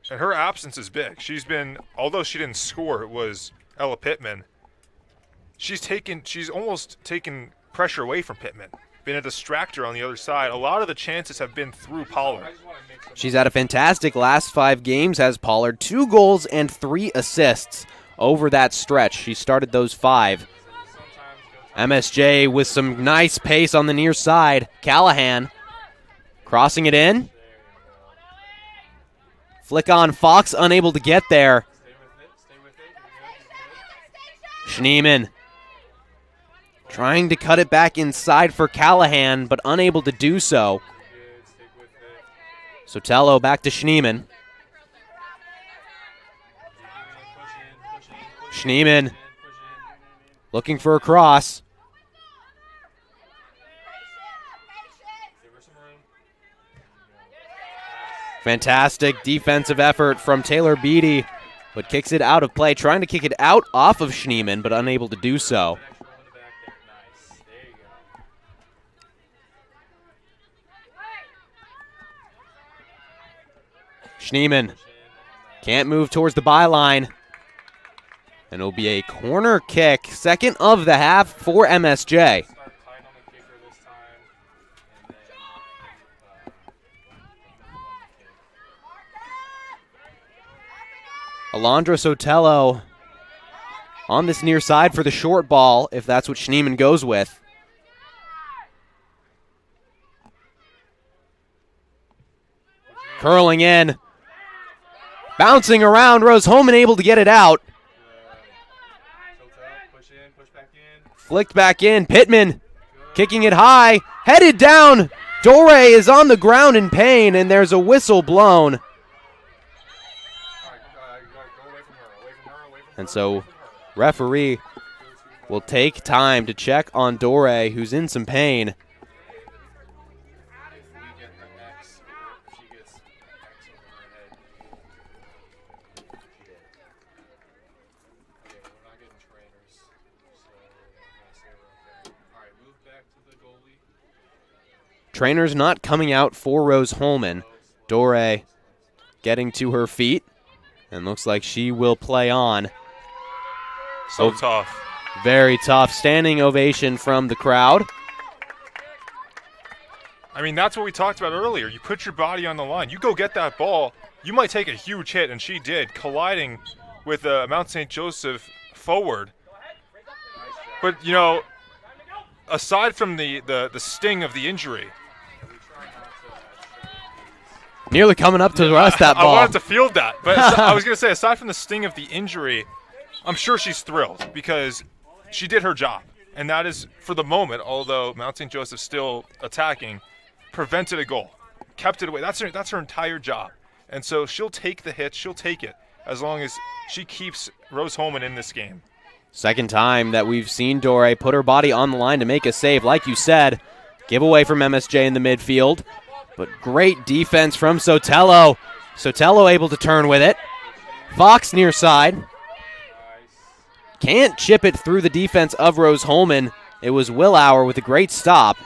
And her absence is big. She's been, although she didn't score, it was Ella Pittman. She's almost taken pressure away from Pittman. Been a distractor on the other side. A lot of the chances have been through Pollard. She's had a fantastic last 5 games, has Pollard 2 goals and 3 assists over that stretch. She started those 5. MSJ with some nice pace on the near side. Callahan crossing it in. Flick on Fox, unable to get there. Schneeman trying to cut it back inside for Callahan, but unable to do so. Sotelo back to Schneeman. Schneeman looking for a cross. Fantastic defensive effort from Taylor Beatty, but kicks it out of play, trying to kick it out off of Schneeman, but unable to do so. Schneeman can't move towards the byline. And it'll be a corner kick, second of the half for MSJ. Alondra Sotelo on this near side for the short ball, if that's what Schneeman goes with. Curling in. Bouncing around, Rose-Hulman able to get it out. Flicked back in, Pittman kicking it high, headed down. Dore is on the ground in pain, and there's a whistle blown. And so referee will take time to check on Dore, who's in some pain. Trainers not coming out for Rose-Hulman. Dore getting to her feet, and looks like she will play on. So tough. Very tough. Standing ovation from the crowd. I mean, that's what we talked about earlier. You put your body on the line. You go get that ball. You might take a huge hit, and she did, colliding with Mount St. Joseph forward. But, you know, aside from the sting of the injury, nearly coming up to rush that ball. I wanted to field that. But I was going to say, aside from the sting of the injury, I'm sure she's thrilled because she did her job. And that is, for the moment, although Mount St. Joseph still attacking, prevented a goal, kept it away. That's her entire job. And so she'll take the hit. She'll take it as long as she keeps Rose-Hulman in this game. Second time that we've seen Dore put her body on the line to make a save. Like you said, giveaway from MSJ in the midfield. But great defense from Sotelo. Sotelo able to turn with it. Fox near side. Can't chip it through the defense of Rose-Hulman. It was Willauer with a great stop.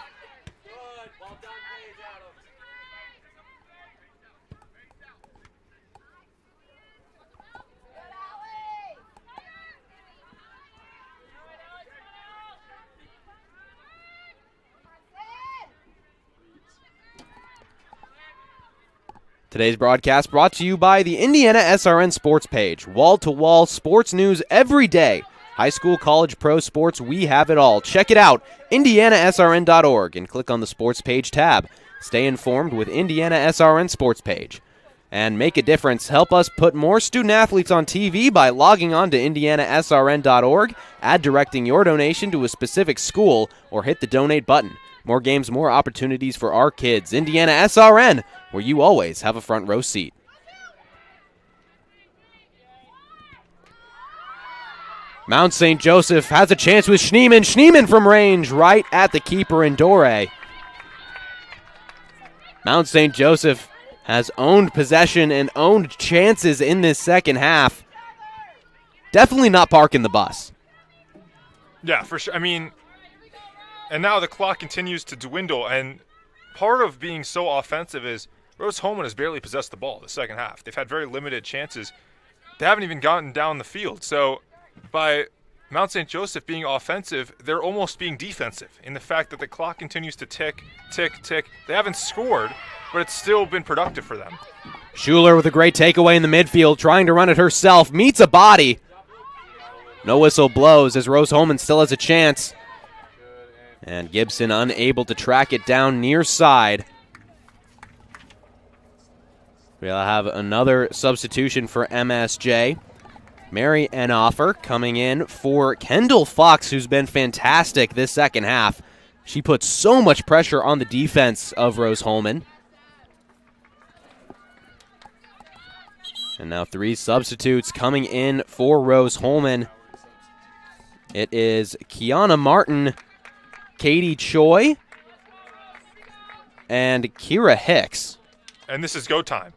Today's broadcast brought to you by the IndianaSRN Sports page. Wall-to-wall sports news every day. High school, college, pro sports, we have it all. Check it out, IndianaSRN.org, and click on the Sports page tab. Stay informed with IndianaSRN Sports page. And make a difference. Help us put more student-athletes on TV by logging on to IndianaSRN.org, add directing your donation to a specific school, or hit the donate button. More games, more opportunities for our kids. IndianaSRN, where you always have a front row seat. Mount St. Joseph has a chance with Schneeman. Schneeman from range, right at the keeper in Dore. Mount St. Joseph has owned possession and owned chances in this second half. Definitely not parking the bus. Yeah, for sure. I mean, and now the clock continues to dwindle, and part of being so offensive is Rose-Hulman has barely possessed the ball the second half. They've had very limited chances. They haven't even gotten down the field. So by Mount St. Joseph being offensive, they're almost being defensive in the fact that the clock continues to tick, tick, tick. They haven't scored, but it's still been productive for them. Schuler with a great takeaway in the midfield, trying to run it herself, meets a body. No whistle blows as Rose-Hulman still has a chance. And Gibson unable to track it down near side. We'll have another substitution for MSJ. Mary Enoffer coming in for Kendall Fox, who's been fantastic this second half. She puts so much pressure on the defense of Rose-Hulman. And now 3 substitutes coming in for Rose-Hulman. It is Kiana Martin, Katie Choi, and Kira Hicks. And this is go time.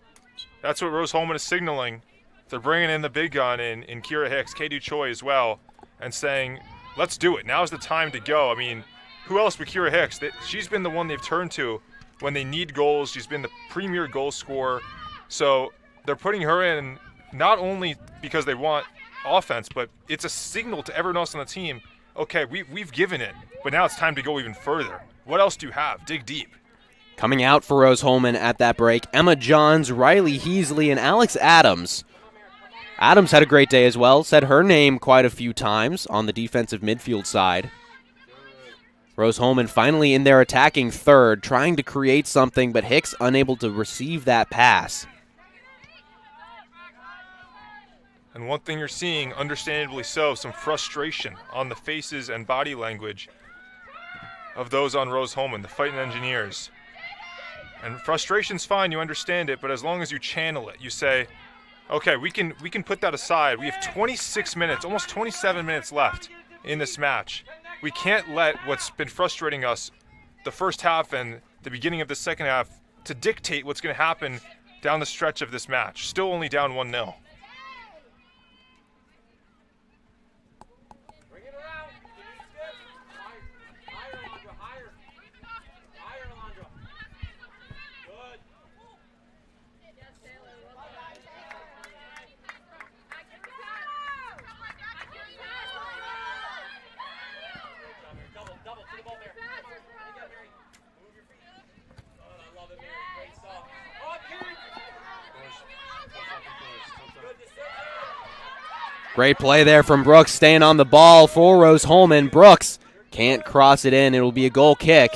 That's what Rose-Hulman is signaling. They're bringing in the big gun in Kira Hicks, Katie Choi as well, and saying, let's do it. Now's the time to go. I mean, who else but Kira Hicks? She's been the one they've turned to when they need goals. She's been the premier goal scorer. So they're putting her in not only because they want offense, but it's a signal to everyone else on the team, okay, we've given it, but now it's time to go even further. What else do you have? Dig deep. Coming out for Rose-Hulman at that break, Emma Johns, Riley Heasley, and Alex Adams. Adams had a great day as well, said her name quite a few times on the defensive midfield side. Rose-Hulman finally in their attacking third, trying to create something, but Hicks unable to receive that pass. And one thing you're seeing, understandably so, some frustration on the faces and body language of those on Rose-Hulman, the Fighting Engineers. And frustration's fine, you understand it, but as long as you channel it, you say, okay, we can put that aside. We have 26 minutes, almost 27 minutes left in this match. We can't let what's been frustrating us the first half and the beginning of the second half to dictate what's going to happen down the stretch of this match. Still only down 1-0. Great play there from Brooks, staying on the ball for Rose-Hulman. Brooks can't cross it in. It'll be a goal kick.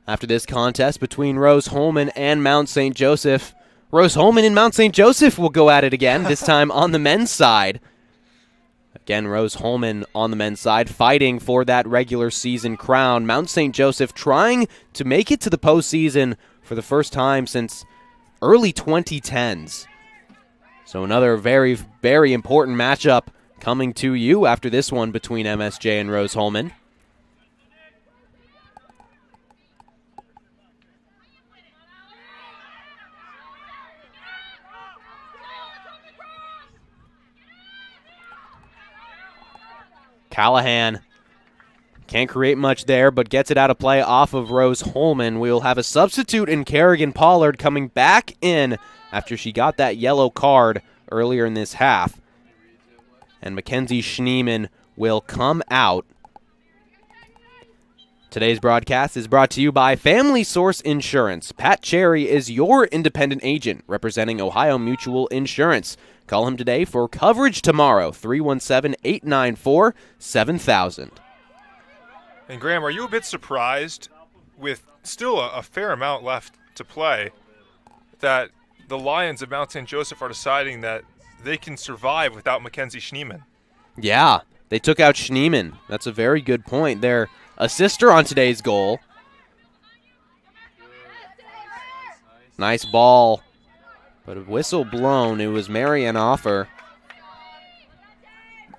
After this contest between Rose-Hulman and Mount St. Joseph, Rose-Hulman and Mount St. Joseph will go at it again, this time on the men's side. Again, Rose-Hulman on the men's side fighting for that regular season crown. Mount St. Joseph trying to make it to the postseason for the first time since early 2010s. So another very, very important matchup coming to you after this one between MSJ and Rose-Hulman. Callahan can't create much there, but gets it out of play off of Rose-Hulman. We'll have a substitute in Kerrigan Pollard coming back in after she got that yellow card earlier in this half. And Mackenzie Schneeman will come out. Today's broadcast is brought to you by Family Source Insurance. Pat Cherry is your independent agent representing Ohio Mutual Insurance. Call him today for coverage tomorrow, 317-894-7000. And Graham, are you a bit surprised with still a fair amount left to play that the Lions of Mount St. Joseph are deciding that they can survive without Mackenzie Schneeman. Yeah, they took out Schneeman. That's a very good point. Their assister on today's goal. Nice ball, but a whistle blown. It was Marianne Offer.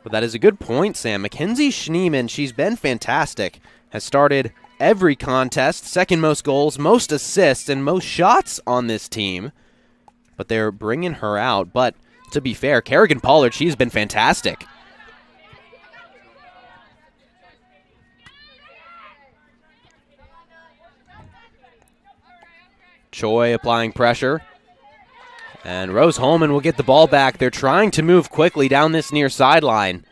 But that is a good point, Sam. Mackenzie Schneeman, she's been fantastic. Has started every contest, second most goals, most assists, and most shots on this team. But they're bringing her out. But to be fair, Kerrigan Pollard, she's been fantastic. Choi applying pressure. And Rose Holman will get the ball back. They're trying to move quickly down this near sideline.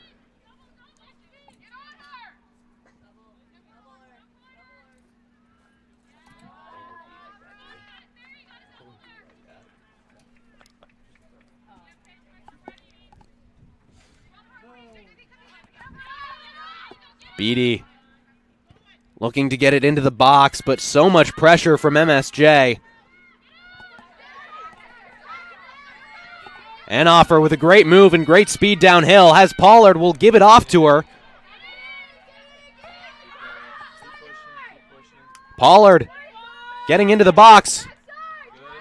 Beatty looking to get it into the box, but so much pressure from MSJ. And Offer with a great move and great speed downhill. Has Pollard, will give it off to her. Pollard getting into the box.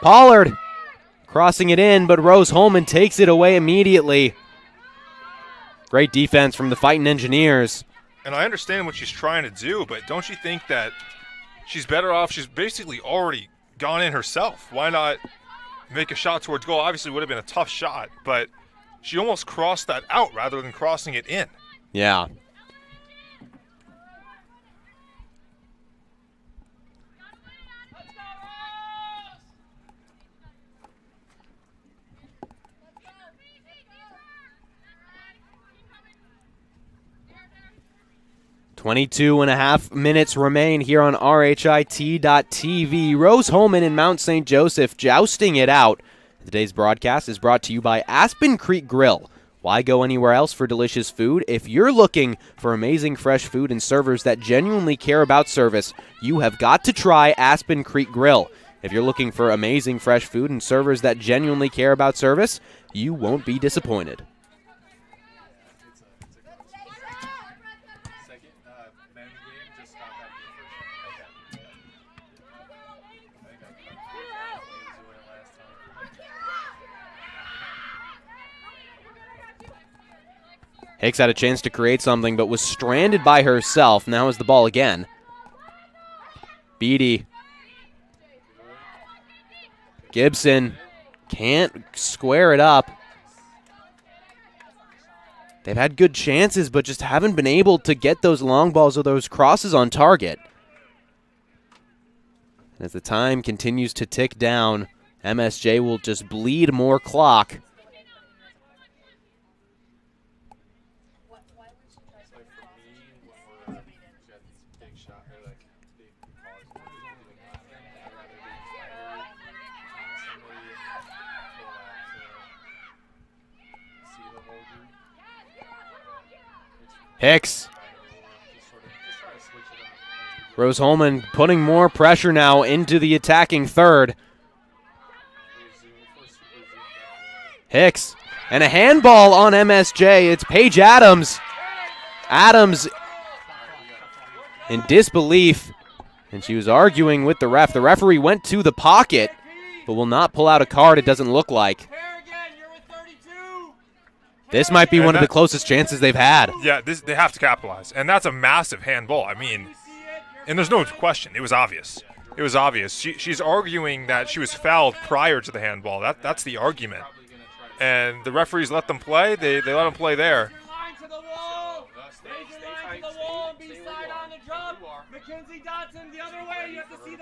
Pollard crossing it in, but Rose Holman takes it away immediately. Great defense from the Fighting Engineers. And I understand what she's trying to do, but don't you think that she's better off? She's basically already gone in herself. Why not make a shot towards goal? Obviously, it would have been a tough shot, but she almost crossed that out rather than crossing it in. Yeah. .5 minutes remain here on RHIT.TV. Rose Holman and Mount St. Joseph jousting it out. Today's broadcast is brought to you by Aspen Creek Grill. Why go anywhere else for delicious food? If you're looking for amazing fresh food and servers that genuinely care about service, you have got to try Aspen Creek Grill. If you're looking for amazing fresh food and servers that genuinely care about service, you won't be disappointed. Hicks had a chance to create something, but was stranded by herself. Now is the ball again. Beatty. Gibson can't square it up. They've had good chances, but just haven't been able to get those long balls or those crosses on target. As the time continues to tick down, MSJ will just bleed more clock. Hicks. Rose Holman putting more pressure now into the attacking third. Hicks. And a handball on MSJ. It's Paige Adams. Adams in disbelief. And she was arguing with the ref. The referee went to the pocket, but will not pull out a card, it doesn't look like. This might be one of the closest chances they've had. Yeah, they have to capitalize. And that's a massive handball. I mean, and there's no question. It was obvious. It was obvious. She's arguing that she was fouled prior to the handball. That's the argument. And the referees let them play. They let them play there.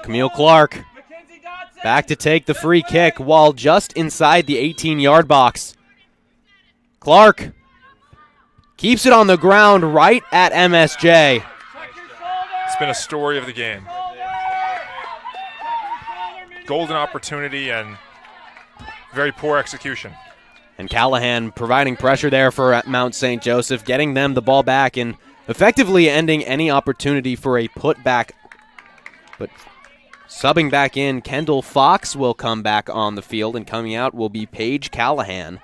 Camille Clark back to take the free kick while just inside the 18-yard box. Clark keeps it on the ground right at MSJ. It's been a story of the game. Golden opportunity and very poor execution. And Callahan providing pressure there for Mount St. Joseph, getting them the ball back and effectively ending any opportunity for a putback. But Subbing back in, Kendall Fox will come back on the field, and coming out will be Paige Callahan.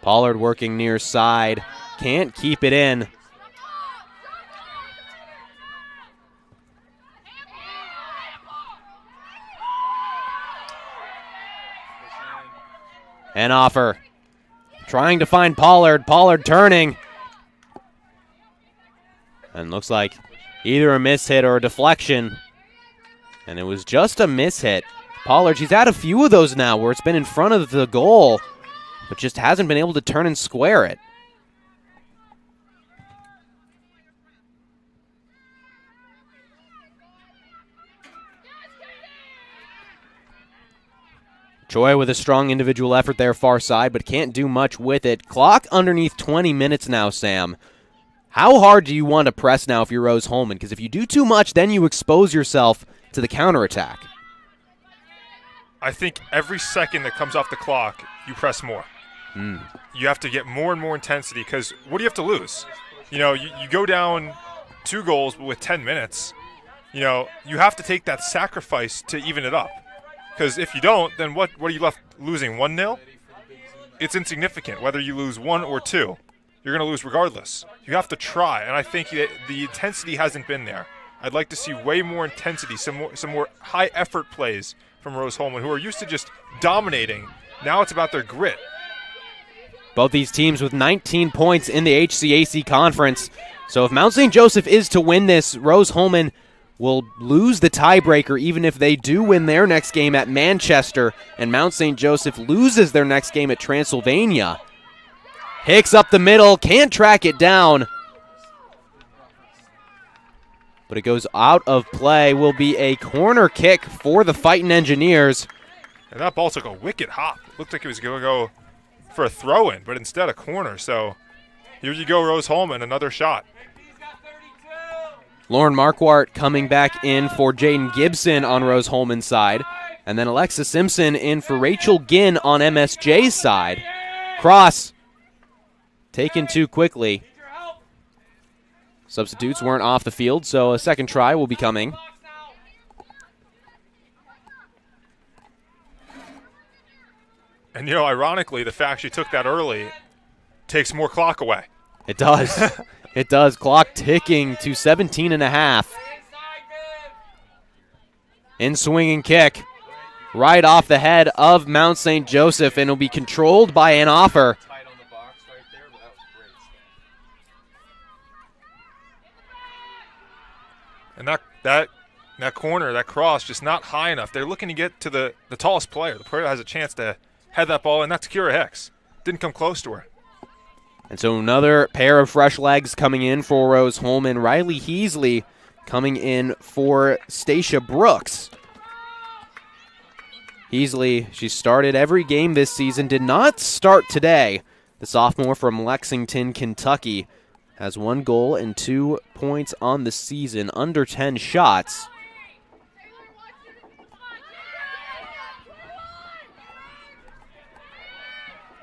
Pollard working near side, can't keep it in. An offer. Trying to find Pollard. Pollard turning. And looks like either a mishit or a deflection. And it was just a mishit. Pollard, she's had a few of those now where it's been in front of the goal, but just hasn't been able to turn and square it. Choi with a strong individual effort there far side, but can't do much with it. Clock underneath 20 minutes now, Sam. How hard do you want to press now if you're Rose Holman? Because if you do too much, then you expose yourself to the counterattack. I think every second that comes off the clock, you press more. You have to get more and more intensity because what do you have to lose? You know, you go down 2 goals with 10 minutes. You know, you have to take that sacrifice to even it up. Because if you don't, then what are you left losing, 1-0? It's insignificant. Whether you lose 1 or 2, you're going to lose regardless. You have to try, and I think that the intensity hasn't been there. I'd like to see way more intensity, some more high-effort plays from Rose Holman, who are used to just dominating. Now it's about their grit. Both these teams with 19 points in the HCAC conference. So if Mount St. Joseph is to win this, Rose Holman will lose the tiebreaker even if they do win their next game at Manchester and Mount St. Joseph loses their next game at Transylvania. Hicks up the middle, can't track it down. But it goes out of play. Will be a corner kick for the Fightin' Engineers. And that ball took a wicked hop. Looked like it was going to go for a throw-in, but instead a corner. So here you go, Rose Holman, another shot. Lauren Marquardt coming back in for Jaden Gibson on Rose Holman's side. And then Alexa Simpson in for Rachel Ginn on MSJ's side. Cross taken too quickly. Substitutes weren't off the field, so a second try will be coming. And, you know, ironically, the fact she took that early takes more clock away. It does. It does. Clock ticking to 17.5. In swinging kick. Right off the head of Mount St. Joseph, and it'll be controlled by an offer. And that corner, that cross, just not high enough. They're looking to get to the tallest player. The player that has a chance to head that ball, and that's Kira Hicks. Didn't come close to her. And so another pair of fresh legs coming in for Rose Holman. Riley Heasley coming in for Stacia Brooks. Heasley, she started every game this season, did not start today. The sophomore from Lexington, Kentucky, has 1 goal and 2 points on the season, under 10 shots.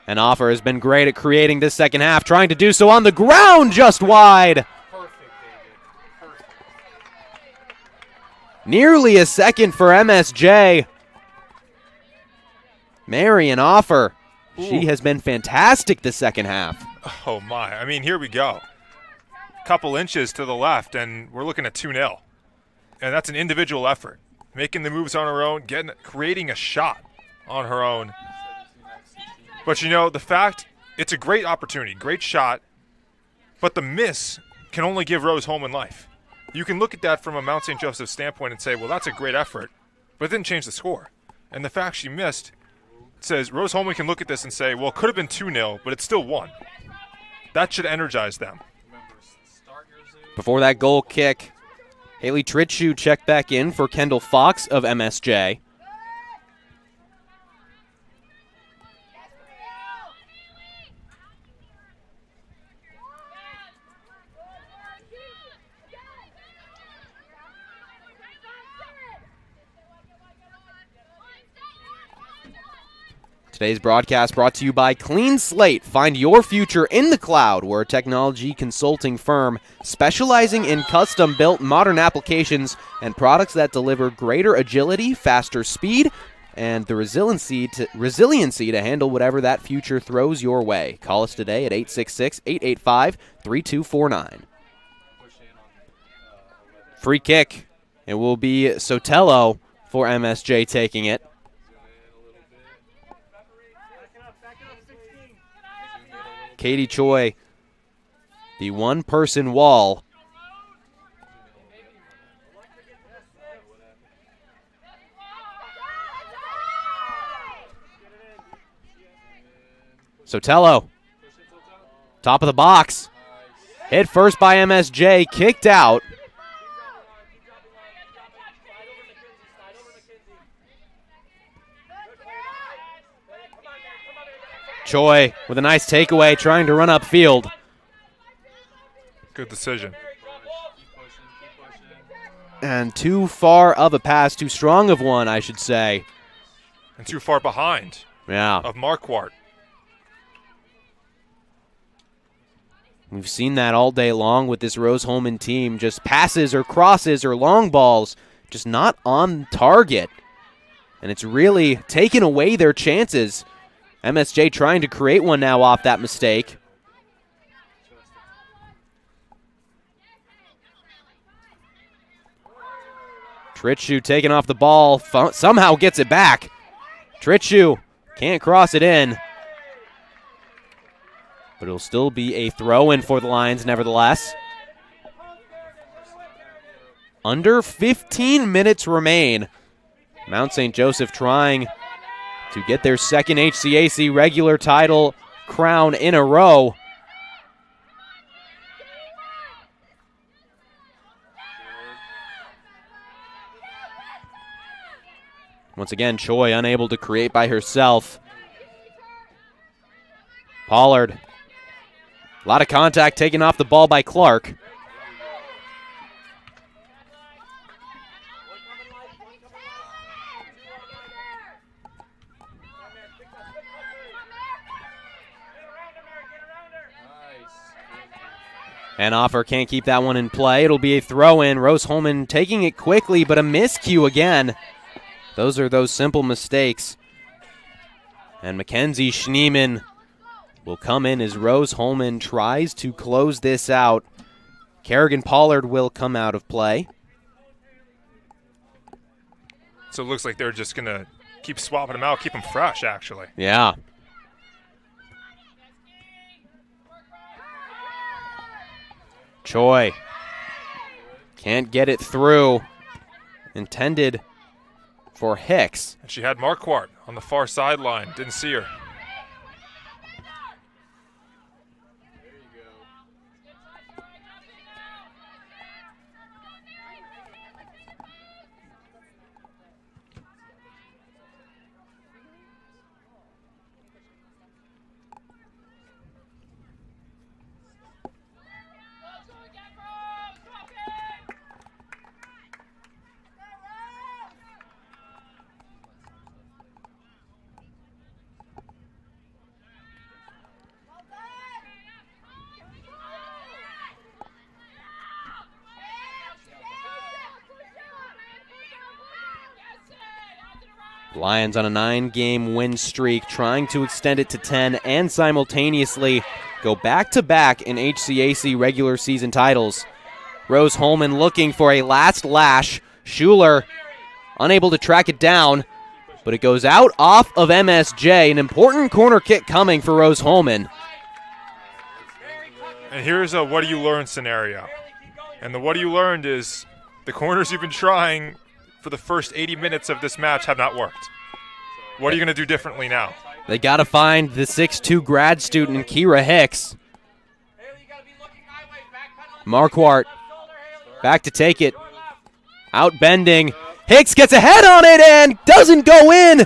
An offer has been great at creating this second half, trying to do so on the ground, just wide. Nearly a second for MSJ. Marion Offer. She has been fantastic the second half. Oh, my. I mean, here we go. Couple inches to the left, and we're looking at 2-0. And that's an individual effort. Making the moves on her own, creating a shot on her own. But, you know, the fact, it's a great opportunity, great shot, but the miss can only give Rose Holman life. You can look at that from a Mount St. Joseph standpoint and say, well, that's a great effort, but it didn't change the score. And the fact she missed says Rose Holman can look at this and say, well, it could have been 2-0, but it's still 1. That should energize them. Before that goal kick, Haley Tritschu checked back in for Kendall Fox of MSJ. Today's broadcast brought to you by Clean Slate. Find your future in the cloud. We're a technology consulting firm specializing in custom-built modern applications and products that deliver greater agility, faster speed, and the resiliency to handle whatever that future throws your way. Call us today at 866-885-3249. Free kick. It will be Sotelo for MSJ taking it. Katie Choi, the one-person wall. Sotelo, top of the box. Hit first by MSJ, kicked out. Choi with a nice takeaway, trying to run upfield. Good decision. And too far of a pass, too strong of one, I should say. And too far behind. Yeah. Of Marquardt. We've seen that all day long with this Rose-Hulman team. Just passes or crosses or long balls, just not on target. And it's really taken away their chances. MSJ trying to create one now off that mistake. Tritchu taking off the ball, somehow gets it back. Tritchu can't cross it in. But it'll still be a throw-in for the Lions nevertheless. Under 15 minutes remain. Mount St. Joseph trying to get their second HCAC regular title crown in a row. Once again, Choi unable to create by herself. Pollard. A lot of contact taken off the ball by Clark. And Offer can't keep that one in play. It'll be a throw-in. Rose-Hulman taking it quickly, but a miscue again. Those are those simple mistakes. And Mackenzie Schneeman will come in as Rose-Hulman tries to close this out. Kerrigan Pollard will come out of play. So it looks like they're just going to keep swapping them out, keep them fresh, actually. Yeah. Choi can't get it through. Intended for Hicks. And she had Marquardt on the far sideline. Didn't see her. Lions on a 9-game win streak, trying to extend it to 10 and simultaneously go back-to-back in HCAC regular season titles. Rose-Hulman looking for a last lash. Schuler unable to track it down, but it goes out off of MSJ. An important corner kick coming for Rose-Hulman. And here's a what do you learn scenario. And the what do you learned is the corners you've been trying for the first 80 minutes of this match have not worked. What are you going to do differently now? They got to find the 6'2 grad student, Kira Hicks. Marquardt back to take it. Out bending. Hicks gets a head on it and doesn't go in.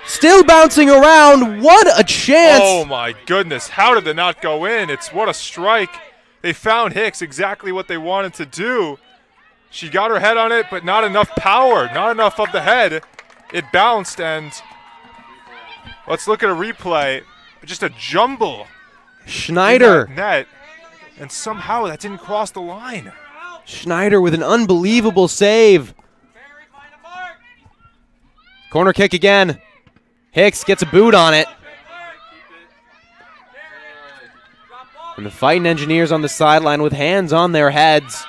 Still bouncing around. What a chance. Oh, my goodness. How did it not go in? It's what a strike. They found Hicks exactly what they wanted to do. She got her head on it, but not enough power, not enough of the head. It bounced, and Let's look at a replay. Just a jumble. Schneider. In that net, and somehow that didn't cross the line. Schneider with an unbelievable save. Corner kick again. Hicks gets a boot on it. And the Fighting Engineers on the sideline with hands on their heads.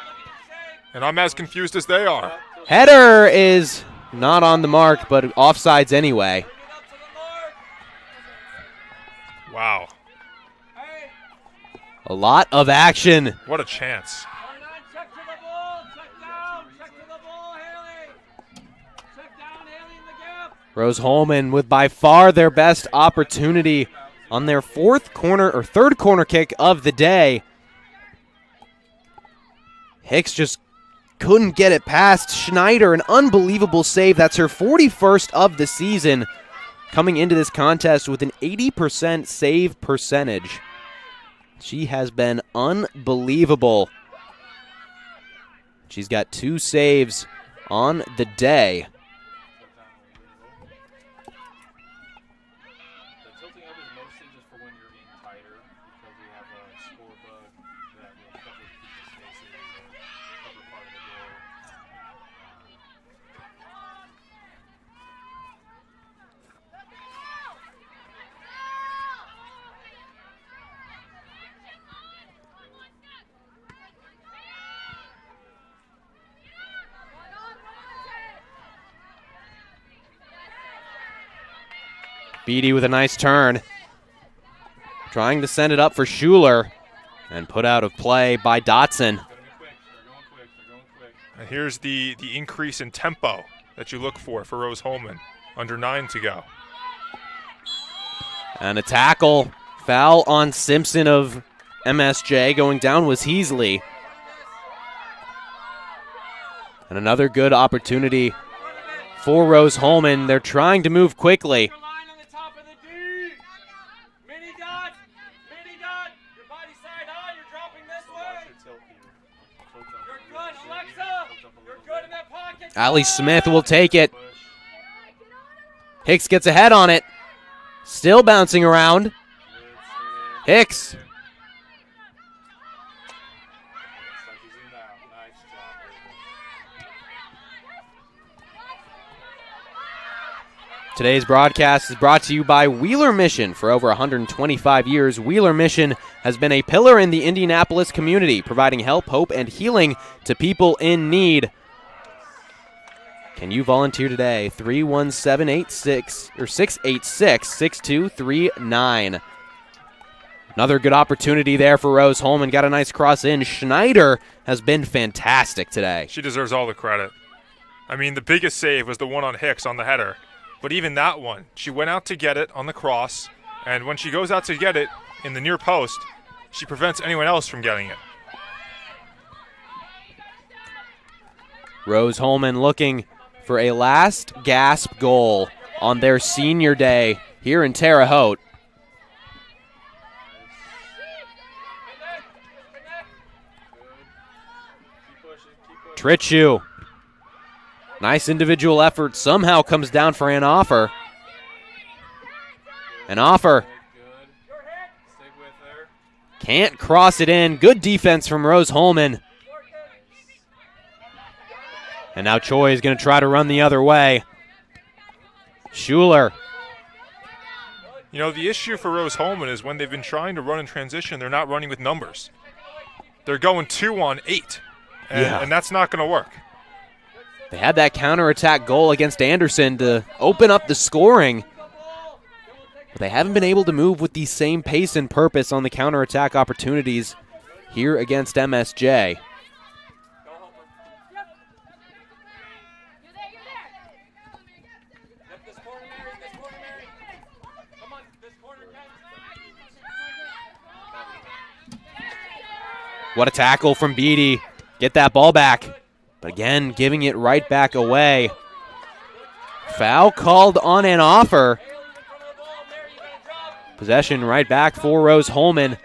And I'm as confused as they are. Header is not on the mark, but offsides anyway. Wow. A lot of action. What a chance. Rose-Hulman with by far their best opportunity on their third corner kick of the day. Hicks just couldn't get it past Schneider. An unbelievable save. That's her 41st of the season, coming into this contest with an 80% save percentage. She has been unbelievable. She's got 2 saves on the day. Beatty with a nice turn. Trying to send it up for Schuler. And put out of play by Dotson. And here's the increase in tempo that you look for Rose-Hulman. Under 9 to go. And a tackle. Foul on Simpson of MSJ. Going down was Heasley. And another good opportunity for Rose-Hulman. They're trying to move quickly. Allie Smith will take it. Hicks gets ahead on it. Still bouncing around. Hicks. Today's broadcast is brought to you by Wheeler Mission. For over 125 years, Wheeler Mission has been a pillar in the Indianapolis community, providing help, hope, and healing to people in need. Can you volunteer today? 317-686-6239. Another good opportunity there for Rose-Hulman. Got a nice cross in. Schneider has been fantastic today. She deserves all the credit. I mean, the biggest save was the one on Hicks on the header. But even that one, she went out to get it on the cross, and when she goes out to get it in the near post, she prevents anyone else from getting it. Rose-Hulman looking for a last gasp goal on their senior day here in Terre Haute. Tritchu. Nice individual effort. Somehow comes down for an offer. An offer. Can't cross it in. Good defense from Rose-Hulman. And now Choi is going to try to run the other way. Schuler. You know, the issue for Rose-Hulman is when they've been trying to run in transition, they're not running with numbers. They're going 2 on 8, and that's not going to work. They had that counterattack goal against Anderson to open up the scoring. But they haven't been able to move with the same pace and purpose on the counterattack opportunities here against MSJ. What a tackle from Beatty. Get that ball back. But again, giving it right back away. Foul called on an offer. Possession right back for Rose-Hulman.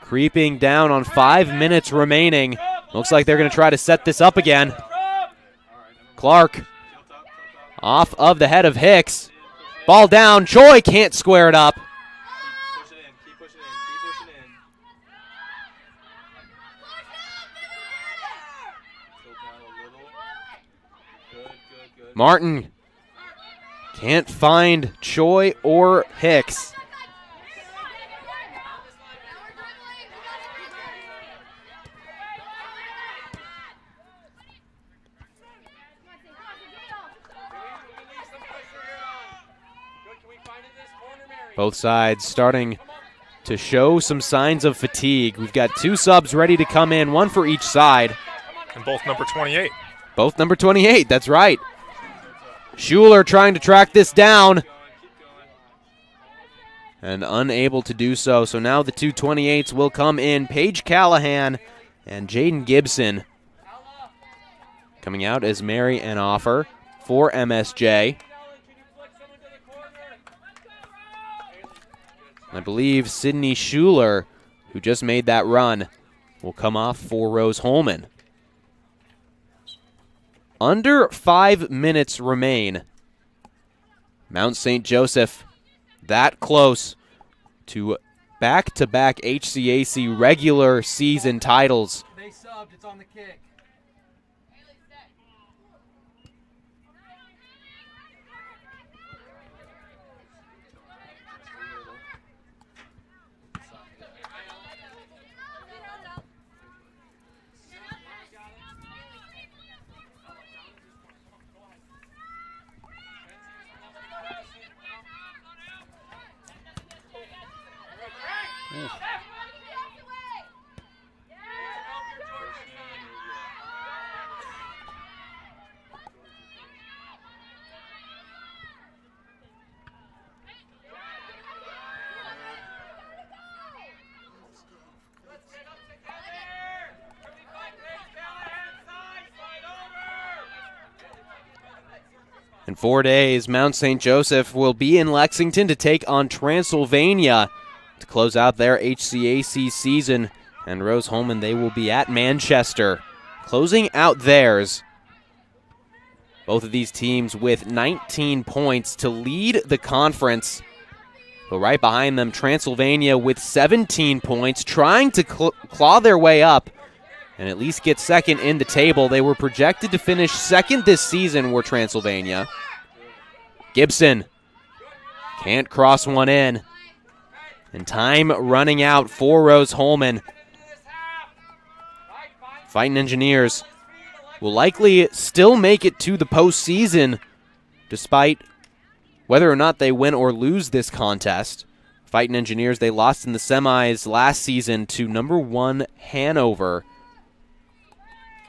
Creeping down on 5 minutes remaining. Looks like they're going to try to set this up again. Clark off of the head of Hicks. Ball down. Choi can't square it up. Martin can't find Choi or Hicks. Both sides starting to show some signs of fatigue. We've got 2 subs ready to come in, 1 for each side. And both number 28. Both number 28, that's right. Schuler trying to track this down. And unable to do so. So now the 2 28s will come in. Paige Callahan and Jaden Gibson. Coming out as Mary Anoffer for MSJ. I believe Sydney Schuler, who just made that run, will come off for Rose Holman. Under 5 minutes remain. Mount St. Joseph that close to back-to-back HCAC regular season titles. They subbed, it's on the kick. In 4 days, Mount St. Joseph will be in Lexington to take on Transylvania to close out their HCAC season. And Rose Holman, they will be at Manchester, closing out theirs. Both of these teams with 19 points to lead the conference. But right behind them, Transylvania with 17 points, trying to claw their way up and at least get second in the table. They were projected to finish second this season, were Transylvania. Gibson can't cross one in. And time running out for Rose Holman. Fighting Engineers will likely still make it to the postseason, despite whether or not they win or lose this contest. Fighting Engineers, they lost in the semis last season to number 1 Hanover.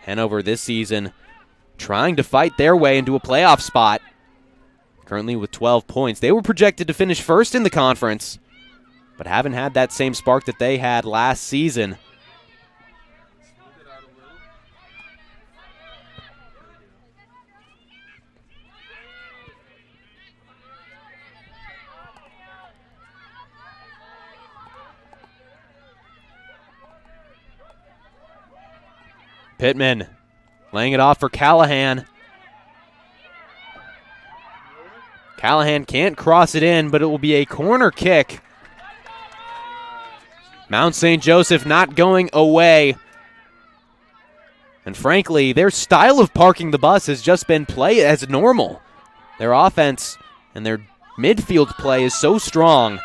Hanover this season trying to fight their way into a playoff spot. Currently with 12 points. They were projected to finish first in the conference, but haven't had that same spark that they had last season. Pittman laying it off for Callahan. Callahan can't cross it in, but it will be a corner kick. Mount St. Joseph not going away. And frankly, their style of parking the bus has just been play as normal. Their offense and their midfield play is so strong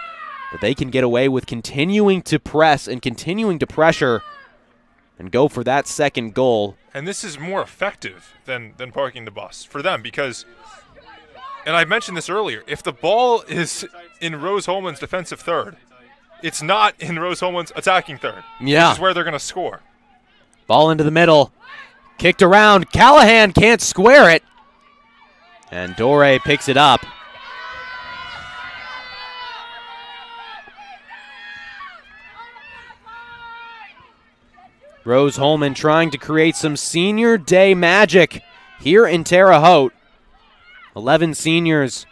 that they can get away with continuing to press and continuing to pressure and go for that second goal. And this is more effective than parking the bus for them because, and I mentioned this earlier, if the ball is in Rose Holman's defensive third, it's not in Rose Holman's attacking third. Yeah. This is where they're going to score. Ball into the middle. Kicked around. Callahan can't square it. And Dore picks it up. Rose Holman trying to create some senior day magic here in Terre Haute. 11 seniors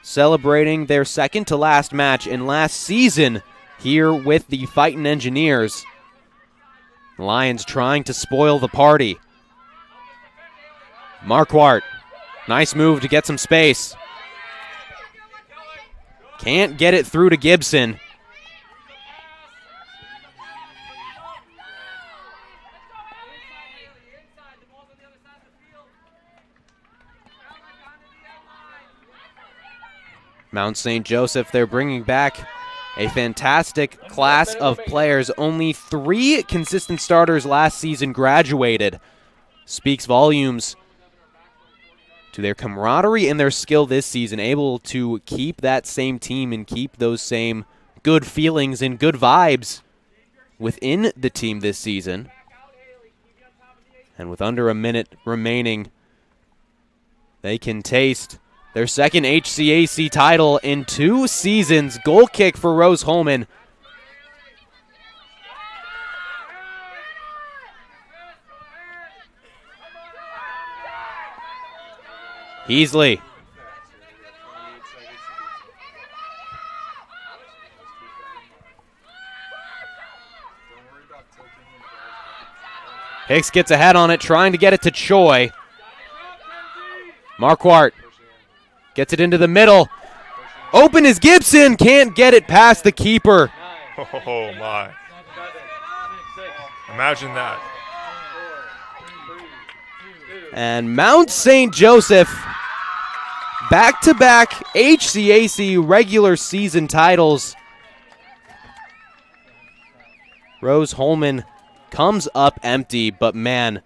celebrating their second to last match in last season here with the Fightin' Engineers. The Lions trying to spoil the party. Marquardt, nice move to get some space. Can't get it through to Gibson. Mount St. Joseph, they're bringing back a fantastic class of players. Only 3 consistent starters last season graduated. Speaks volumes to their camaraderie and their skill this season, able to keep that same team and keep those same good feelings and good vibes within the team this season. And with under a minute remaining, they can taste their second HCAC title in 2 seasons. Goal kick for Rose-Hulman. Heasley. Hicks gets ahead on it, trying to get it to Choi. Marquardt gets it into the middle. Open is Gibson. Can't get it past the keeper. Oh, my. Imagine that. And Mount St. Joseph, back-to-back HCAC regular season titles. Rose-Hulman comes up empty, but man,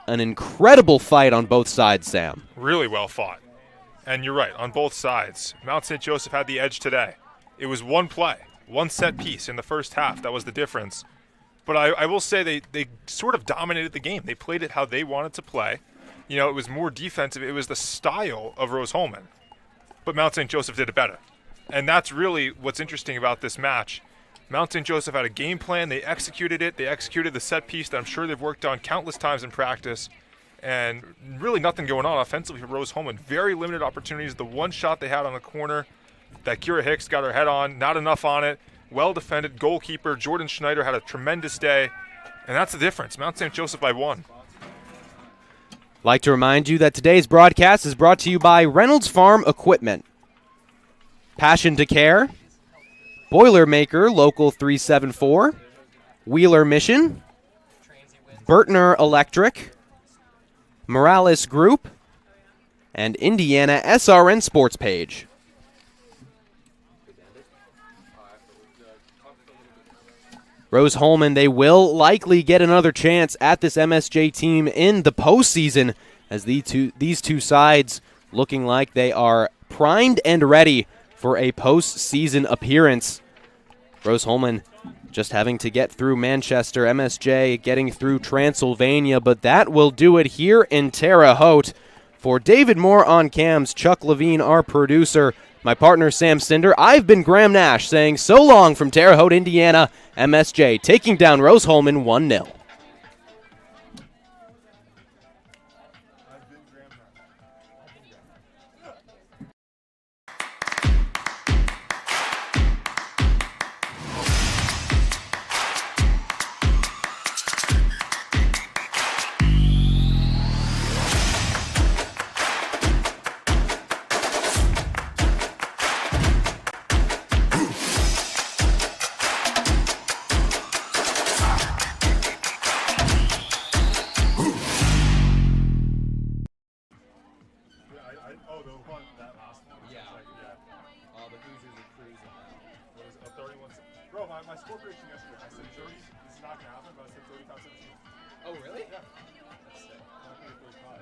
an incredible fight on both sides, Sam. Really well fought. And you're right, on both sides. Mount St. Joseph had the edge today. It was one play, one set piece in the first half. That was the difference. But I will say they sort of dominated the game. They played it how they wanted to play. You know, it was more defensive. It was the style of Rose-Hulman. But Mount St. Joseph did it better. And that's really what's interesting about this match. Mount St. Joseph had a game plan. They executed it. They executed the set piece that I'm sure they've worked on countless times in practice. And really nothing going on offensively for Rose-Hulman. Very limited opportunities. The one shot they had on the corner that Kira Hicks got her head on, not enough on it. Well defended. Goalkeeper Jordan Schneider had a tremendous day. And that's the difference. Mount St. Joseph by 1. Like to remind you that today's broadcast is brought to you by Reynolds Farm Equipment. Passion to Care, Boilermaker Local 374, Wheeler Mission, Burtner Electric, Morales Group, and IndianaSRN Sports Page. Rose-Hulman, they will likely get another chance at this MSJ team in the postseason, as these two sides looking like they are primed and ready for a postseason appearance. Rose-Hulman just having to get through Manchester, MSJ getting through Transylvania, but that will do it here in Terre Haute. For David Moore on cams, Chuck Levine, our producer, my partner Sam Cinder, I've been Graham Nash saying so long from Terre Haute, Indiana. MSJ taking down Rose-Hulman 1-0. My score prediction yesterday, I said 30. This is not going to happen, but I said 35-17. Oh, really? Yeah. That's sick. Not going to be 45.